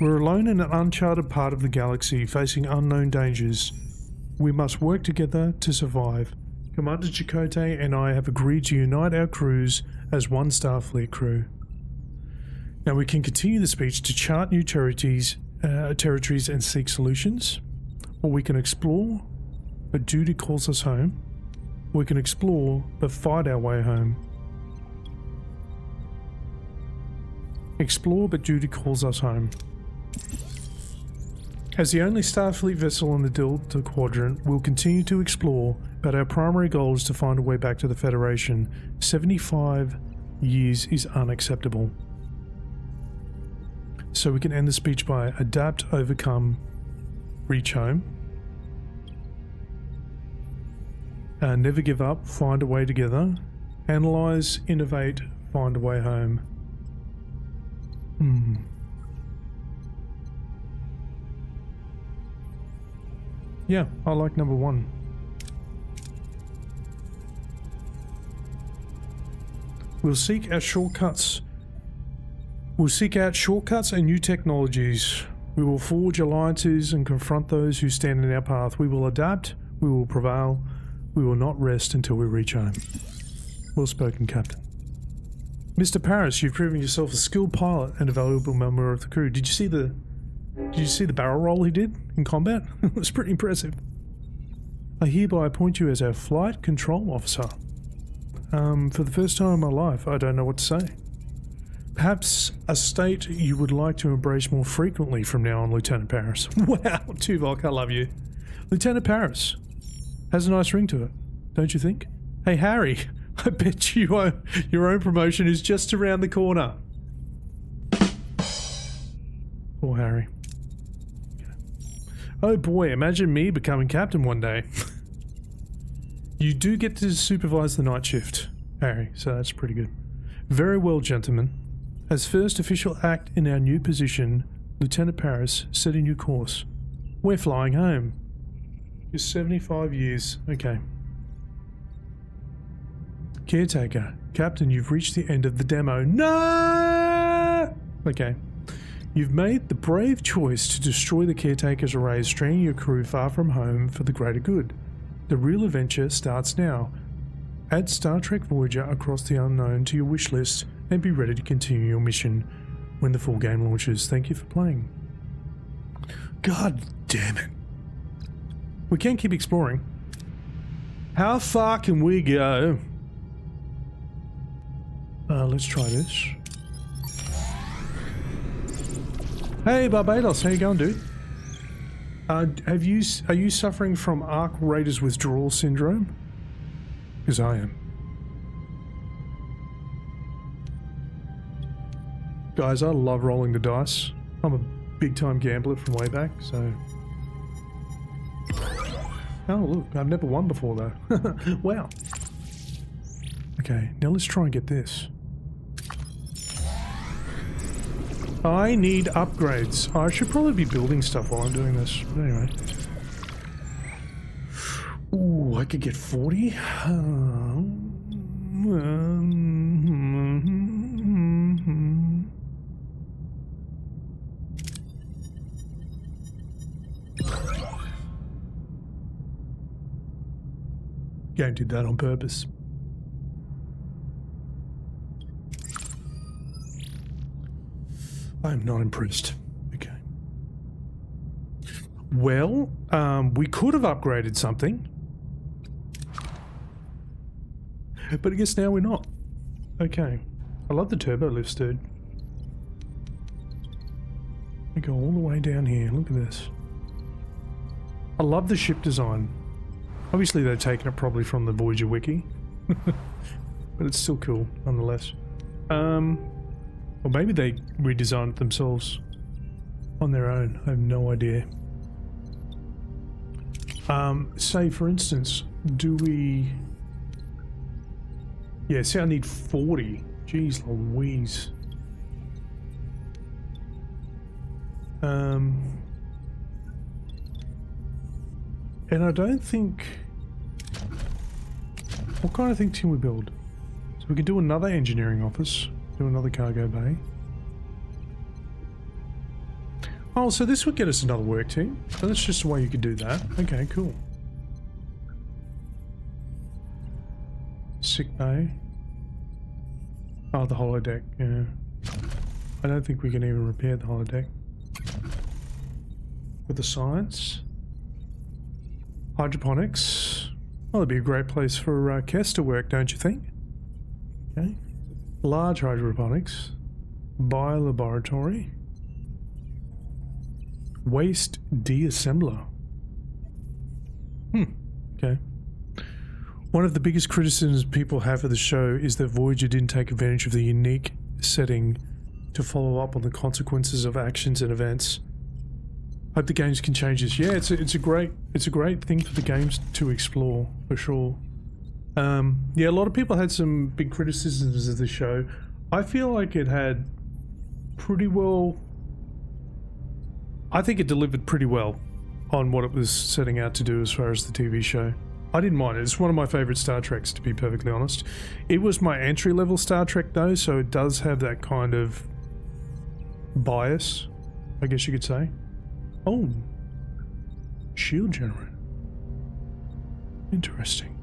We're alone in an uncharted part of the galaxy, facing unknown dangers. We must work together to survive. Commander Chakotay and I have agreed to unite our crews as one Starfleet crew. Now we can continue the speech to chart new territories and seek solutions, or we can explore, but duty calls us home. We can explore, but fight our way home. Explore, but duty calls us home. As the only Starfleet vessel in the Delta Quadrant, we'll continue to explore, but our primary goal is to find a way back to the Federation. 75 years is unacceptable. So we can end the speech by adapt, overcome, reach home. Never give up, find a way together. Analyze, innovate, find a way home. Yeah, I like number one. We'll seek out shortcuts and new technologies. We will forge alliances and confront those who stand in our path. We will adapt, we will prevail, we will not rest until we reach home. Well spoken, Captain. Mr. Paris, you've proven yourself a skilled pilot and a valuable member of the crew. Did you see the barrel roll he did in combat? It was pretty impressive. I hereby appoint you as our flight control officer. For the first time in my life, I don't know what to say. Perhaps a state you would like to embrace more frequently from now on, Lieutenant Paris. Wow, Tuvok, I love you. Lieutenant Paris has a nice ring to it, don't you think? Hey, Harry, I bet your own promotion is just around the corner. Poor Harry. Oh boy, imagine me becoming captain one day. You do get to supervise the night shift, Harry, so that's pretty good. Very well, gentlemen. As first official act in our new position, Lieutenant Paris, set a new course. We're flying home. Just 75 years. Okay. Caretaker. Captain, you've reached the end of the demo. No! Okay. You've made the brave choice to destroy the Caretaker's arrays, stranding your crew far from home for the greater good. The real adventure starts now. Add Star Trek Voyager across the unknown to your wish list and be ready to continue your mission when the full game launches. Thank you for playing. God damn it. We can keep exploring. How far can we go? Let's try this. Hey Barbados, how you going, dude? Are you suffering from Arc Raiders withdrawal syndrome? Because I am. Guys, I love rolling the dice. I'm a big time gambler from way back, so... Oh look, I've never won before though. Wow. Okay, now let's try and get this. I need upgrades. I should probably be building stuff while I'm doing this. But anyway. Ooh, I could get 40? Game did that on purpose. I'm not impressed. Okay. Well, we could have upgraded something. But I guess now we're not. Okay. I love the turbo lifts, dude. We go all the way down here. Look at this. I love the ship design. Obviously they've taken it probably from the Voyager wiki. But it's still cool, nonetheless. Or maybe they redesigned it themselves on their own. I have no idea. Say for instance, do we... Yeah, see I need 40. Jeez Louise. And I don't think... What kind of thing can we build? So we can do another engineering office, do another cargo bay. Oh, so this would get us another work team. So that's just the way you could do that. Okay, cool. Sick bay. Oh, the holodeck, yeah. I don't think we can even repair the holodeck. With the science. Hydroponics. Well, that'd be a great place for Kess to work, don't you think? Okay. Large hydroponics. Biolaboratory. Waste deassembler. Okay. One of the biggest criticisms people have of the show is that Voyager didn't take advantage of the unique setting to follow up on the consequences of actions and events. Hope the games can change this. Yeah, it's a great thing for the games to explore for sure. Yeah, a lot of people had some big criticisms of the show. I feel like it had pretty well. I think it delivered pretty well on what it was setting out to do as far as the TV show. I didn't mind it. It's one of my favorite Star Treks, to be perfectly honest. It was my entry-level Star Trek though, so it does have that kind of bias, I guess you could say. Oh, shield generator. Interesting.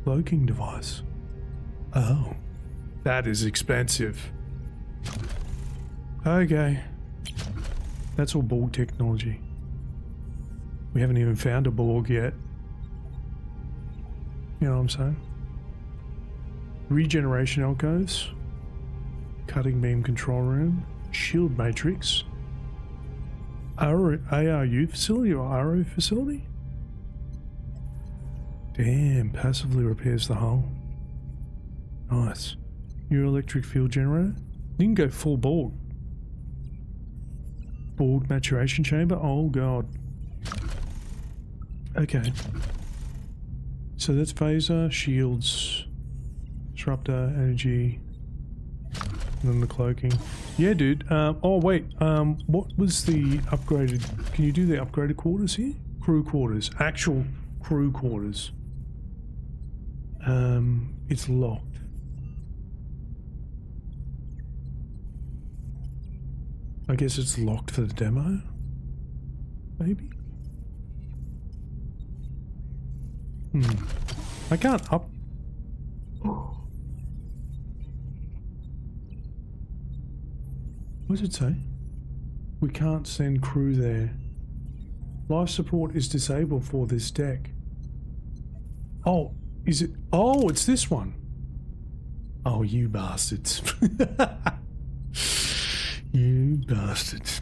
Cloaking device. Oh, that is expensive. Okay. That's all Borg technology. We haven't even found a Borg yet. You know what I'm saying? Regeneration alcoves. Cutting beam control room. Shield matrix. ARU facility or RO facility? Damn, passively repairs the hull. Nice. Your electric field generator? You can go full Borg. Borg maturation chamber? Oh god. Okay. So that's phaser, shields, disruptor, energy, and then the cloaking. Yeah, dude. Oh wait. What was the upgraded? Can you do the upgraded quarters here? Crew quarters. Actual crew quarters. It's locked. I guess it's locked for the demo? Maybe? I can't up... What does it say? We can't send crew there. Life support is disabled for this deck. Oh, is it? Oh, it's this one. Oh, you bastards. You bastards.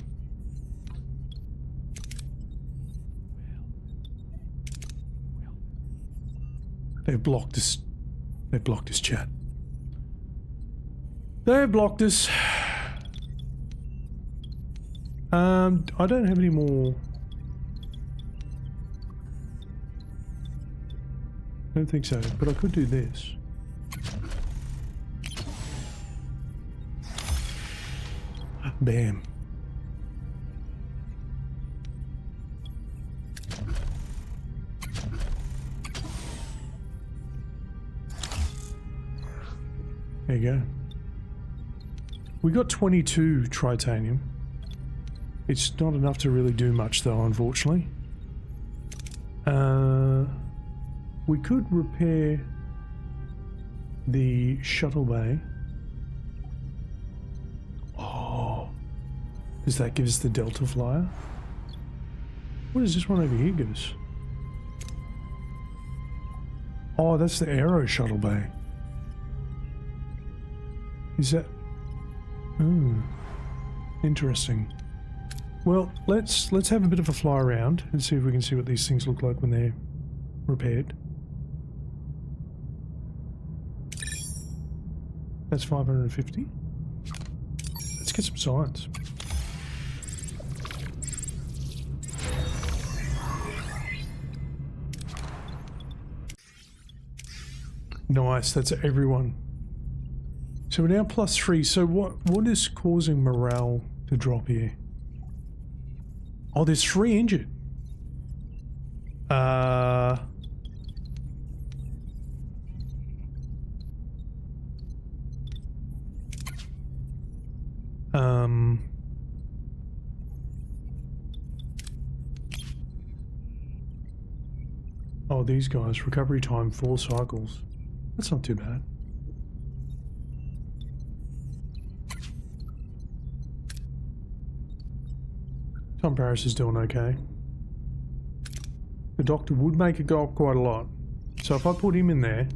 They've blocked us. They've blocked us, chat. They've blocked us. I don't have any more. I don't think so, but I could do this. Bam. There you go. We got 22 tritanium. It's not enough to really do much though, unfortunately. We could repair... the shuttle bay. Oh, does that give us the Delta Flyer? What does this one over here give us? Oh, that's the Aero shuttle bay. Is that... interesting. Well, let's have a bit of a fly around and see if we can see what these things look like when they're repaired. That's 550. Let's get some science. Nice, that's everyone. So we're now +3. So what is causing morale to drop here? Oh, there's 3 injured. Oh, these guys, recovery time 4 cycles. That's not too bad. Tom Paris is doing okay. The doctor would make it go up quite a lot. So if I put him in there...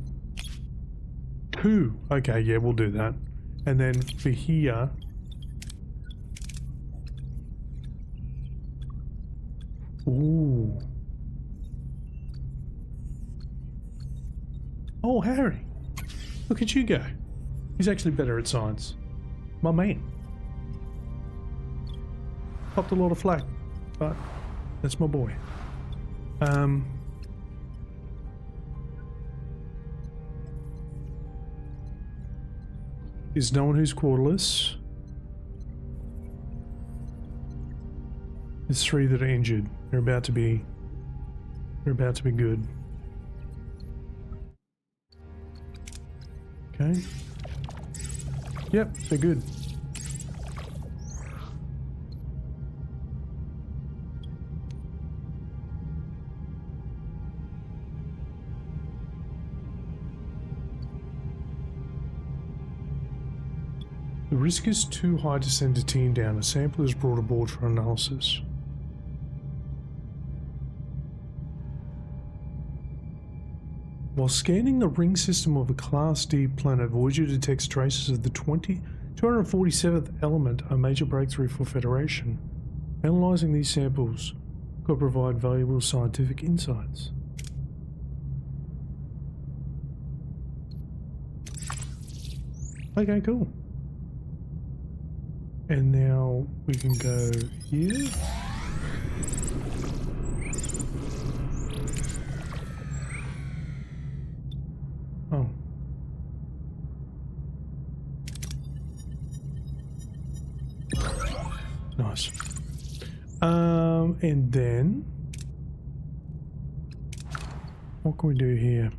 2. Okay, yeah, we'll do that. And then for here... Ooh. Oh, Harry. Look at you go. He's actually better at science. My man. Popped a lot of flack, but that's my boy. Is no one who's quarterless. There's 3 that are injured. They're about to be good. Okay. Yep, they're good. The risk is too high to send a team down. A sample is brought aboard for analysis. While scanning the ring system of a Class D planet, Voyager detects traces of the 247th element, a major breakthrough for Federation. Analysing these samples could provide valuable scientific insights. Okay, cool. And now we can go here. Oh. Nice. And then what can we do here?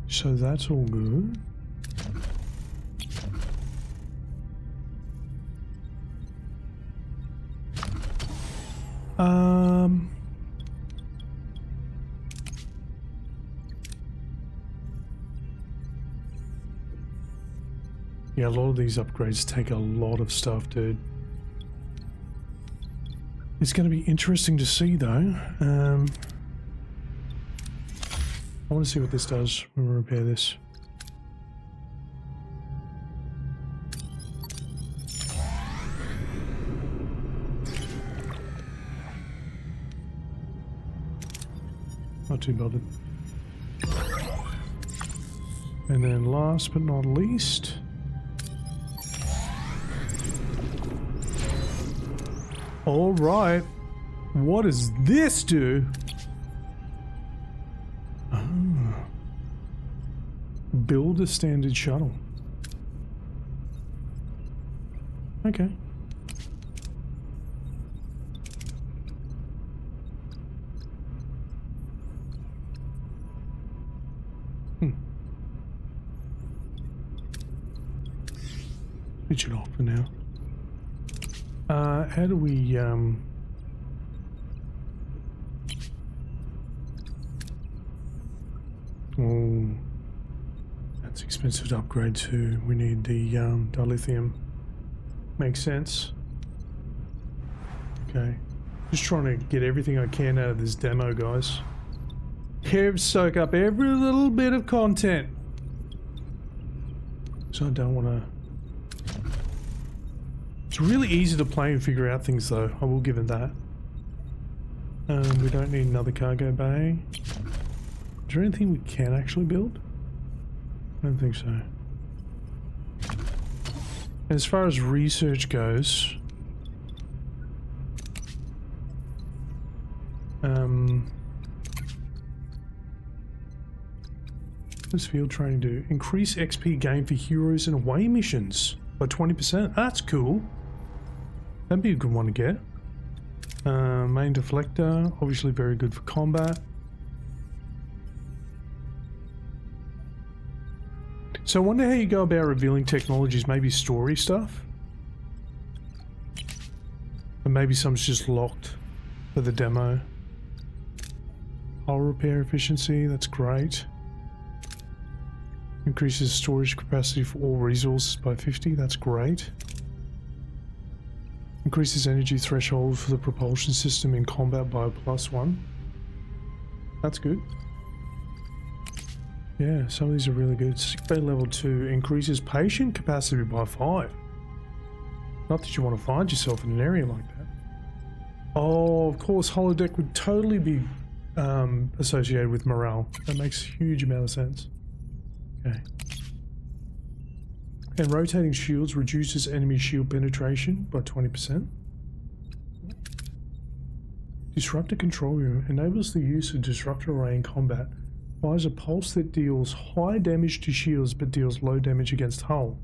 So that's all good. Yeah, a lot of these upgrades take a lot of stuff, dude. It's going to be interesting to see, though. I want to see what this does when we repair this. Not too bothered. And then last but not least... All right. What does this do? Build a standard shuttle. Okay. Switch it off for now. How do we Oh, that's expensive to upgrade to. We need the dilithium. Makes sense. Okay. Just trying to get everything I can out of this demo, guys. Soak up every little bit of content. So I don't want to... It's really easy to play and figure out things, though. I will give it that. We don't need another cargo bay. Is there anything we can actually build? I don't think so. As far as research goes... What does field training do? Increase XP gain for heroes and away missions by 20%. That's cool. That'd be a good one to get. Main deflector, obviously very good for combat. So I wonder how you go about revealing technologies, maybe story stuff? And maybe some's just locked for the demo. Hull repair efficiency, that's great. Increases storage capacity for all resources by 50, that's great. Increases energy threshold for the propulsion system in combat by +1. That's good. Yeah, some of these are really good. Sick bay level 2 increases patient capacity by 5. Not that you want to find yourself in an area like that. Oh, of course, holodeck would totally be associated with morale. That makes a huge amount of sense. Okay. And rotating shields reduces enemy shield penetration by 20%. Disruptor control room enables the use of disruptor array in combat. Fires a pulse that deals high damage to shields but deals low damage against hull.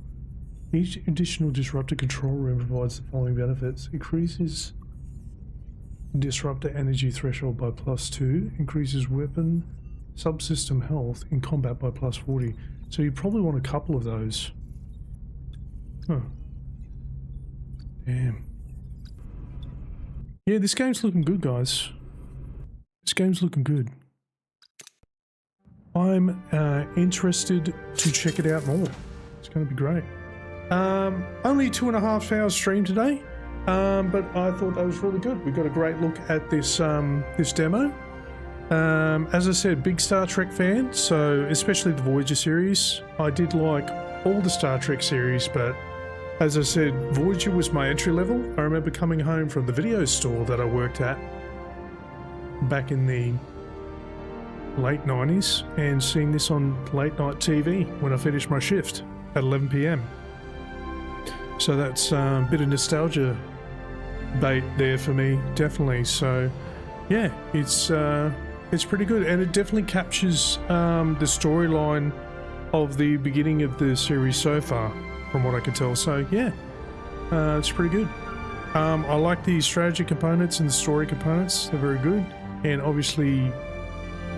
Each additional disruptor control room provides the following benefits. Increases disruptor energy threshold by +2. Increases weapon subsystem health in combat by +40. So you probably want a couple of those. Huh. Damn. Yeah, this game's looking good, guys. This game's looking good. I'm interested to check it out more. It's going to be great. Only 2.5 hours stream today, but I thought that was really good. We got a great look at this this demo. As I said, big Star Trek fan, so especially the Voyager series. I did like all the Star Trek series, but as I said, Voyager was my entry level. I remember coming home from the video store that I worked at back in the late 90s and seeing this on late night TV when I finished my shift at 11 PM. So that's a bit of nostalgia bait there for me, definitely. So yeah, it's pretty good, and it definitely captures the storyline of the beginning of the series so far, from what I can tell. So yeah, it's pretty good. I like the strategy components and the story components. They're very good, and obviously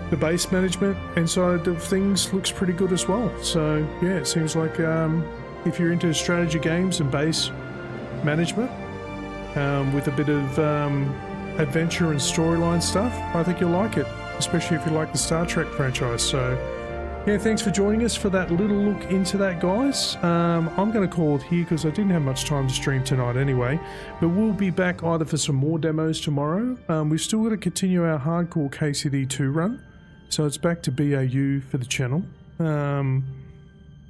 the base management inside of things looks pretty good as well. So yeah, it seems like if you're into strategy games and base management with a bit of adventure and storyline stuff, I think you'll like it, especially if you like the Star Trek franchise. So yeah, thanks for joining us for that little look into that, guys. I'm going to call it here because I didn't have much time to stream tonight anyway, but we'll be back either for some more demos tomorrow. We've still got to continue our hardcore KCD2 run, so it's back to BAU for the channel.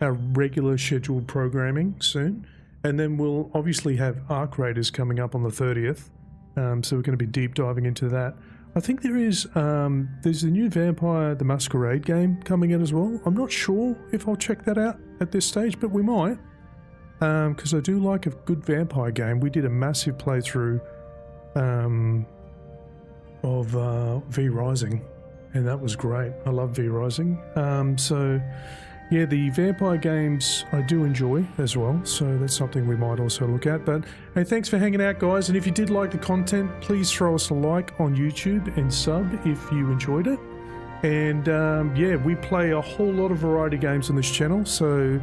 Our regular scheduled programming soon, and then we'll obviously have Arc Raiders coming up on the 30th. So we're going to be deep diving into that. I think there's the new Vampire the Masquerade game coming in as well. I'm not sure if I'll check that out at this stage, but we might, because I do like a good vampire game. We did a massive playthrough of V Rising, and that was great. I love V Rising. So yeah, the vampire games I do enjoy as well, so that's something we might also look at. But hey, thanks for hanging out, guys, and if you did like the content, please throw us a like on YouTube and sub if you enjoyed it. And yeah, we play a whole lot of variety games on this channel, so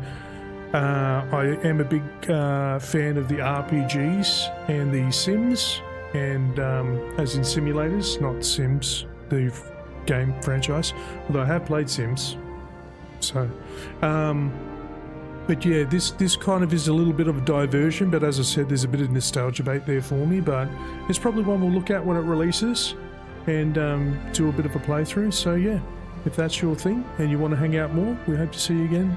I am a big fan of the RPGs and the Sims, and as in simulators, not Sims, the game franchise, although I have played Sims. So, but yeah, this kind of is a little bit of a diversion, but as I said, there's a bit of nostalgia bait there for me, but it's probably one we'll look at when it releases and do a bit of a playthrough. So yeah, if that's your thing and you want to hang out more, we hope to see you again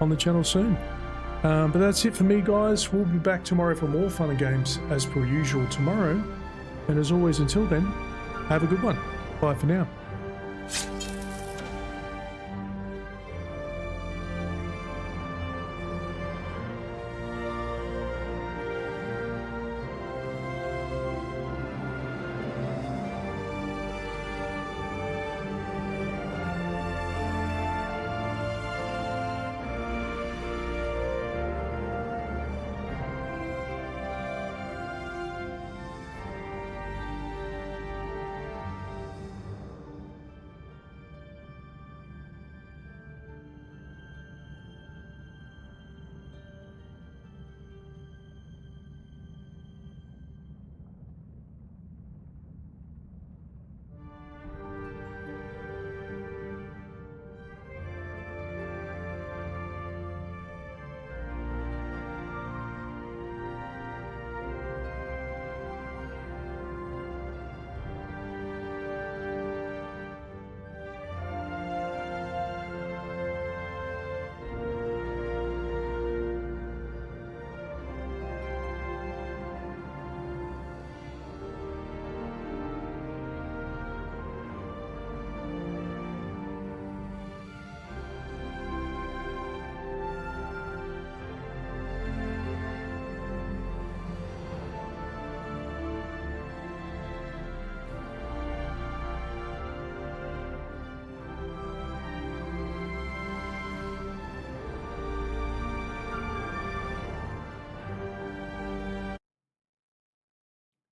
on the channel soon. But that's it for me, guys. We'll be back tomorrow for more fun and games as per usual tomorrow. And as always, until then, have a good one. Bye for now.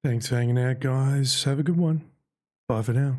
Thanks for hanging out, guys. Have a good one. Bye for now.